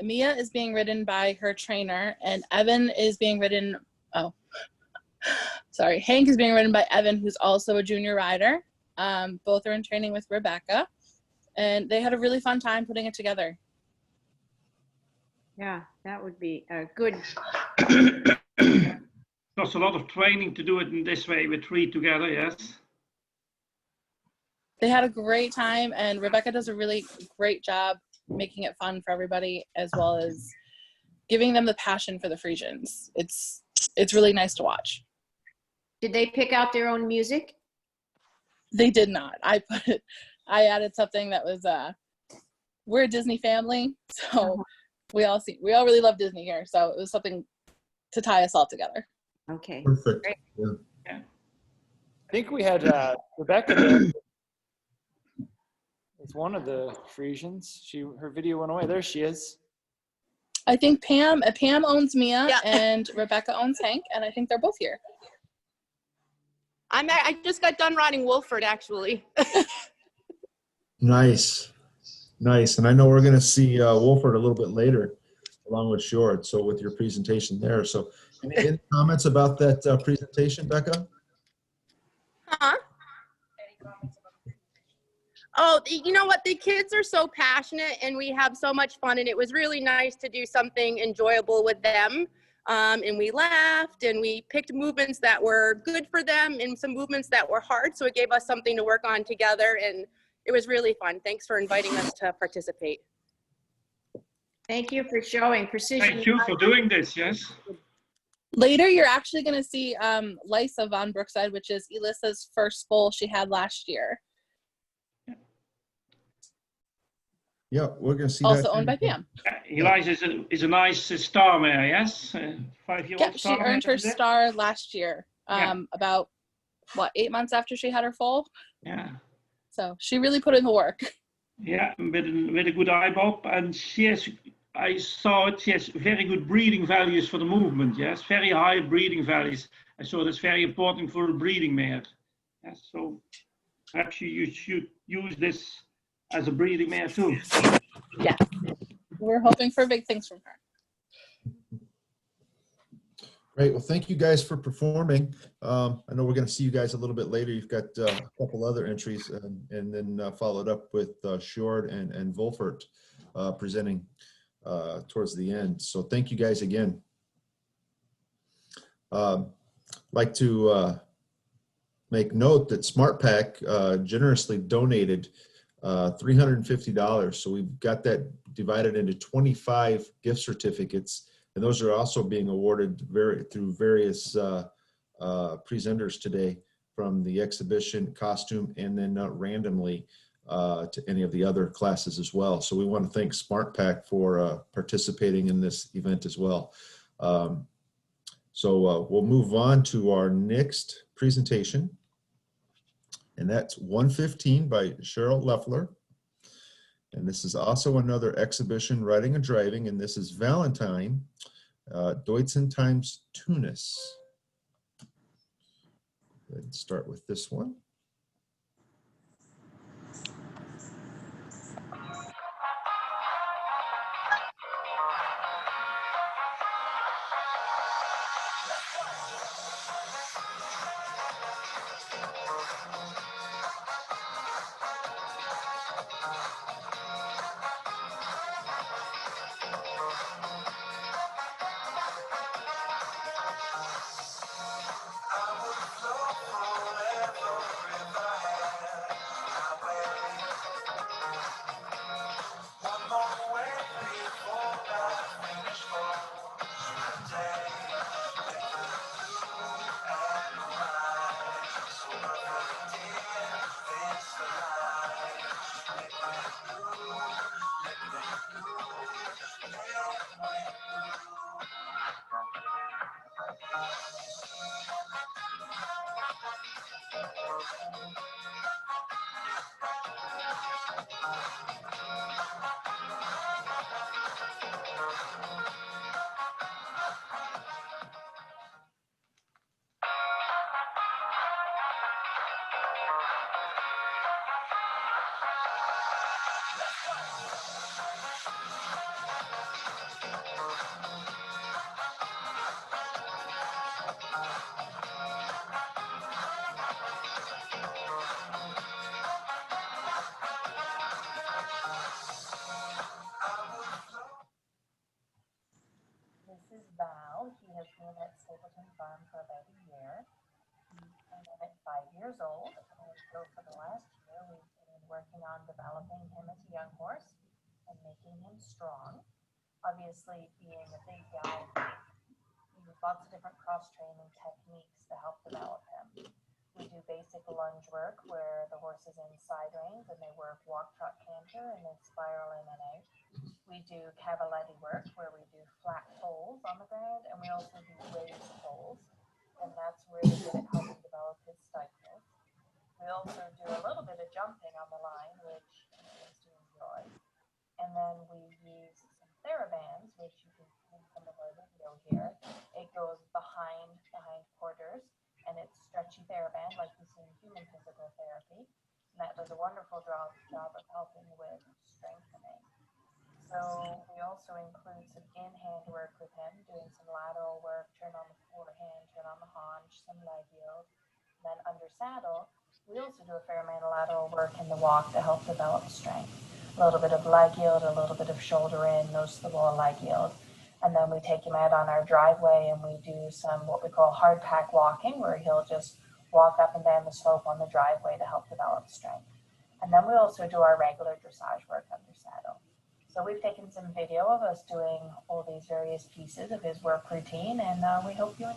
Mia is being ridden by her trainer, and Evan is being ridden, Hank is being ridden by Evan, who's also a junior rider. Both are in training with Rebecca, and they had a really fun time putting it together. Yeah, that would be a good. Costs a lot of training to do it in this way with 3 together, yes. They had a great time, and Rebecca does a really great job making it fun for everybody, as well as giving them the passion for the Friesians. It's really nice to watch. Did they pick out their own music? They did not. I added something that was we're a Disney family, so we all really love Disney here, so it was something to tie us all together. Okay. Perfect. Great. Yeah. I think we had Rebecca there with one of the Friesians. Her video went away. There she is. I think Pam owns Mia, and Rebecca owns Hank, and I think they're both here. I just got done riding Wolford, actually. Nice. And I know we're going to see Wolford a little bit later, along with Short. So with your presentation there. So any comments about that presentation, Becca? Huh? Oh, you know what? The kids are so passionate, and we have so much fun, and it was really nice to do something enjoyable with them. And we laughed, and we picked movements that were good for them and some movements that were hard. So it gave us something to work on together, and it was really fun. Thanks for inviting us to participate. Thank you for showing precision. Thank you for doing this, yes. Later, you're actually going to see Lisa von Brookside, which is Elissa's first foal she had last year. Yeah, we're going to see also that. owned by Pam. Eliza is a nice star mare, yes? 5-year-old Yep, star she earned mare, her is it? star last year, about, 8 months after she had her foal? Yeah. So she really put in the work. Yeah, with a good eye bob, and I saw it, she has very good breeding values for the movement, yes? Very high breeding values. I saw that's very important for a breeding mare. Yes, so perhaps you should use this as a breeding mare too. Yeah, we're hoping for big things from her. Great. Well, thank you guys for performing. I know we're going to see you guys a little bit later. You've got a couple other entries, and then followed up with Short and Wolfert presenting towards the end. So thank you guys again. Like to make note that SmartPack generously donated $350. So we've got that divided into 25 gift certificates, and those are also being awarded through various presenters today from the exhibition, costume, and then randomly to any of the other classes as well. So we want to thank SmartPack for participating in this event as well. So we'll move on to our next presentation, and that's 115 by Cheryl Leffler. And this is also another exhibition, Riding and Driving, and this is Valentine, Deutzen times Tunis. Let's start with this one. years old. And so for the last year, we've been working on developing him as a young horse and making him strong. Obviously, being a big guy, we use lots of different cross-training techniques to help develop him. We do basic lunge work where the horse is in side reins and they work walk, trot, canter, and then spiral in and out. We do cavaletti work where we do flat foals on the ground, and we also do raised foals, and that's really good at helping develop his stiffness. We also do a little bit of jumping on the line, which he seems to enjoy. And then we use some therabands, which you can see in some of our video here. It goes behind quarters, and it's stretchy TheraBand like you see in human physical therapy. And that does a wonderful job of helping with strengthening. So we also include some in-hand work with him, doing some lateral work, turn on the forehand, turn on the haunch, some leg yield. And then under saddle, we also do a fair amount of lateral work in the walk to help develop strength. A little bit of leg yield, a little bit of shoulder in, nose to the wall leg yield. And then we take him out on our driveway and we do some what we call hard pack walking, where he'll just walk up and down the slope on the driveway to help develop strength. And then we also do our regular dressage work under saddle. So we've taken some video of us doing all these various pieces of his work routine, and we hope you enjoy.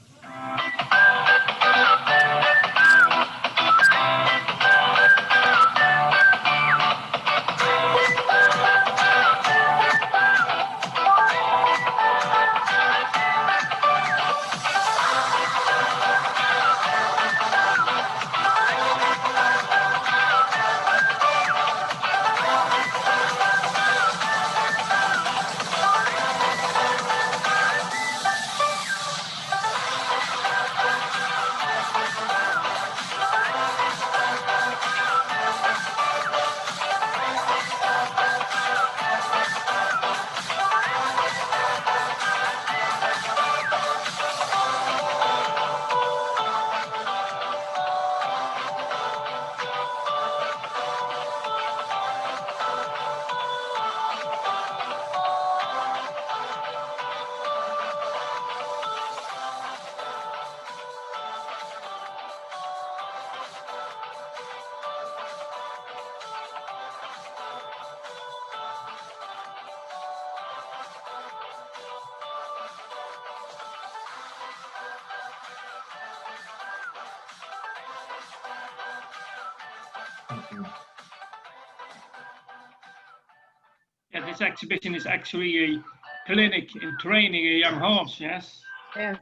Yeah, this exhibition is actually a clinic in training a young horse, yes? Yeah.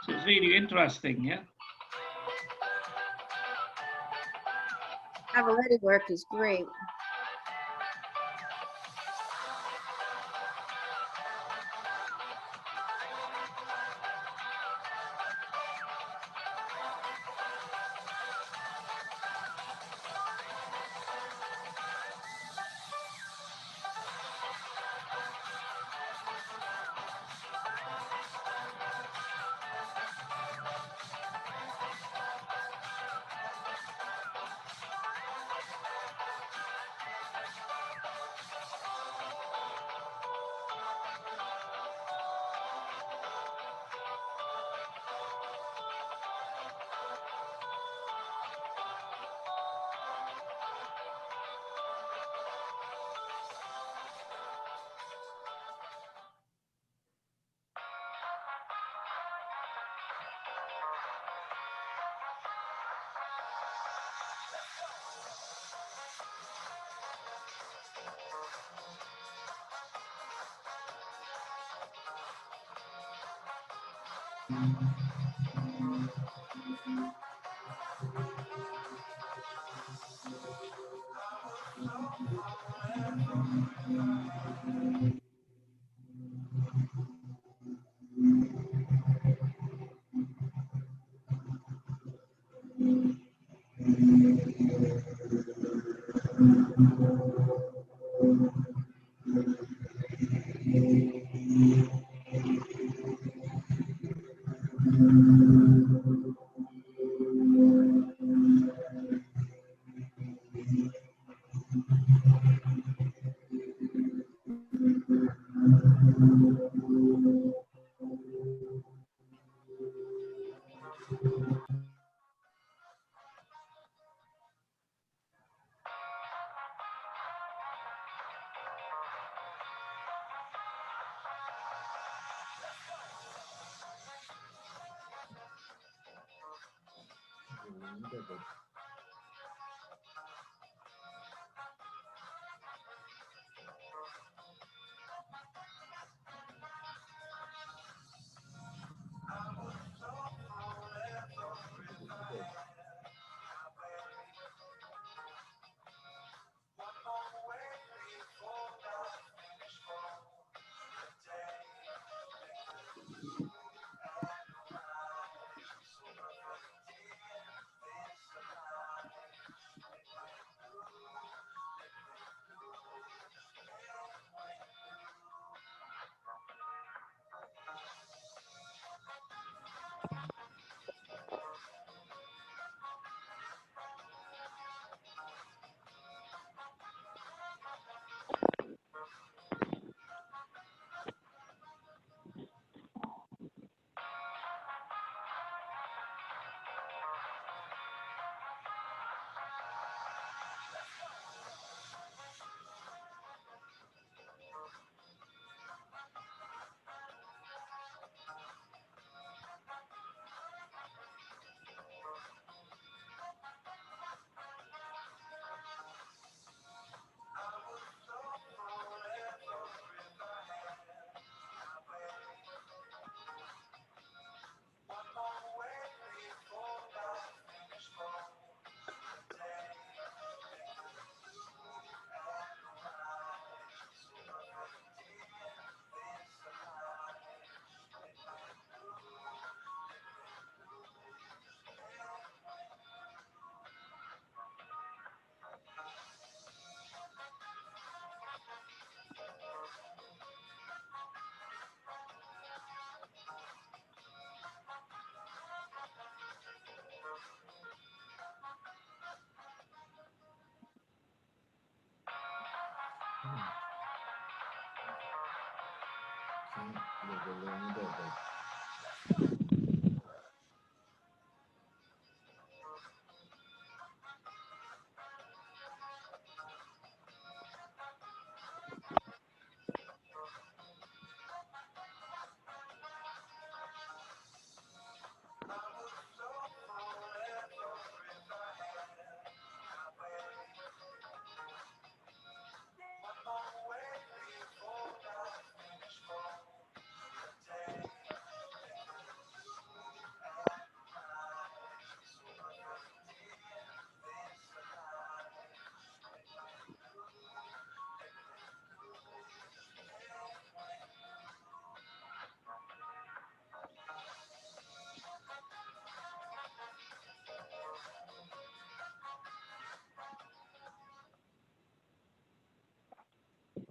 So it's really interesting, yeah? Cavaletti work is great.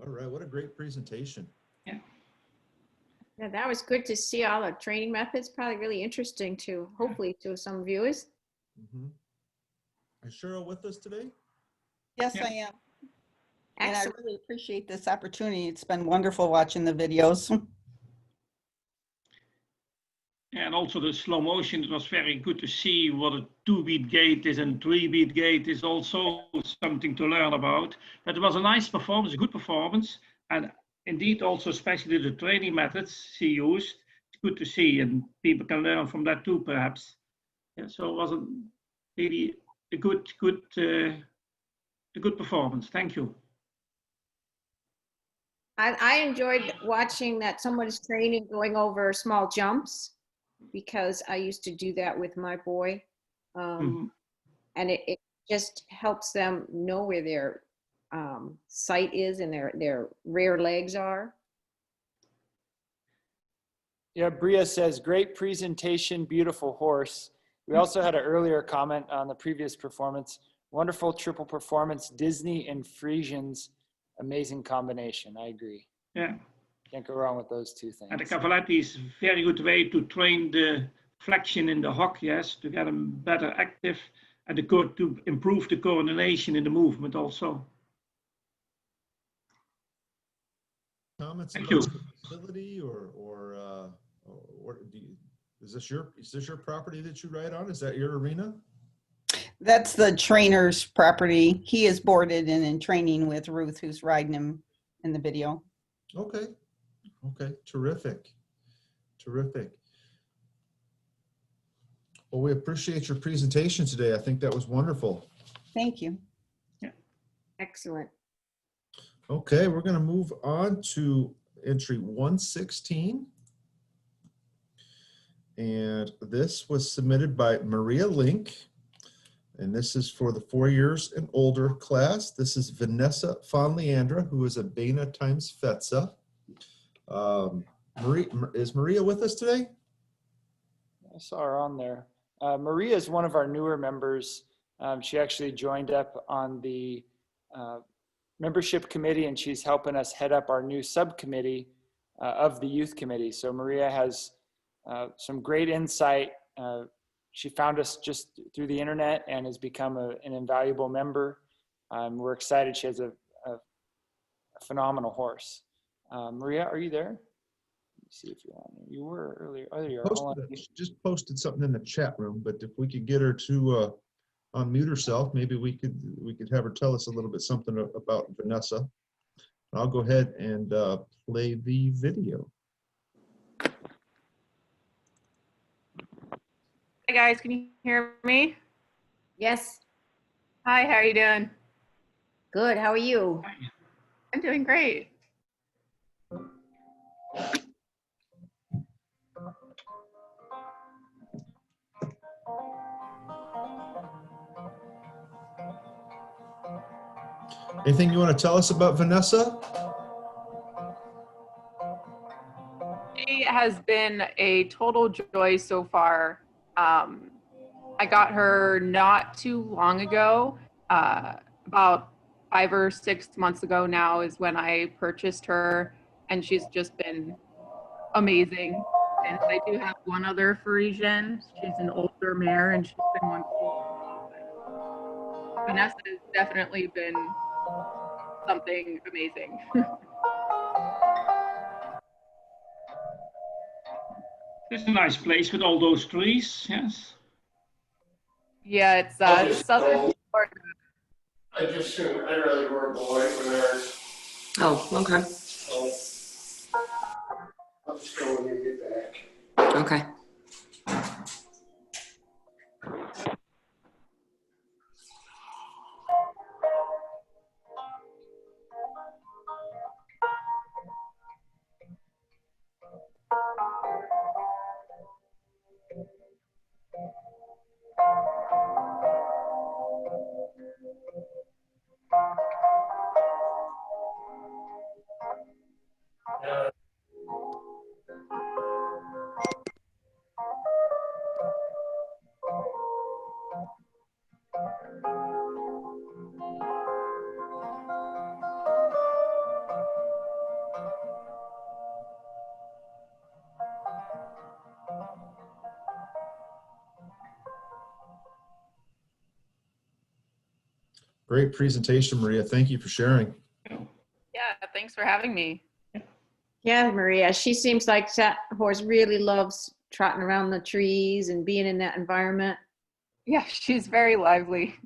All right, what a great presentation. Yeah, that was good to see all the training methods. Probably really interesting to, hopefully, to some viewers. Is Cheryl with us today? Yes, I am. And I Excellent. really appreciate this opportunity. It's been wonderful watching the videos. And also the slow motion, it was very good to see what a 2-beat gate is and 3-beat gate is also something to learn about. But it was a nice performance, a good performance. And indeed also especially the training methods she used, it's good to see and people can learn from that too perhaps. Yeah, so it was really a good performance. Thank you. I enjoyed watching that someone's training going over small jumps because I used to do that with my boy. And it just helps them know where their sight is and their rear legs are. Yeah, Bria says, great presentation, beautiful horse. We also had an earlier comment on the previous performance. Wonderful triple performance, Disney and Friesians, amazing combination. I agree. Yeah. Can't go wrong with those two things. And the cavaletti is a very good way to train the flexion in the hock, yes, to get them better active and to improve the coordination in the movement also. Comments Thank about you. the facility or is this your property that you ride on? Is that your arena? That's the trainer's property. He is boarded and in training with Ruth, who's riding him in the video. Okay. Okay. Terrific. Terrific. Well, we appreciate your presentation today. I think that was wonderful. Thank you. Excellent. Okay, we're going to move on to entry 116. And this was submitted by Maria Link. And this is for the 4 years and older class. This is Vanessa Fonleandra, who is a Bena times FETSA. Is Maria with us today? I saw her on there. Maria is one of our newer members. She actually joined up on the membership committee, and she's helping us head up our new subcommittee of the youth committee. So Maria has some great insight. She found us just through the internet and has become an invaluable member. We're excited. She has a phenomenal horse. Maria, are you there? Let me see if you're on there. You were earlier. Oh, there you are. Hold on. She just posted something in the chat room, but if we could get her to unmute herself, maybe we could have her tell us a little bit something about Vanessa. I'll go ahead and play the video. Hi guys, can you hear me? Yes. Hi, how are you doing? Good, how are you? I'm doing great. Anything you want to tell us about Vanessa? She has been a total joy so far. I got her not too long ago, about 5 or 6 months ago now is when I purchased her, and she's just been amazing. And I do have one other Friesian. She's an older mare, and she's been wonderful. Vanessa has definitely been something amazing. It's a nice place with all those trees, yes. Yeah, it's southern Florida. I just I'd rather wear a boy when there's. Oh, okay. So I'll just go when you get back. Okay. Great presentation, Maria. Thank you for sharing. Yeah, thanks for having me. Yeah, Maria, she seems like that horse really loves trotting around the trees and being in that environment. Yeah, she's very lively.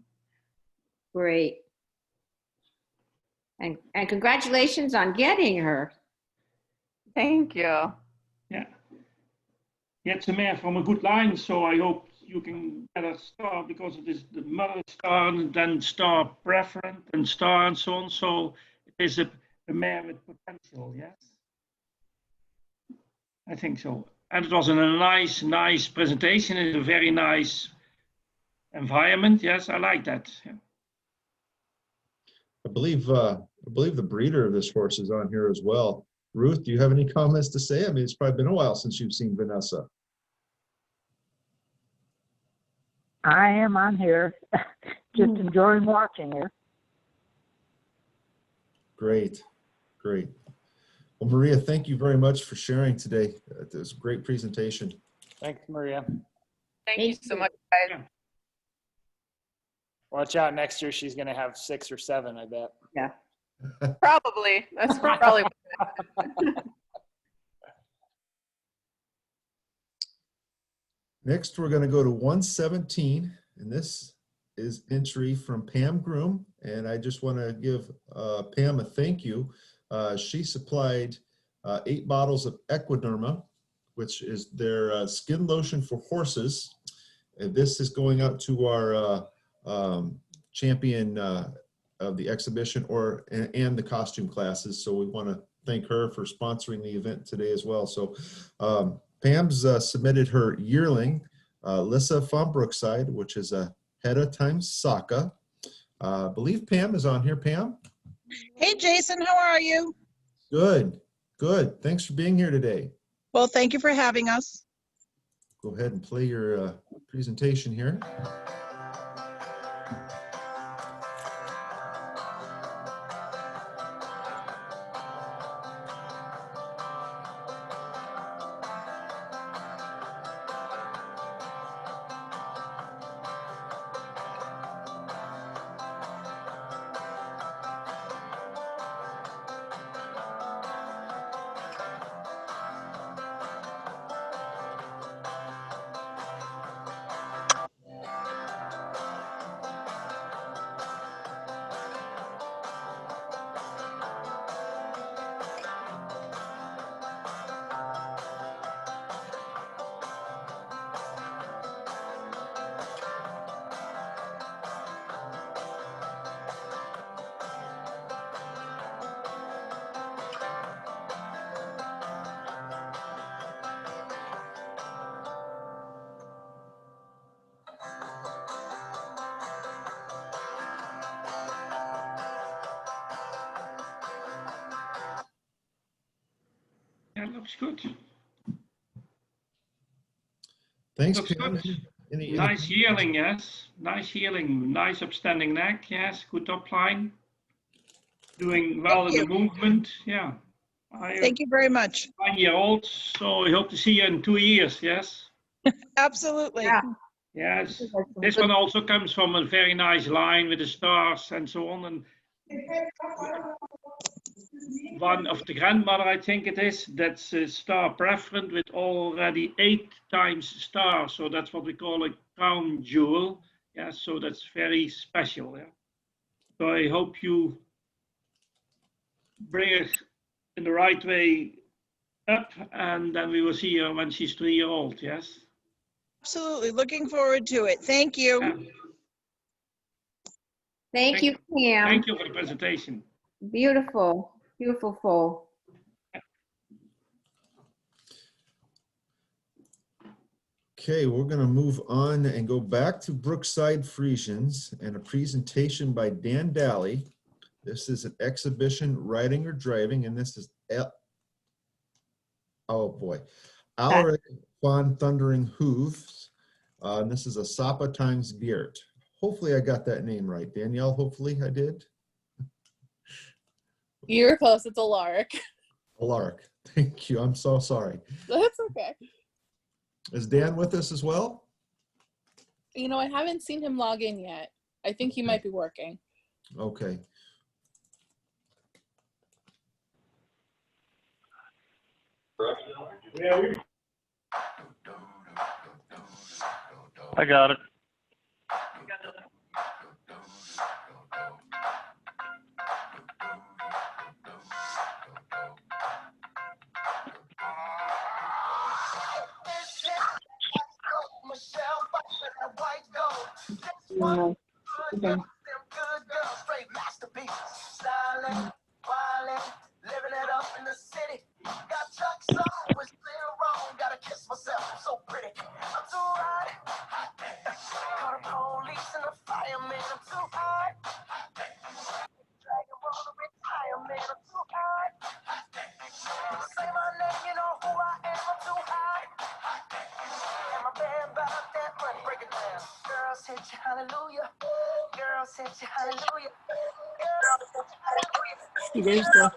Great. And congratulations on getting her. Thank you. Yeah. It's a mare from a good line, so I hope you can get a star because it is the mother star and then star preferent and star and so on. So it is a mare with potential, yes? I think so. And it was in a nice presentation in a very nice environment. Yes, I like that. Yeah. I believe the breeder of this horse is on here as well. Ruth, do you have any comments to say? I mean, it's probably been a while since you've seen Vanessa. I am on here, just enjoying watching her. Great, great. Well, Maria, thank you very much for sharing today. It was a great presentation. Thanks, Maria. Thank you so much, guys. Watch out, next year she's going to have 6 or 7, I bet. Yeah. Probably. That's probably what Next, we're going to go to 117, and this is entry from Pam Groom. And I just want to give Pam a thank you. She supplied 8 bottles of Equiderma, which is their skin lotion for horses. this is going out to our champion of the exhibition and the costume classes. So we want to thank her for sponsoring the event today as well. So Pam's submitted her yearling, Lissa from Brookside, which is a Heta times Saka. I believe Pam is on here. Pam? Hey, Jason, how are you? Good, good. Thanks for being here today. Well, thank you for having us. Go ahead and play your presentation here. That looks good. Thanks, Looks Pam. good. Nice yearling, yes. Nice yearling. Nice upstanding neck, yes. Good top line. Doing well in the movement, yeah. Thank you very much. 9-year-old, so I hope to see you in 2 years, yes? Absolutely. Yes. This one also comes from a very nice line with the stars and so on. And one of the grandmother, I think it is, that's a star preference with already 8 times star. So that's what we call a crown jewel. Yeah, so that's very special. Yeah. So I hope you bring it in the right way up, and then we will see her when she's 3-year-old. Yes. Absolutely. Looking forward to it. Thank you. Yeah. Thank you, Pam. Thank you for the presentation. Beautiful, beautiful. Okay, we're going to move on and go back to Brookside Friesians and a presentation by Dan Daly. This is an exhibition, riding or driving, and this is, oh boy, Our Fun Thundering Hooves. This is a Sapa times Beert. Hopefully I got that name right. Danielle, hopefully I did. You're close, it's a lark. A lark. Thank you. I'm so sorry. That's okay. Is Dan with us as well? You know, I haven't seen him log in yet. I think he might be working. Okay. I got it. There's the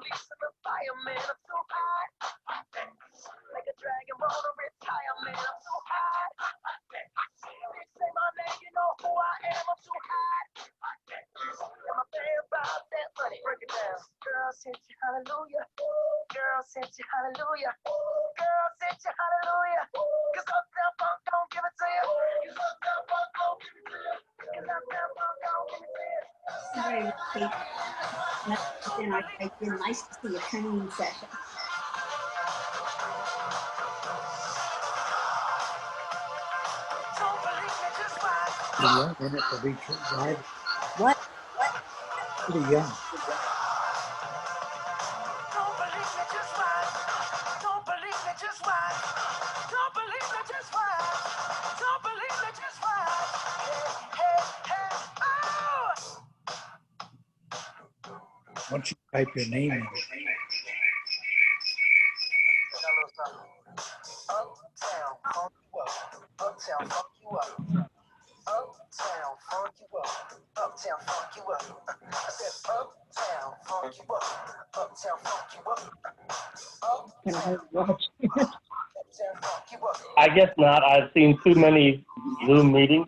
releasing the fire, man. I'm so hot. Like a dragon ball to retire, man. I'm so hot. They say my name, you know who I am. I'm so hot. And my band about that money. Break it down. Girls hit you, hallelujah. Girls hit you, hallelujah. Girls hit you, hallelujah. Cause Uptown Funk don't give it to you. Cause Uptown Funk don't give it to you. Cause Uptown Funk don't give it to you. Sorry, Kate. Then I typed in, nice to see a training session. Pretty young, isn't it, to be driving? What? Pretty young. Don't believe me, just watch. Don't believe me, just watch. Don't believe me, just watch. Don't believe me, just watch. Hey, hey, hey, oh! Once you type your name in, Uptown, funk you up. Uptown, funk you up. Uptown, funk you up. Uptown, funk you up. I said uptown, funk you up. Uptown, funk you up. can I watch? Uptown, funk you up. I guess not. I've seen too many Zoom meetings.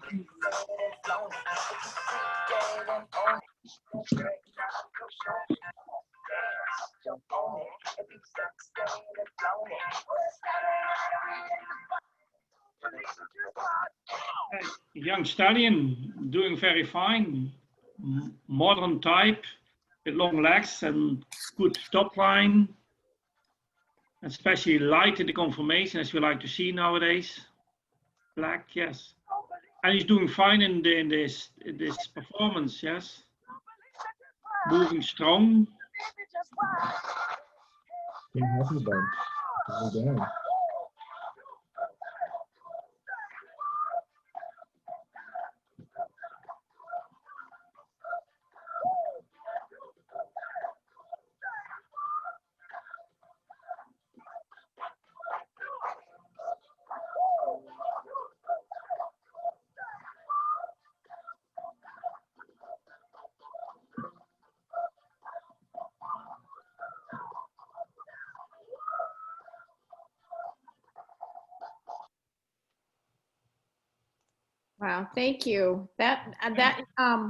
Young stallion, doing very fine. Modern type, with long legs and good top line. Especially light in the conformation, as we like to see nowadays. Black, yes. And he's doing fine in this performance, yes. Moving strong. Can't help you, bud. Well done. Wow, thank you. That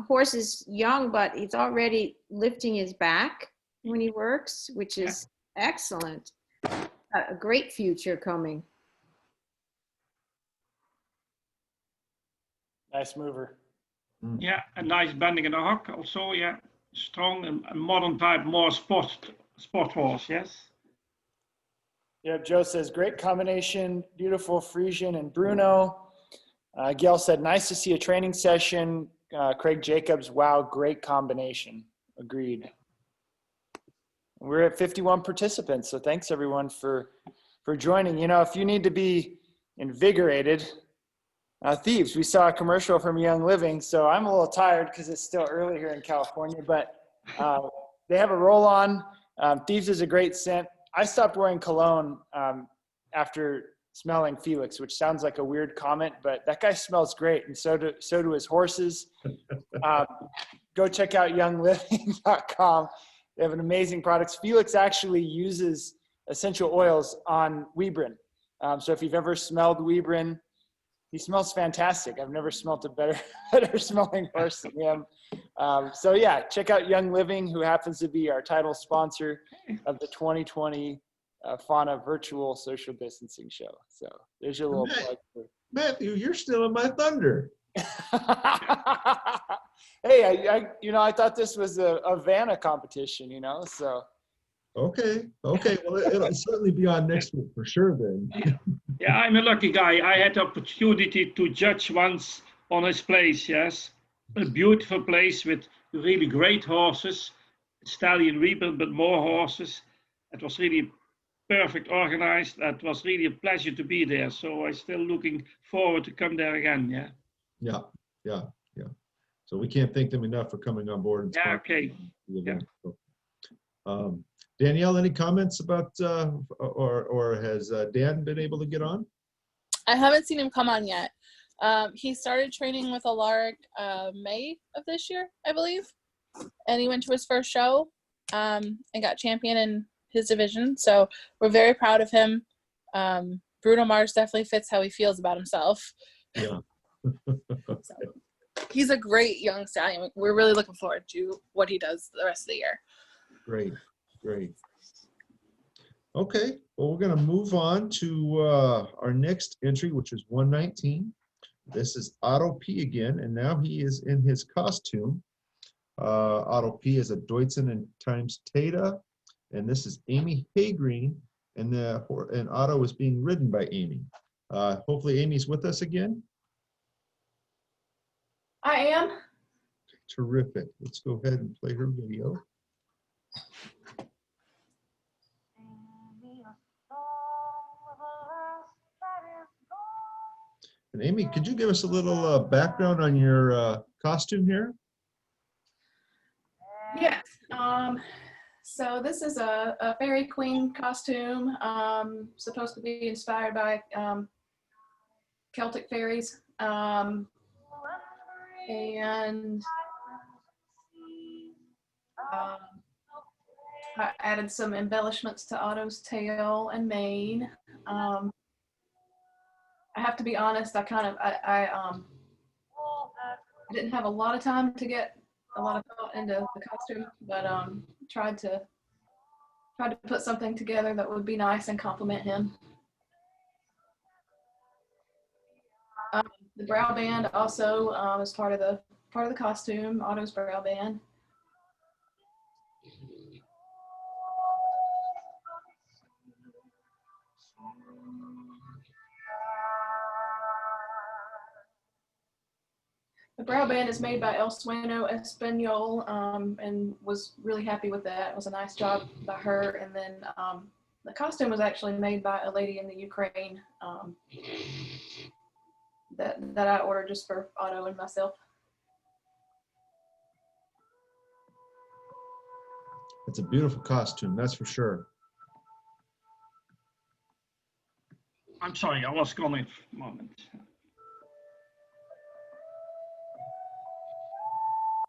horse is young, but he's already lifting his back when he works, which is excellent. A great future coming. Nice mover. Yeah, a nice bending in the hock also, yeah. Strong and modern type, more sport horse, yes. Yeah, Joe says, great combination, beautiful Friesian and Bruno. Gail said, nice to see a training session. Craig Jacobs, wow, great combination. Agreed. We're at 51 participants, so thanks everyone for joining. You know, if you need to be invigorated, Thieves, we saw a commercial from Young Living, so I'm a little tired because it's still early here in California, but they have a roll-on. Thieves is a great scent. I stopped wearing cologne after smelling Felix, which sounds like a weird comment, but that guy smells great, and so do his horses. Go check out youngliving.com. They have an amazing products. Felix actually uses essential oils on Webrin. So if you've ever smelled Webrin, he smells fantastic. I've never smelled a better smelling horse than him. So yeah, check out Young Living, who happens to be our title sponsor of the 2020 FHANA virtual social distancing show. So there's your little plug. Matthew, you're still in my thunder. Hey, I thought this was a FHANA competition, so. Okay. Well, it'll certainly be on next week for sure then. Yeah, I'm a lucky guy. I had the opportunity to judge once on his place, yes. A beautiful place with really great horses, stallion rebuild, but more horses. It was really perfect organized. It was really a pleasure to be there. So I'm still looking forward to come there again, yeah. Yeah. So we can't thank them enough for coming on board. And okay. Yeah. Danielle, any comments about, or has Dan been able to get on? I haven't seen him come on yet. He started training with Alaric May of this year, I believe. And he went to his first show. and got champion in his division. So we're very proud of him. Bruno Mars definitely fits how he feels about himself. Yeah. So he's a great young stallion. We're really looking forward to what he does the rest of the year. Great, great. Okay, well, we're going to move on to our next entry, which is 119. This is Otto P again, and now he is in his costume. Otto P is a Deutzen and times Tata, and this is Amy Haygreen, and Otto is being ridden by Amy. Hopefully Amy's with us again. I am. Terrific. Let's go ahead and play her video. And Amy, could you give us a little background on your costume here? Yes. So this is a fairy queen costume, supposed to be inspired by Celtic fairies. And I added some embellishments to Otto's tail and mane. I have to be honest, I didn't have a lot of time to get a lot of thought into the costume, but tried to put something together that would be nice and compliment him. The brow band also is part of the costume, Otto's brow band. The brow band is made by El Sueno Espanol, and was really happy with that. It was a nice job by her. And then the costume was actually made by a lady in the Ukraine that I ordered just for Otto and myself. It's a beautiful costume, that's for sure. I'm sorry, I was gone a moment.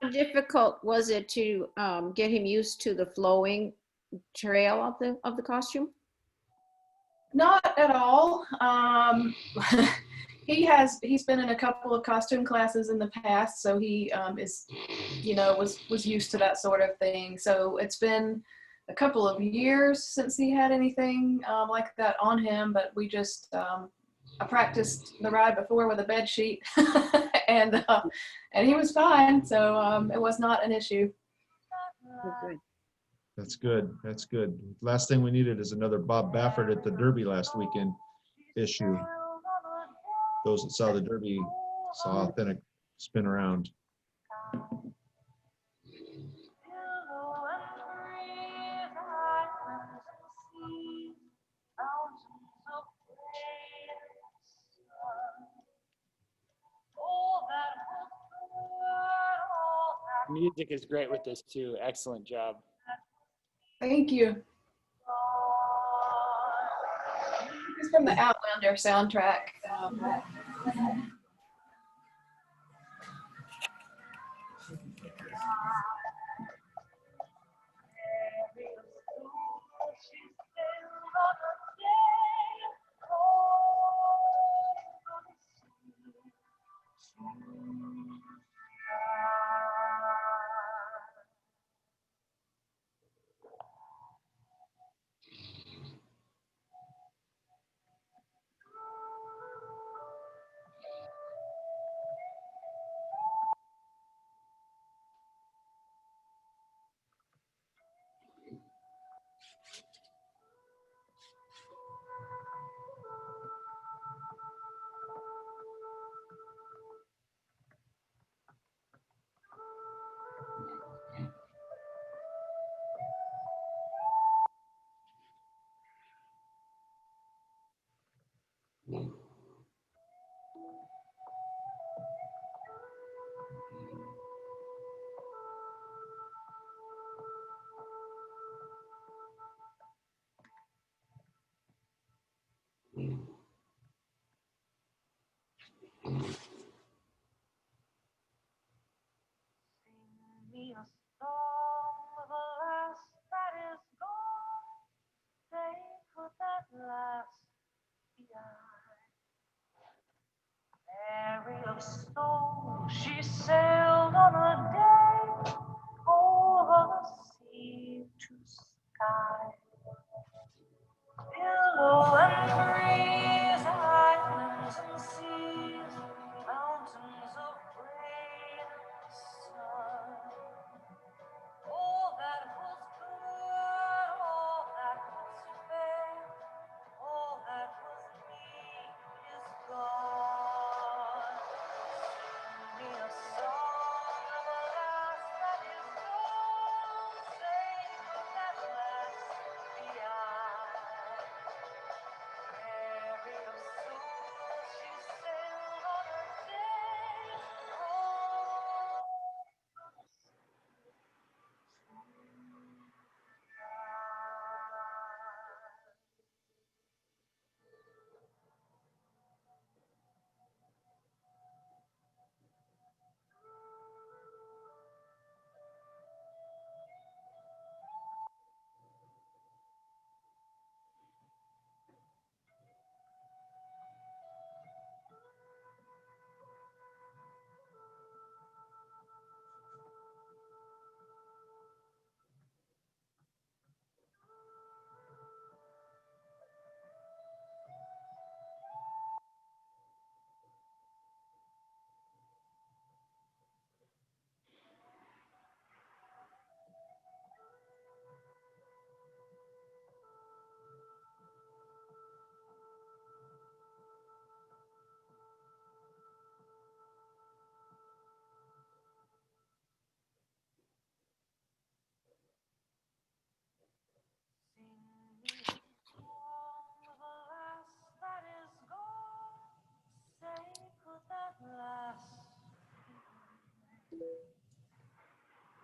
How difficult was it to get him used to the flowing trail of the costume? Not at all. He's been in a couple of costume classes in the past, so he is, was used to that sort of thing. So it's been a couple of years since he had anything like that on him, but we just I practiced the ride before with a bed sheet, and he was fine. So it was not an issue. Good. That's good. That's good. Last thing we needed is another Bob Baffert at the Derby last weekend issue. Those that saw the Derby saw authentic spin around. Music is great with this too. Excellent job. Thank you. It's from the Outlander soundtrack. Me a song of a last of soul, she sailed on a day over sea to sky. Pillow and breeze, islands and seas, mountains of rain and sun. All that was good, all that was fair, all that was me is gone. Sing me a song of a lass that is gone, safe at last beyond. Mary of soul, she sailed on her day home.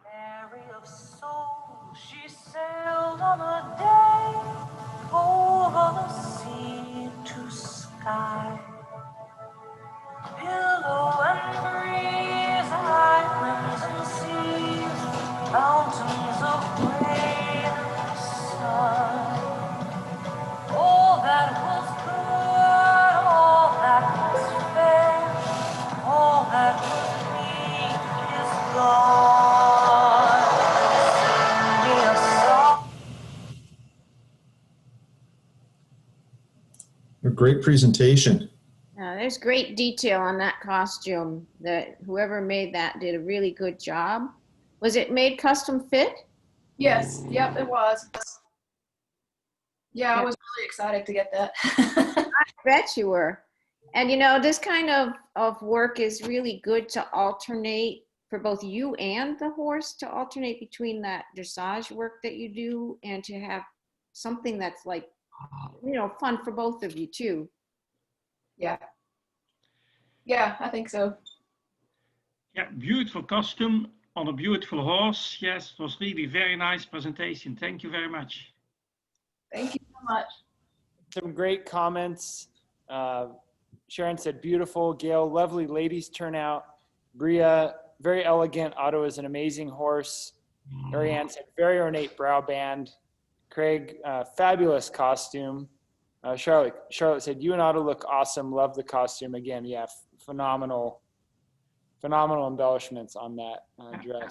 Mary of soul, she sailed on a day over the sea to sky. Pillow and breeze, islands and seas, mountains of rain and sun. All that was good, all that was fair, all that was me is gone. Sing me a song. A great presentation. There's great detail on that costume. That whoever made that did a really good job. Was it made custom fit? Yes, yep, it was. Yeah, I was really excited to get that. I bet you were. And you know, this kind of work is really good to alternate for both you and the horse, to alternate between that dressage work that you do and to have something that's like, you know, fun for both of you too. Yeah. Yeah, I think so. Yeah, beautiful costume on a beautiful horse. Yes, it was really very nice presentation. Thank you very much. Thank you so much. Some great comments. Sharon said, beautiful. Gail, lovely ladies turnout. Bria, very elegant. Otto is an amazing horse. Marianne said, very ornate brow band. Craig, fabulous costume. Charlotte said, you and Otto look awesome. Love the costume. Again, yeah, phenomenal embellishments on that dress.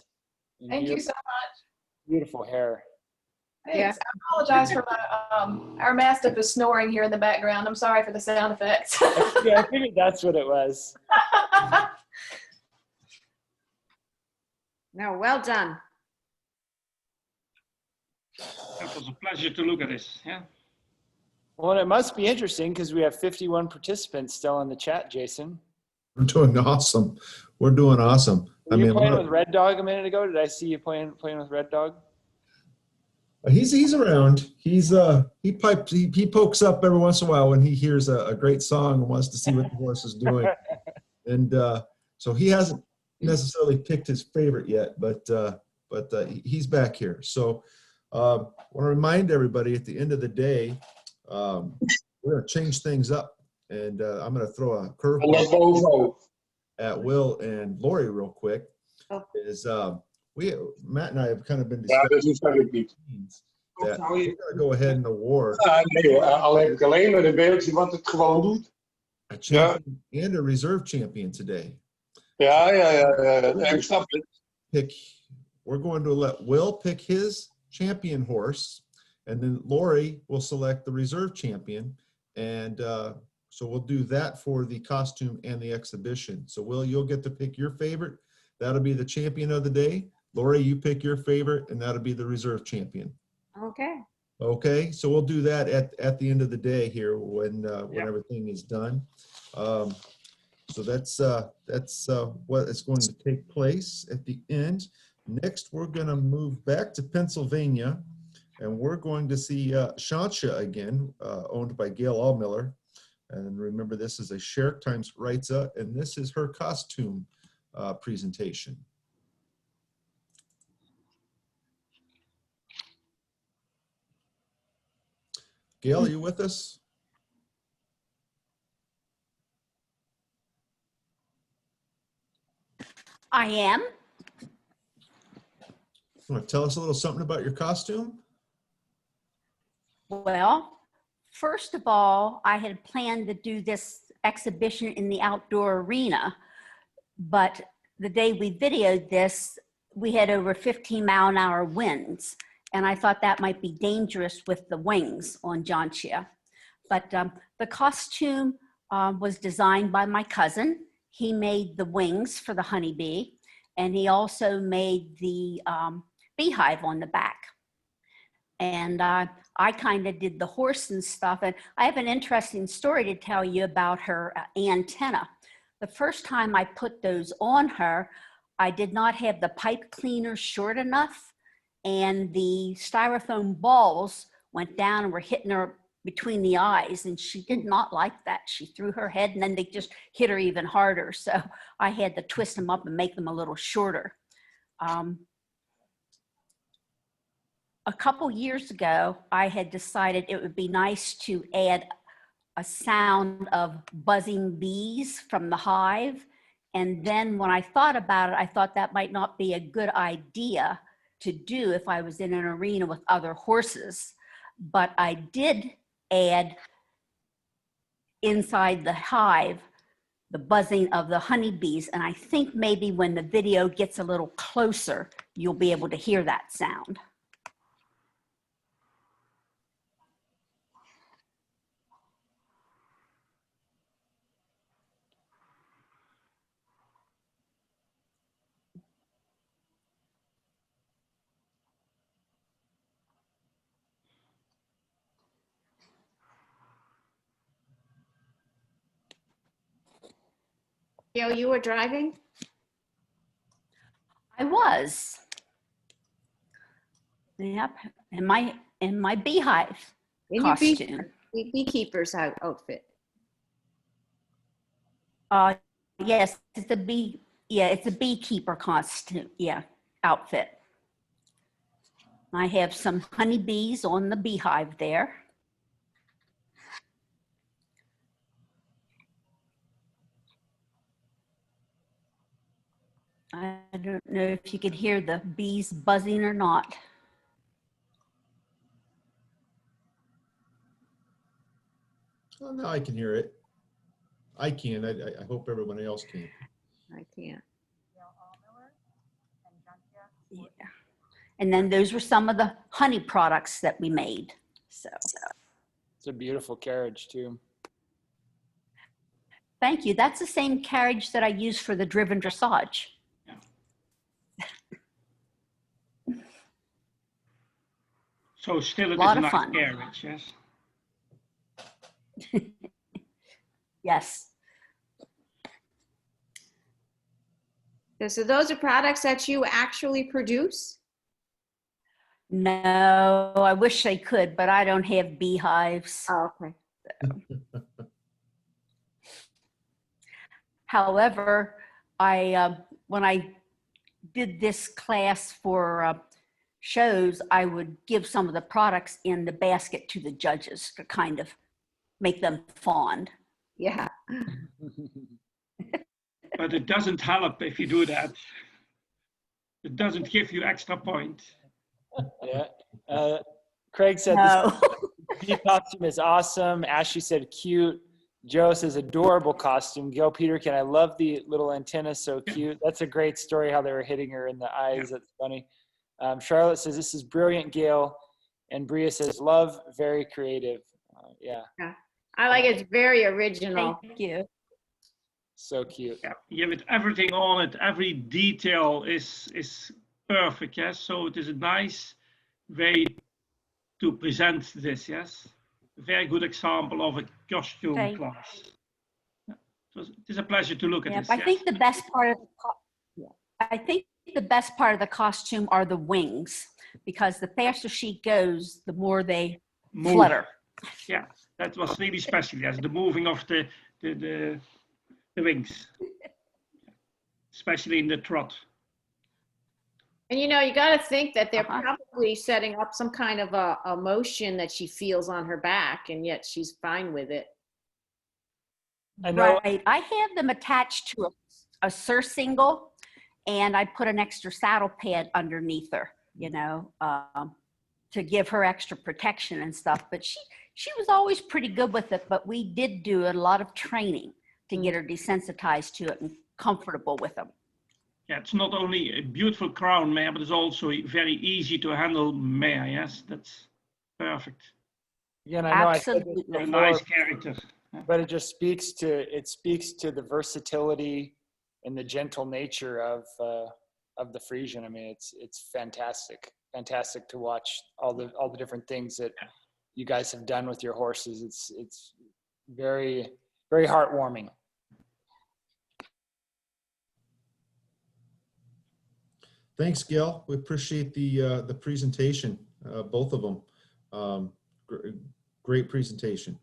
And Thank you so much. Beautiful hair. Thanks. Yeah. I apologize for my, our Mastiff is snoring here in the background. I'm sorry for the sound effects. Yeah, I figured that's what it was. No, well done. It was a pleasure to look at this. Yeah. Well, it must be interesting because we have 51 participants still in the chat, Jason. We're doing awesome. We're doing awesome. Were you playing with Red Dog a minute ago? Did I see you playing with Red Dog? He's around. He pokes up every once in a while when he hears a great song and wants to see what the horse is doing. And so he hasn't necessarily picked his favorite yet, but he's back here. So I want to remind everybody at the end of the day, we're going to change things up, and I'm going to throw a curveball at Will and Lori real quick. Is Matt and I have kind of been discussing that we're going to go ahead and award. Nee hoor, al heb ik alleen maar een beeldje wat het gewoon doet. a champion and a reserve champion today. Yeah. Exactly. We're going to let Will pick his champion horse, and then Lori will select the reserve champion. And so we'll do that for the costume and the exhibition. So Will, you'll get to pick your favorite. That'll be the champion of the day. Lori, you pick your favorite, and that'll be the reserve champion. Okay. Okay, so we'll do that at the end of the day here when everything is done. So that's what is going to take place at the end. Next, we're going to move back to Pennsylvania, and we're going to see Shantia again, owned by Gail Allmiller. And remember, this is a Sherrick times Reitza, and this is her costume presentation. Gail, are you with us? I am. Want to tell us a little something about your costume? Well, first of all, I had planned to do this exhibition in the outdoor arena, but the day we videoed this, we had over 15-mile-an-hour winds, and I thought that might be dangerous with the wings on Jantia. But the costume was designed by my cousin. He made the wings for the honeybee, and he also made the beehive on the back. And I kind of did the horse and stuff. And I have an interesting story to tell you about her antenna. The first time I put those on her, I did not have the pipe cleaner short enough, and the styrofoam balls went down and were hitting her between the eyes, and she did not like that. She threw her head, and then they just hit her even harder. So I had to twist them up and make them a little shorter. A couple years ago, I had decided it would be nice to add a sound of buzzing bees from the hive. And then when I thought about it, I thought that might not be a good idea to do if I was in an arena with other horses. But I did add inside the hive the buzzing of the honeybees. And I think maybe when the video gets a little closer, you'll be able to hear that sound. Gail, you were driving? I was. Yep, in my beehive In costume. your beekeeper's outfit. Yes, it's a beekeeper costume, outfit. I have some honeybees on the beehive there. I don't know if you could hear the bees buzzing or not. Well, now I can hear it. I can. I hope everyone else can. I can't. Yeah. And then those were some of the honey products that we made. So It's a beautiful carriage too. thank you. That's the same carriage that I use for the driven dressage. So still it is Lot a of nice fun. carriage, yes? Yes. So those are products that you actually produce? No, I wish I could, but I don't have beehives. Oh, okay. However, when I did this class for shows, I would give some of the products in the basket to the judges to kind of make them fond. Yeah. But it doesn't help if you do that. It doesn't give you extra points. Yeah. Craig said No. this bee costume is awesome. Ashley said cute. Joe says adorable costume. Gail Peterkin, I love the little antenna, so cute. That's a great story how they were hitting her in the eyes. That's funny. Charlotte says this is brilliant, Gail. And Bria says love, very creative. Yeah. I like it. It's very original. Thank you. So cute. Yeah, you have everything on it. Every detail is perfect. Yes, so it is a nice way to present this. Yes, a very good example of a costume class. Yeah. It is a pleasure to look at this. I think the best part of the best part of the costume are the wings, because the faster she goes, the more they flutter. Yeah, that was really special. Yes, the moving of the wings, especially in the trot. And you know, you got to think that they're probably setting up some kind of a motion that she feels on her back, and yet she's fine with it. Right. I have them attached to a surcingle, and I put an extra saddle pad underneath her, you know, to give her extra protection and stuff. But she was always pretty good with it, but we did do a lot of training to get her desensitized to it and comfortable with them. Yeah, it's not only a beautiful crown mare, but it's also very easy to handle mare. Yes, that's perfect. Yeah, and I know Absolutely. I said this A before, nice character. but it just speaks to the versatility and the gentle nature of the Friesian. I mean, it's fantastic to watch all the different things that you guys have done with your horses. It's very, very heartwarming. Thanks, Gail. We appreciate the presentation, both of them. Great presentation.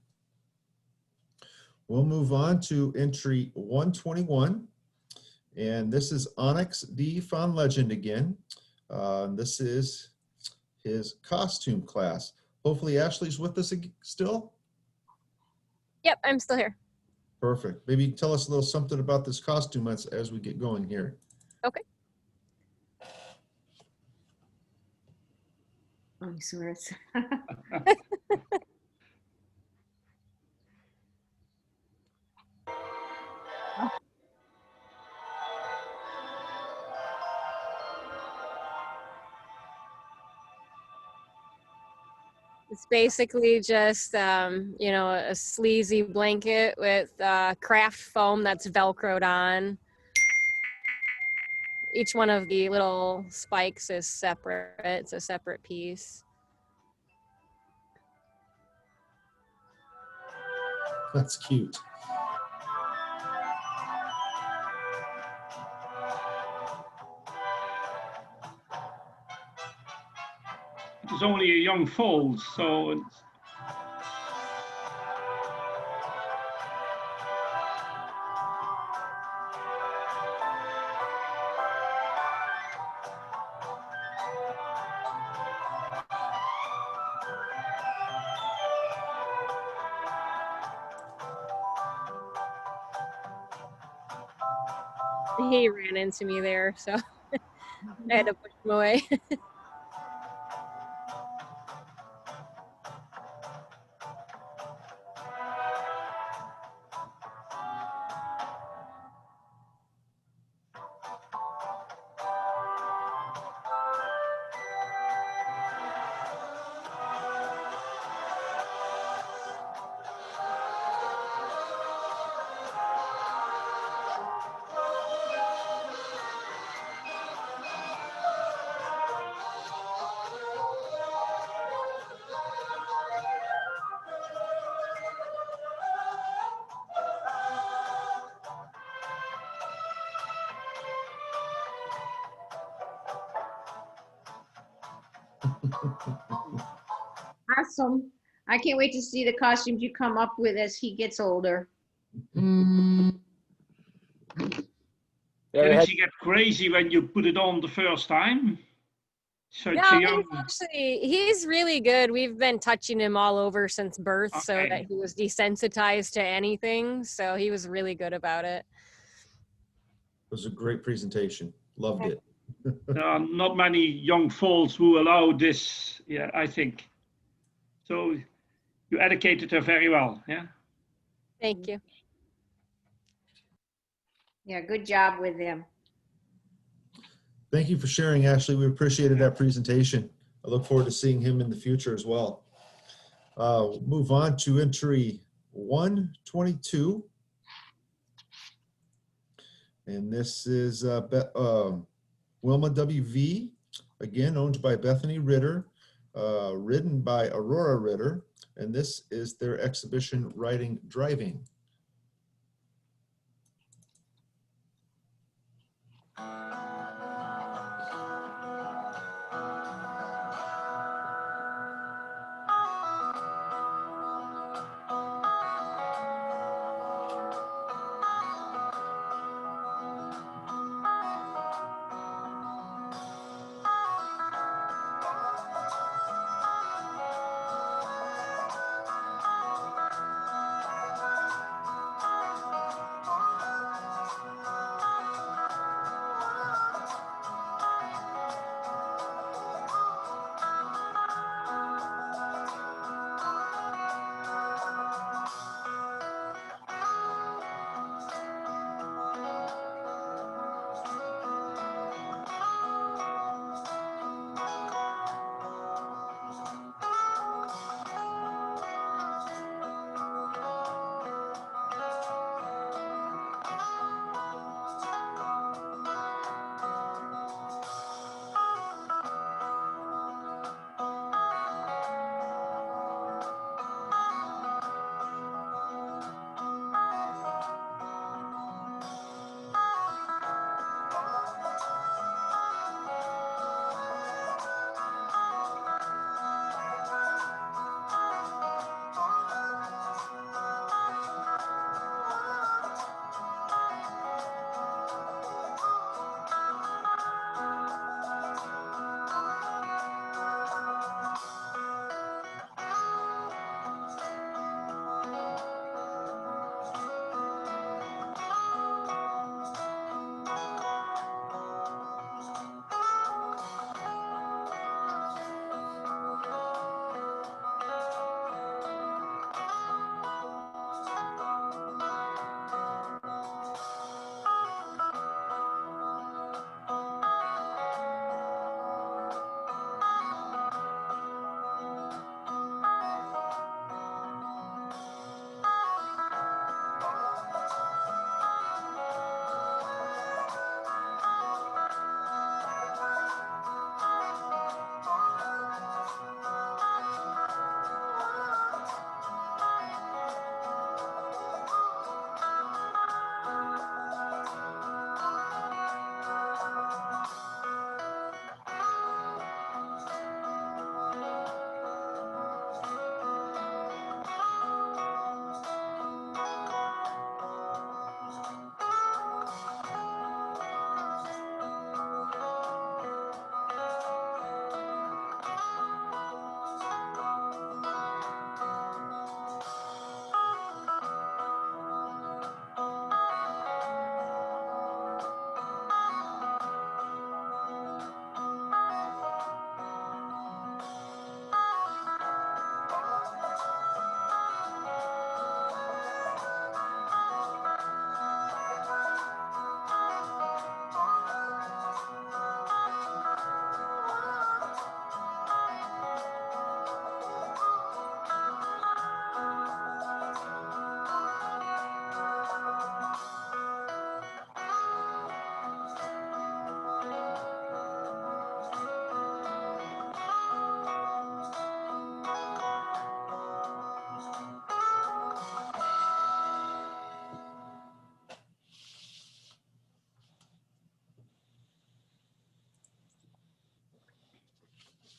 We'll move on to entry 121. And this is Onyx the Fawn Legend again. This is his costume class. Hopefully Ashley's with us still. Yep, I'm still here. Perfect. Maybe you can tell us a little something about this costume as we get going here. Okay. Oh, swear it's It's basically just, you know, a sleazy blanket with craft foam that's Velcroed on. Each one of the little spikes is separate. It's a separate piece. That's cute. It's only a young foal, so it's, He ran into me there, so I had to push him away. awesome. I can't wait to see the costumes you come up with as he gets older. didn't she get crazy when you put it on the first time? Such a No, young. he's really good. We've been touching him all over since birth so that he was desensitized to anything. So he was really good about it. It was a great presentation. Loved it. There are not many young foals who allow this, yeah, I think. So you educated her very well, yeah? Thank you. Yeah, good job with them. Thank you for sharing, Ashley. We appreciated that presentation. I look forward to seeing him in the future as well. We'll move on to entry 122. And this is Wilma W.V., again owned by Bethany Ritter, written by Aurora Ritter, and this is their exhibition, Writing Driving.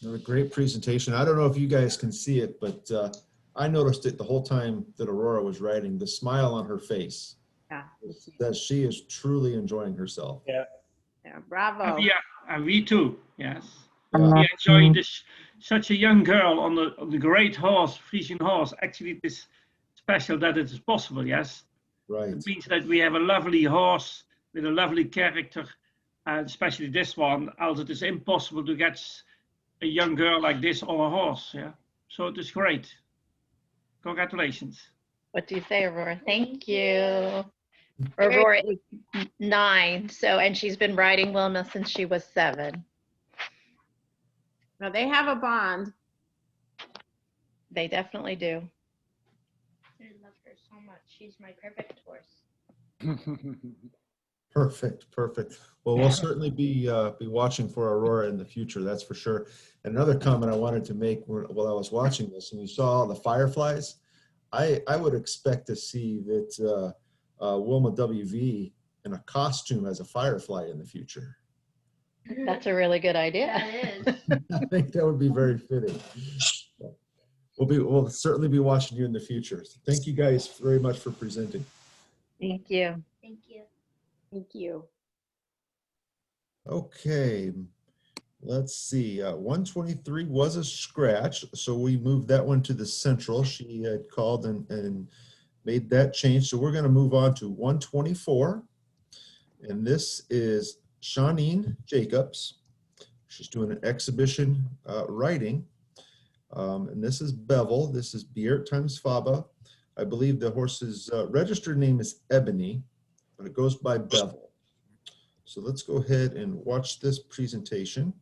Another great presentation. I don't know if you guys can see it, but I noticed it the whole time that Aurora was writing, the smile on her face. Yeah. That she is truly enjoying herself. Yeah. Yeah, bravo. Yeah, and we too, yes. Yeah. We enjoy this, such a young girl on the great horse, Frisian horse. Actually, it is special that it is possible, yes. Right. It means that we have a lovely horse with a lovely character, and especially this one, as it is impossible to get a young girl like this on a horse, yeah. So it is great. Congratulations. What do you say, Aurora? Thank you. Aurora is 9, so, and she's been riding Wilma since she was 7. Now they have a bond. They definitely do. I love her so much. She's my perfect horse. Perfect, perfect. Well, we'll certainly be watching for Aurora in the future, that's for sure. And another comment I wanted to make while I was watching this, and you saw all the fireflies, I would expect to see that Wilma WV in a costume as a firefly in the future. That's a really good idea. That is. I think that would be very fitting. We'll certainly be watching you in the future. So thank you guys very much for presenting. Thank you. Thank you. Thank you. Okay, let's see. 123 was a scratch, so we moved that one to the central. She had called and made that change. So we're going to move on to 124. And this is Shawneen Jacobs. She's doing an exhibition writing. And this is Bevel. This is Biert times Faba. I believe the horse's registered name is Ebony, but it goes by Bevel. So let's go ahead and watch this presentation.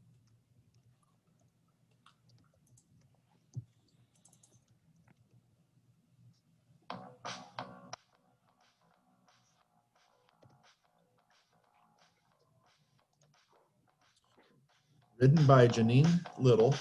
Written by Janine Little.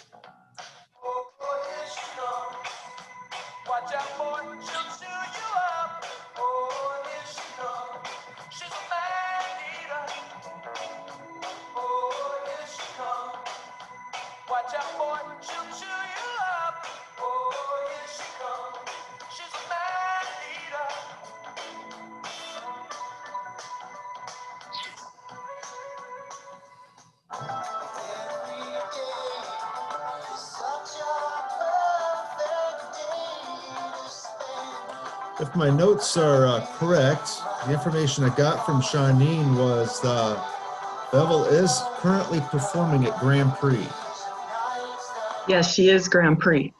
If my notes are correct, the information I got from Shawneen was Bevel is currently performing at Grand Prix. Yes, she is Grand Prix.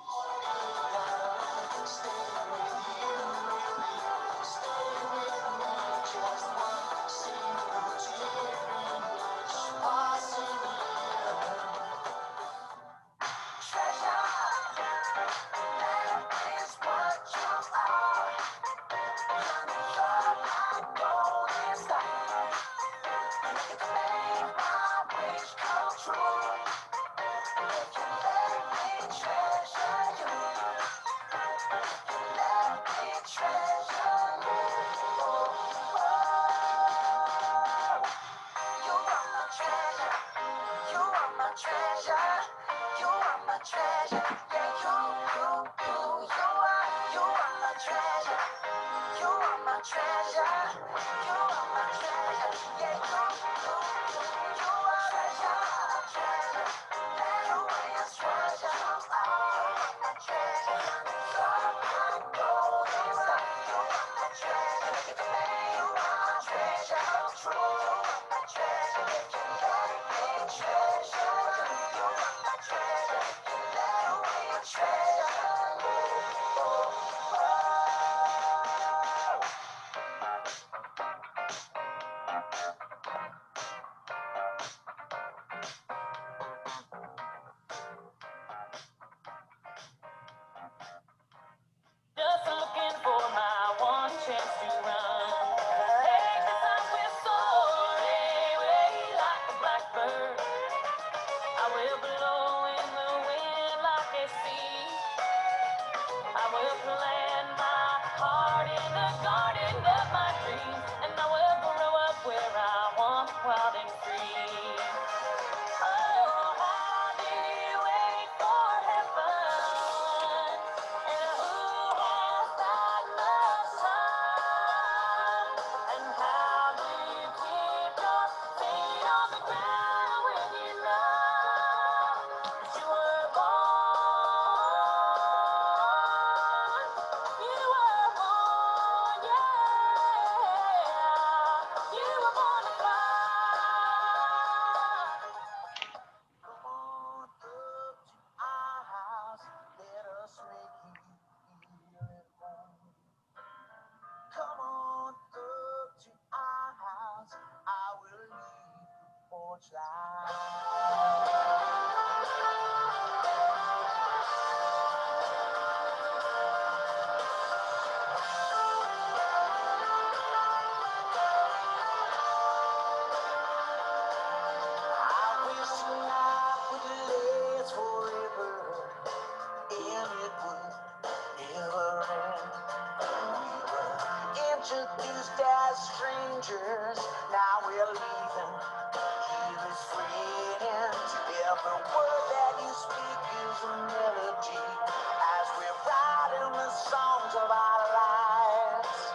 Used as strangers, now we're leaving. Here is friends. Every word that you speak is a melody as we're writing the songs of our lives.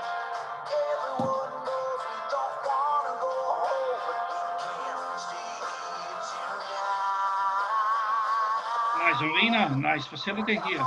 Everyone knows we don't want to go home, but we can't stay here tonight. Nice arena, nice facility here.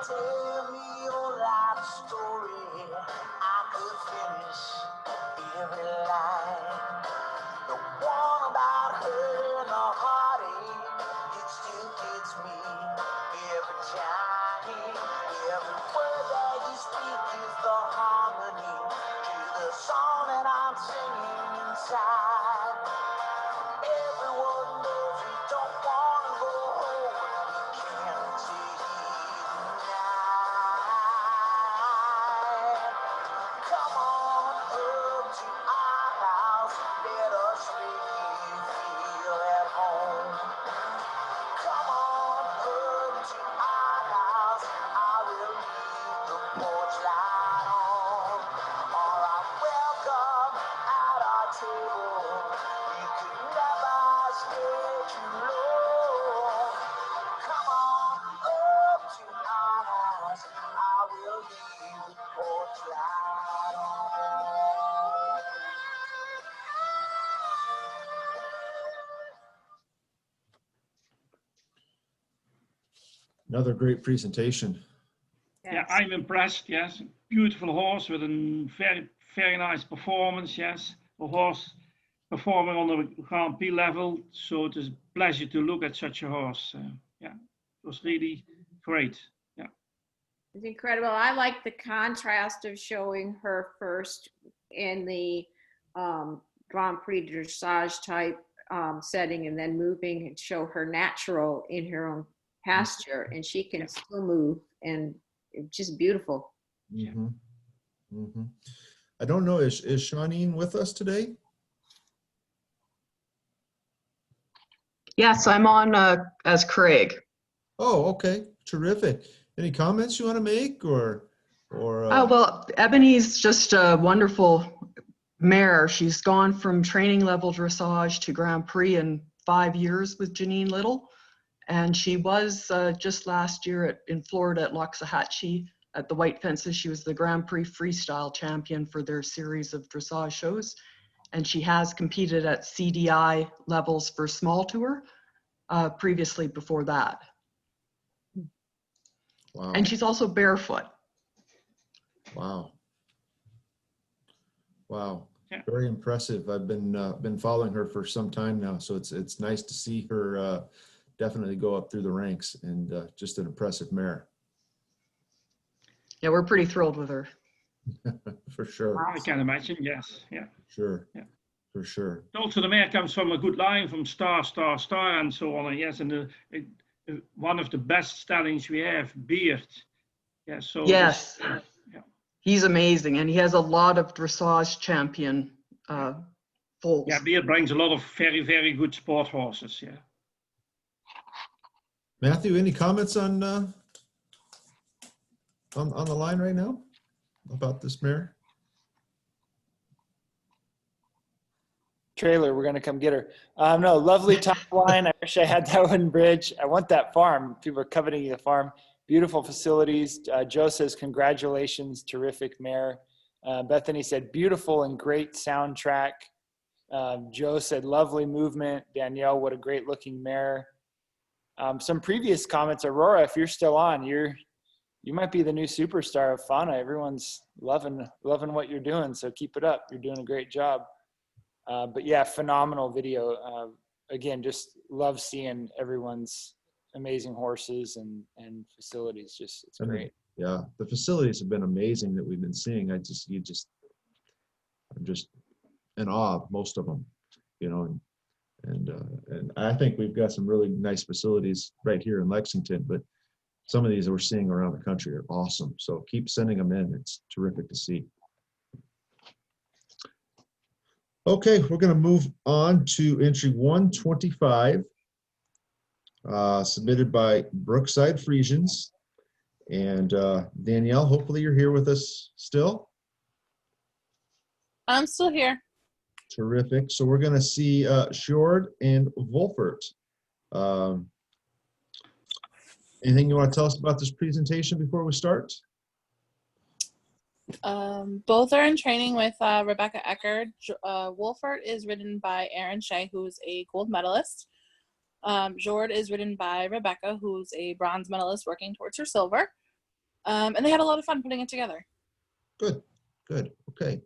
Tell me your life story. I could finish every line. The one about her and the heartache, it still gets me every time. Every word that you speak is the harmony to the song that I'm singing inside. Everyone knows we don't want to go home, but we can't stay here tonight. Come on up to our house, let us make you feel at home. Come on up to our house, I will leave the porch light on. All are welcome at our table. You could never stay too long. Come on up to our house, I will leave the porch light on. Another great presentation. Yeah, I'm impressed. Yes, beautiful horse with a very, very nice performance. Yes, a horse performing on the Grand Prix level. So it is a pleasure to look at such a horse. Yeah, it was really great. Yeah. It's incredible. I like the contrast of showing her first in the Grand Prix dressage type setting and then moving and show her natural in her own pasture, and she can still move, and it's just beautiful. Mm-hmm. Mm-hmm. I don't know, is Shawneen with us today? Yes, I'm on as Craig. Oh, okay, terrific. Any comments you want to make, or? Oh, well, Ebony's just a wonderful mare. She's gone from training level dressage to Grand Prix in 5 years with Janine Little. And she was just last year in Florida at Loxahatchee at the White Fences. She was the Grand Prix Freestyle champion for their series of dressage shows. And she has competed at CDI levels for small tour previously before that. Wow. And she's also barefoot. Wow. Wow. Yeah. Very impressive. I've been following her for some time now, so it's nice to see her definitely go up through the ranks, and just an impressive mare. Yeah, we're pretty thrilled with her. For sure. I can imagine. Yes. Yeah. Sure. Yeah. For sure. Also, the mare comes from a good line from star, and so on. And yes, and one of the best stallions we have, Beard. Yeah. So. Yes. Yeah. He's amazing, and he has a lot of dressage champion foals. Yeah, Beard brings a lot of very, very good sport horses. Yeah. Matthew, any comments on the line right now about this mare? Trailer, we're gonna come get her. No, lovely top line. I wish I had that wooden bridge. I want that farm. People are coveting the farm. Beautiful facilities. Joe says congratulations, terrific mare. Bethany said beautiful and great soundtrack. Joe said lovely movement. Danielle, what a great looking mare. Some previous comments, Aurora, if you're still on, you might be the new superstar of FHANA. Everyone's loving what you're doing, so keep it up. You're doing a great job. But yeah, phenomenal video. Again, just love seeing everyone's amazing horses and facilities. Just it's I mean, great. yeah, the facilities have been amazing that we've been seeing. I'm just in awe of most of them, you know, and I think we've got some really nice facilities right here in Lexington, but some of these that we're seeing around the country are awesome. So keep sending them in. It's terrific to see. Okay, we're going to move on to entry 125, submitted by Brookside Friesians. And Danielle, hopefully you're here with us still. I'm still here. Terrific. So we're going to see Shord and Wolfert. Anything you want to tell us about this presentation before we start? Both are in training with Rebecca Eckerd. Wolfert is ridden by Aaron Shea, who's a gold medalist. Jord is ridden by Rebecca, who's a bronze medalist working towards her silver. And they had a lot of fun putting it together. Good, good, okay.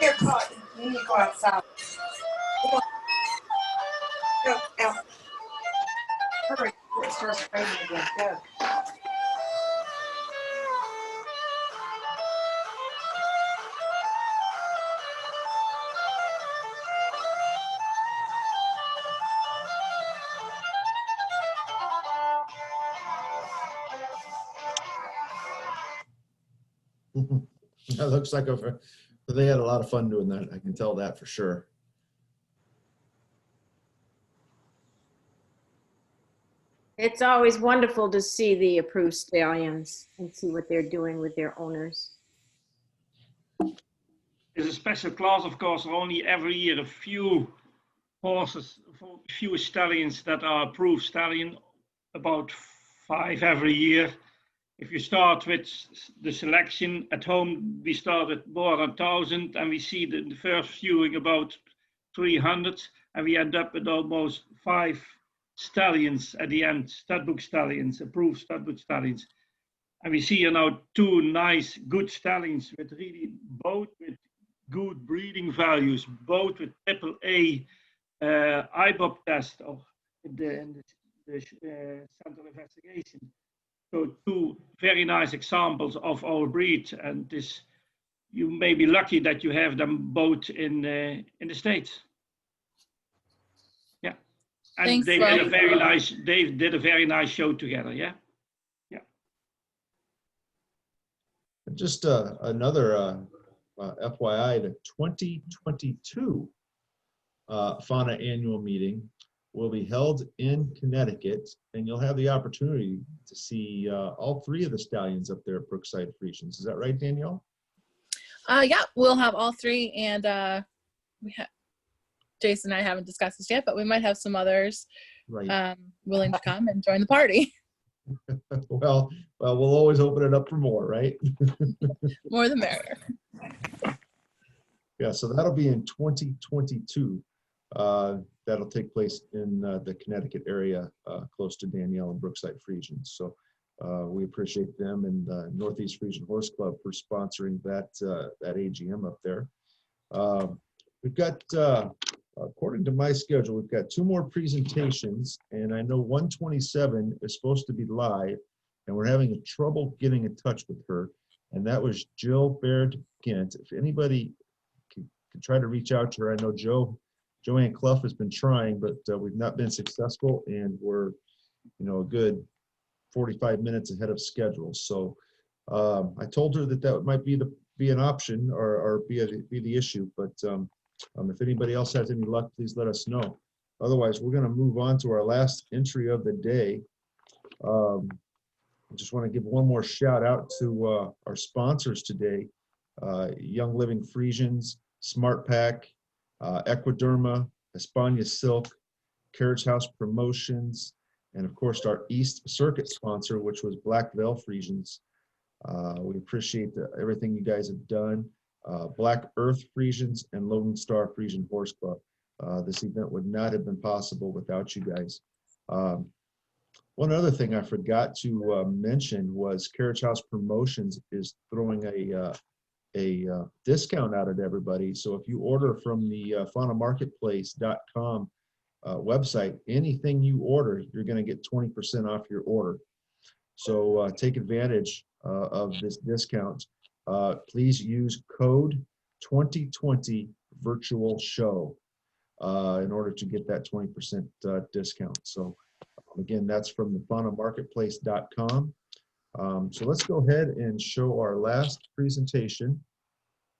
Here, Cotton, you need to go outside. Come on. Go out. Hurry, before it starts raining again. Go. That looks like they had a lot of fun doing that. I can tell that for sure. It's always wonderful to see the approved stallions and see what they're doing with their owners. It's a special class, of course. Only every year a few horses, a few stallions that are approved stallion, about 5 every year. If you start with the selection at home, we start at more than 1,000, and we see the first viewing about 300, and we end up with almost 5 stallions at the end, studbook stallions, approved studbook stallions. And we see here now 2 nice, good stallions with really both with good breeding values, both with AAA IBOB test of the central investigation. So 2 very nice examples of our breed, and this you may be lucky that you have them both in the States. Yeah, and Thanks, they Rob. did a very nice. They did a very nice show together. Yeah, yeah. Just another FYI, the 2022 FHANA annual meeting will be held in Connecticut, and you'll have the opportunity to see all 3 of the stallions up there at Brookside Friesians. Is that right, Danielle? Yeah, we'll have all 3, and Jason and I haven't discussed this yet, but we might have some others right. willing to come and join the party. Well, we'll always open it up for more, right? More the merrier. Yeah, so that'll be in 2022. That'll take place in the Connecticut area, close to Danielle and Brookside Friesians. So we appreciate them and Northeast Frisian Horse Club for sponsoring that AGM up there. We've got, according to my schedule, we've got 2 more presentations, and I know 127 is supposed to be live, and we're having trouble getting in touch with her, and that was Jill Baird Gint. If anybody can try to reach out to her, I know Joanne Clough has been trying, but we've not been successful, and we're, a good 45 minutes ahead of schedule. So I told her that might be an option or be the issue, but if anybody else has any luck, please let us know. Otherwise, we're going to move on to our last entry of the day. I just want to give one more shout out to our sponsors today, Young Living Friesians, Smart Pack, Equiderma, Espana Silk, Carriage House Promotions, and of course our East Circuit sponsor, which was Black Veil Friesians. We appreciate everything you guys have done. Black Earth Friesians and Lone Star Friesian Horse Club. This event would not have been possible without you guys. One other thing I forgot to mention was Carriage House Promotions is throwing a discount out at everybody. So if you order from the FHANAmarketplace.com website, anything you order, you're going to get 20% off your order. So take advantage of this discount. Please use code 2020 virtual show in order to get that 20% discount. So again, that's from the FHANAmarketplace.com. So let's go ahead and show our last presentation.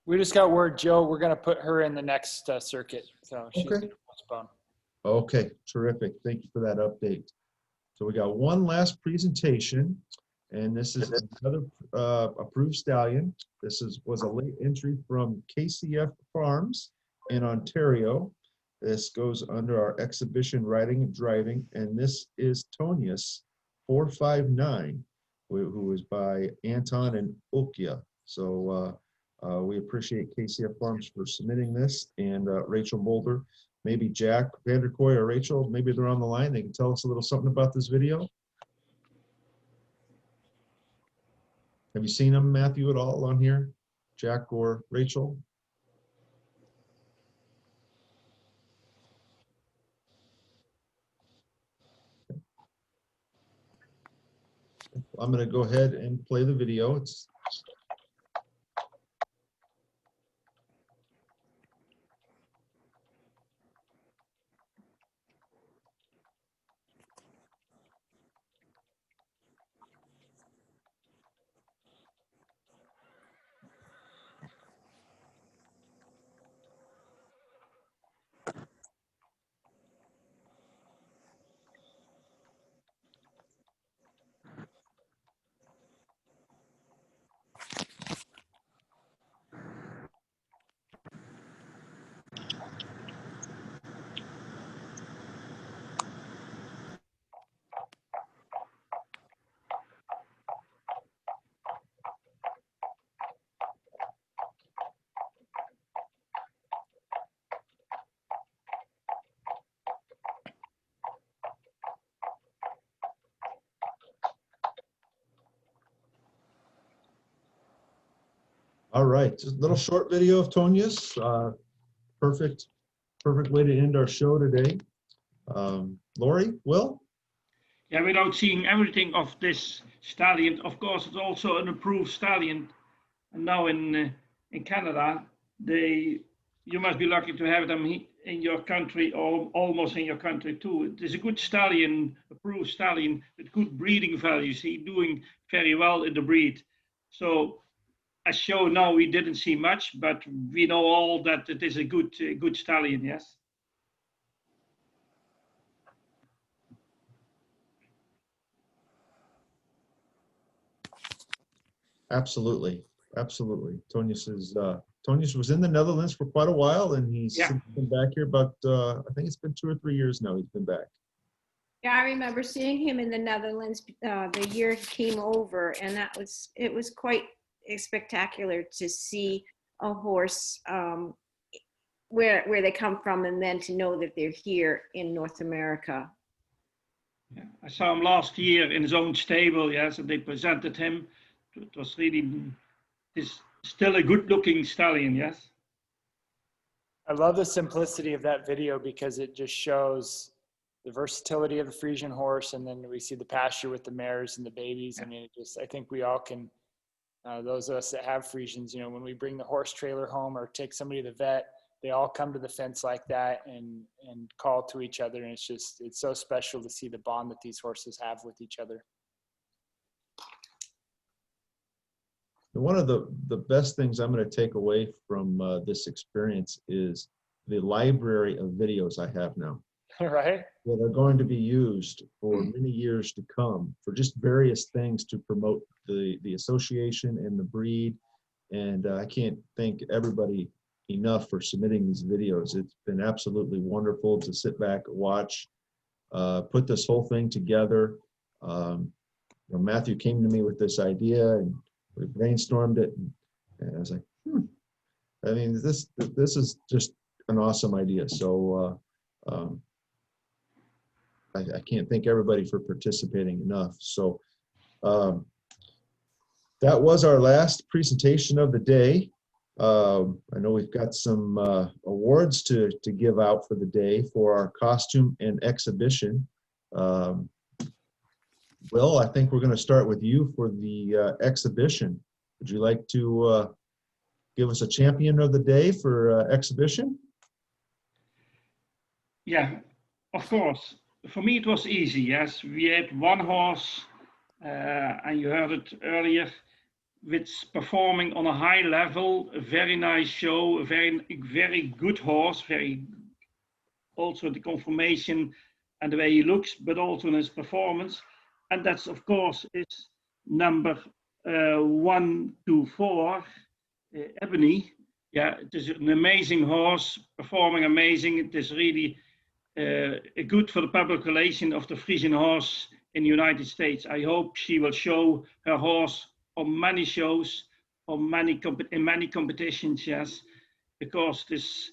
We just got word, Joe, we're going to put her in the next circuit. So she's going to postpone. Okay, terrific. Thank you for that update. So we got one last presentation, and this is another approved stallion. This was a late entry from KCF Farms in Ontario. This goes under our exhibition riding and driving, and this is Tonius 459, who is by Anton and Okia. So we appreciate KCF Farms for submitting this, and Rachel Boulder. Maybe Jack Vanderkoy or Rachel, maybe they're on the line. They can tell us a little something about this video. Have you seen them, Matthew, at all on here? Jack or Rachel? I'm going to go ahead and play the video. All right, just a little short video of Tonius. Perfect way to end our show today. Lori, Will? Yeah, without seeing everything of this stallion, of course, it's also an approved stallion. And now in Canada, you must be lucky to have them in your country or almost in your country too. It is a good stallion, approved stallion with good breeding values. He's doing very well in the breed. So as shown now, we didn't see much, but we know all that it is a good stallion, yes. Absolutely. Tonius was in the Netherlands for quite a while, and he's been back here about, I think it's been 2 or 3 years now he's been back. Yeah, I remember seeing him in the Netherlands the year he came over, and it was quite spectacular to see a horse where they come from, and then to know that they're here in North America. Yeah, I saw him last year in his own stable, yes, and they presented him. It was really, he's still a good-looking stallion, yes. I love the simplicity of that video because it just shows the versatility of the Friesian horse, and then we see the pasture with the mares and the babies. I mean, I think we all can, those of us that have Friesians, you know, when we bring the horse trailer home or take somebody to the vet, they all come to the fence like that and call to each other. And it's so special to see the bond that these horses have with each other. One of the best things I'm going to take away from this experience is the library of videos I have now. Right? That are going to be used for many years to come for just various things to promote the association and the breed. And I can't thank everybody enough for submitting these videos. It's been absolutely wonderful to sit back, watch, put this whole thing together. You know, Matthew came to me with this idea, and we brainstormed it, and I was like, I mean, this is just an awesome idea. So I can't thank everybody for participating enough. So that was our last presentation of the day. I know we've got some awards to give out for the day for our costume and exhibition. Will, I think we're going to start with you for the exhibition. Would you like to give us a champion of the day for exhibition? Yeah, of course. For me, it was easy, yes. We had one horse, and you heard it earlier, which performing on a high level, a very nice show, a very good horse, also the conformation and the way he looks, but also in his performance. And that's, of course, is number 124, Ebony. Yeah, it is an amazing horse, performing amazing. It is really good for the public relation of the Friesian horse in the United States. I hope she will show her horse on many shows, in many competitions, yes, because it's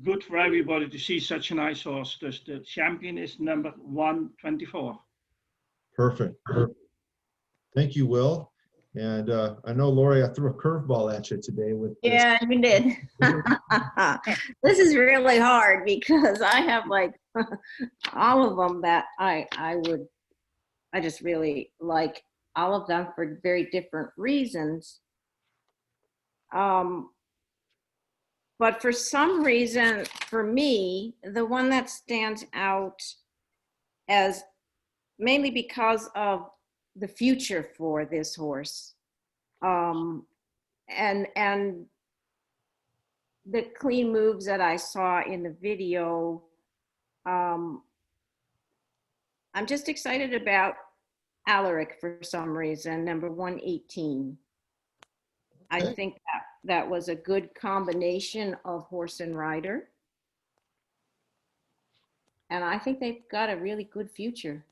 good for everybody to see such a nice horse. Thus the champion is number 124. Perfect. Thank you, Will. And I know, Lori, I threw a curveball at you today with this. Yeah, you did. This is really hard because I have like all of them that I just really like, all of them for very different reasons. But for some reason, for me, the one that stands out as mainly because of the future for this horse, and the clean moves that I saw in the video, I'm just excited about Alaric for some reason, number 118. I think that was a good combination of horse and rider. And I think they've got a really good future.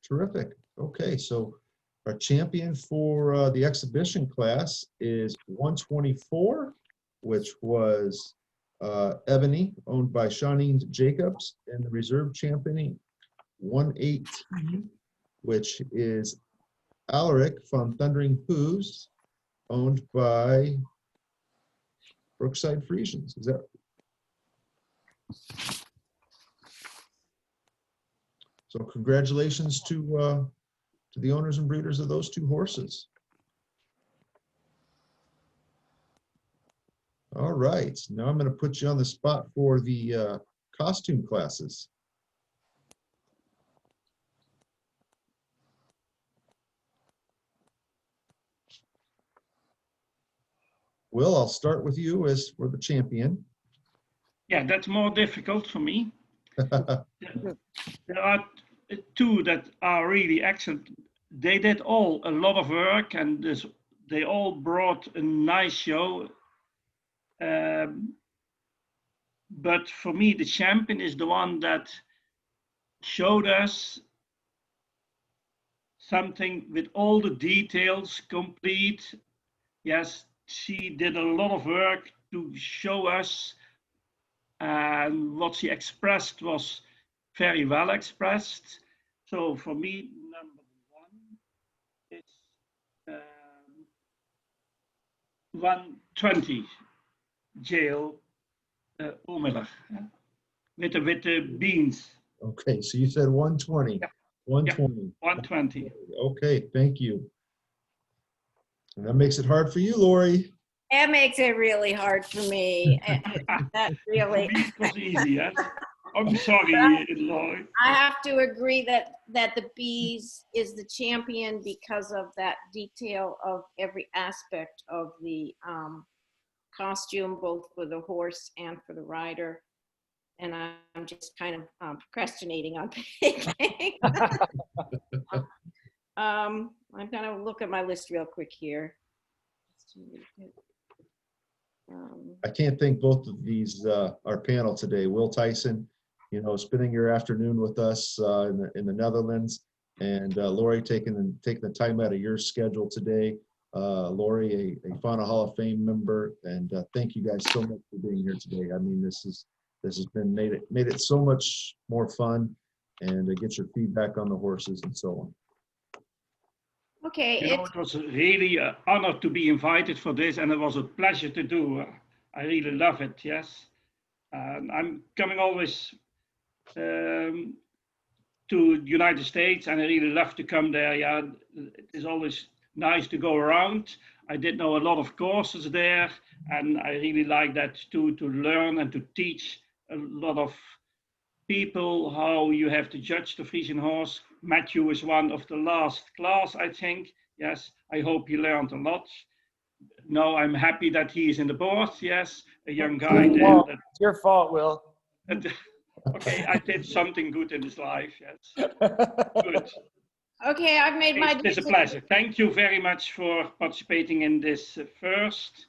Terrific. Okay, so our champion for the exhibition class is 124, which was Ebony, owned by Shawneen Jacobs, and the reserve champion 118, which is Alaric from Thundering Hooves, owned by Brookside Friesians. Is that? So congratulations to the owners and breeders of those two horses. All right, now I'm going to put you on the spot for the costume classes. Will, I'll start with you as for the champion. Yeah, that's more difficult for me. There are two that are really excellent. They did all a lot of work, and they all brought a nice show. But for me, the champion is the one that showed us something with all the details complete. Yes, she did a lot of work to show us, and what she expressed was very well expressed. So for me, number one is 120 jail Oemiller with the beans. Okay, so you said 120. 120. 120. Okay, thank you. And that makes it hard for you, Lori. That makes it really hard for me. That really. For me, it was easy, yes? I'm sorry, Lori. I have to agree that the bees is the champion because of that detail of every aspect of the costume, both for the horse and for the rider. And I'm just kind of procrastinating on picking. I'm gonna look at my list real quick here. I can't thank both of these, our panel today. Will Tyson, you know, spending your afternoon with us in the Netherlands, and Lori taking the time out of your schedule today. Lori, a FHANA Hall of Fame member, and thank you guys so much for being here today. I mean, this has been made it so much more fun, and to get your feedback on the horses and so on. Okay. You know, it was really an honor to be invited for this, and it was a pleasure to do. I really love it, yes. I'm coming always to the United States, and I really love to come there. Yeah, it is always nice to go around. I did know a lot of courses there, and I really like that too, to learn and to teach a lot of people how you have to judge the Friesian horse. Matthew is one of the last class, I think. Yes, I hope he learned a lot. No, I'm happy that he is in the board. Yes, a young guy there. It's your fault, Will. Okay, I did something good in his life. Yes, good. Okay, I've made my It's a pleasure. Thank you very much for participating in this first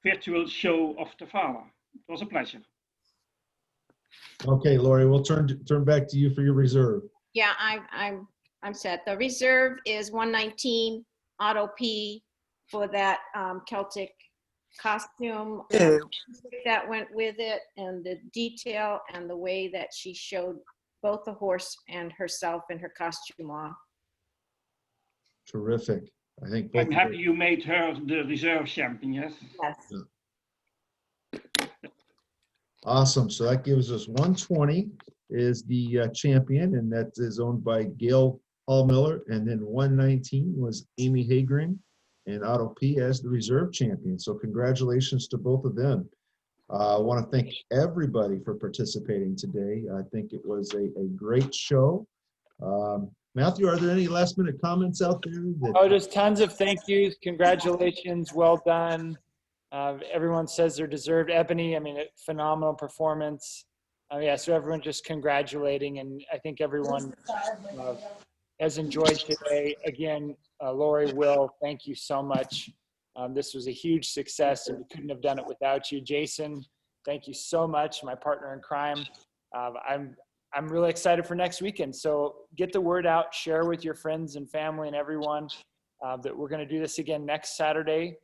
virtual show of the FHANA. It was a pleasure. Okay, Lori, we'll turn back to you for your reserve. Yeah, I'm set. The reserve is 119 Auto P for that Celtic costume that went with it, and the detail and the way that she showed both the horse and herself in her costume off. Terrific. I think I'm happy you made her the reserve champion, yes? Yes. Yeah. Awesome. So that gives us 120 is the champion, and that is owned by Gail Hallmiller. And then 119 was Amy Hagren and Otto P as the reserve champion. So congratulations to both of them. I want to thank everybody for participating today. I think it was a great show. Matthew, are there any last minute comments out there? Oh, just tons of thank yous. Congratulations. Well done. Everyone says they're deserved. Ebony, I mean, phenomenal performance. Yeah, so everyone just congratulating, and I think everyone has enjoyed today. Again, Lori, Will, thank you so much. This was a huge success, and we couldn't have done it without you. Jason, thank you so much, my partner in crime. I'm really excited for next weekend. So get the word out, share with your friends and family and everyone that we're going to do this again next Saturday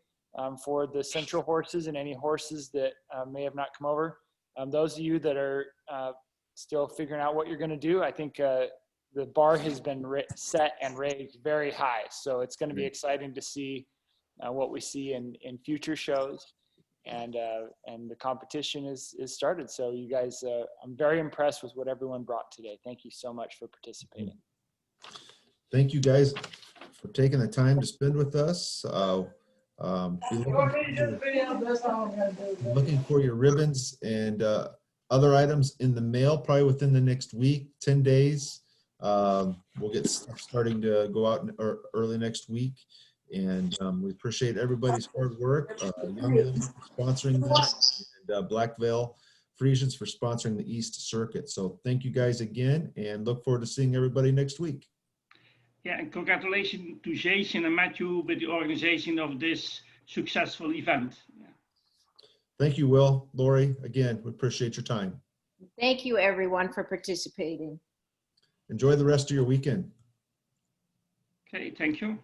for the Central horses and any horses that may have not come over. Those of you that are still figuring out what you're going to do, I think the bar has been set and raised very high. So it's going to be exciting to see what we see in future shows. And the competition is started. So you guys, I'm very impressed with what everyone brought today. Thank you so much for participating. Thank you guys for taking the time to spend with us. Looking for your ribbons and other items in the mail, probably within the next week, 10 days. We'll get stuff starting to go out early next week. And we appreciate everybody's hard work. Young Living for sponsoring this, and Black Veil Friesians for sponsoring the East Circuit. So thank you guys again, and look forward to seeing everybody next week. Yeah, and congratulations to Jason and Matthew with the organization of this successful event. Yeah. Thank you, Will, Lori. Again, we appreciate your time. Thank you, everyone, for participating. Enjoy the rest of your weekend. Okay, thank you.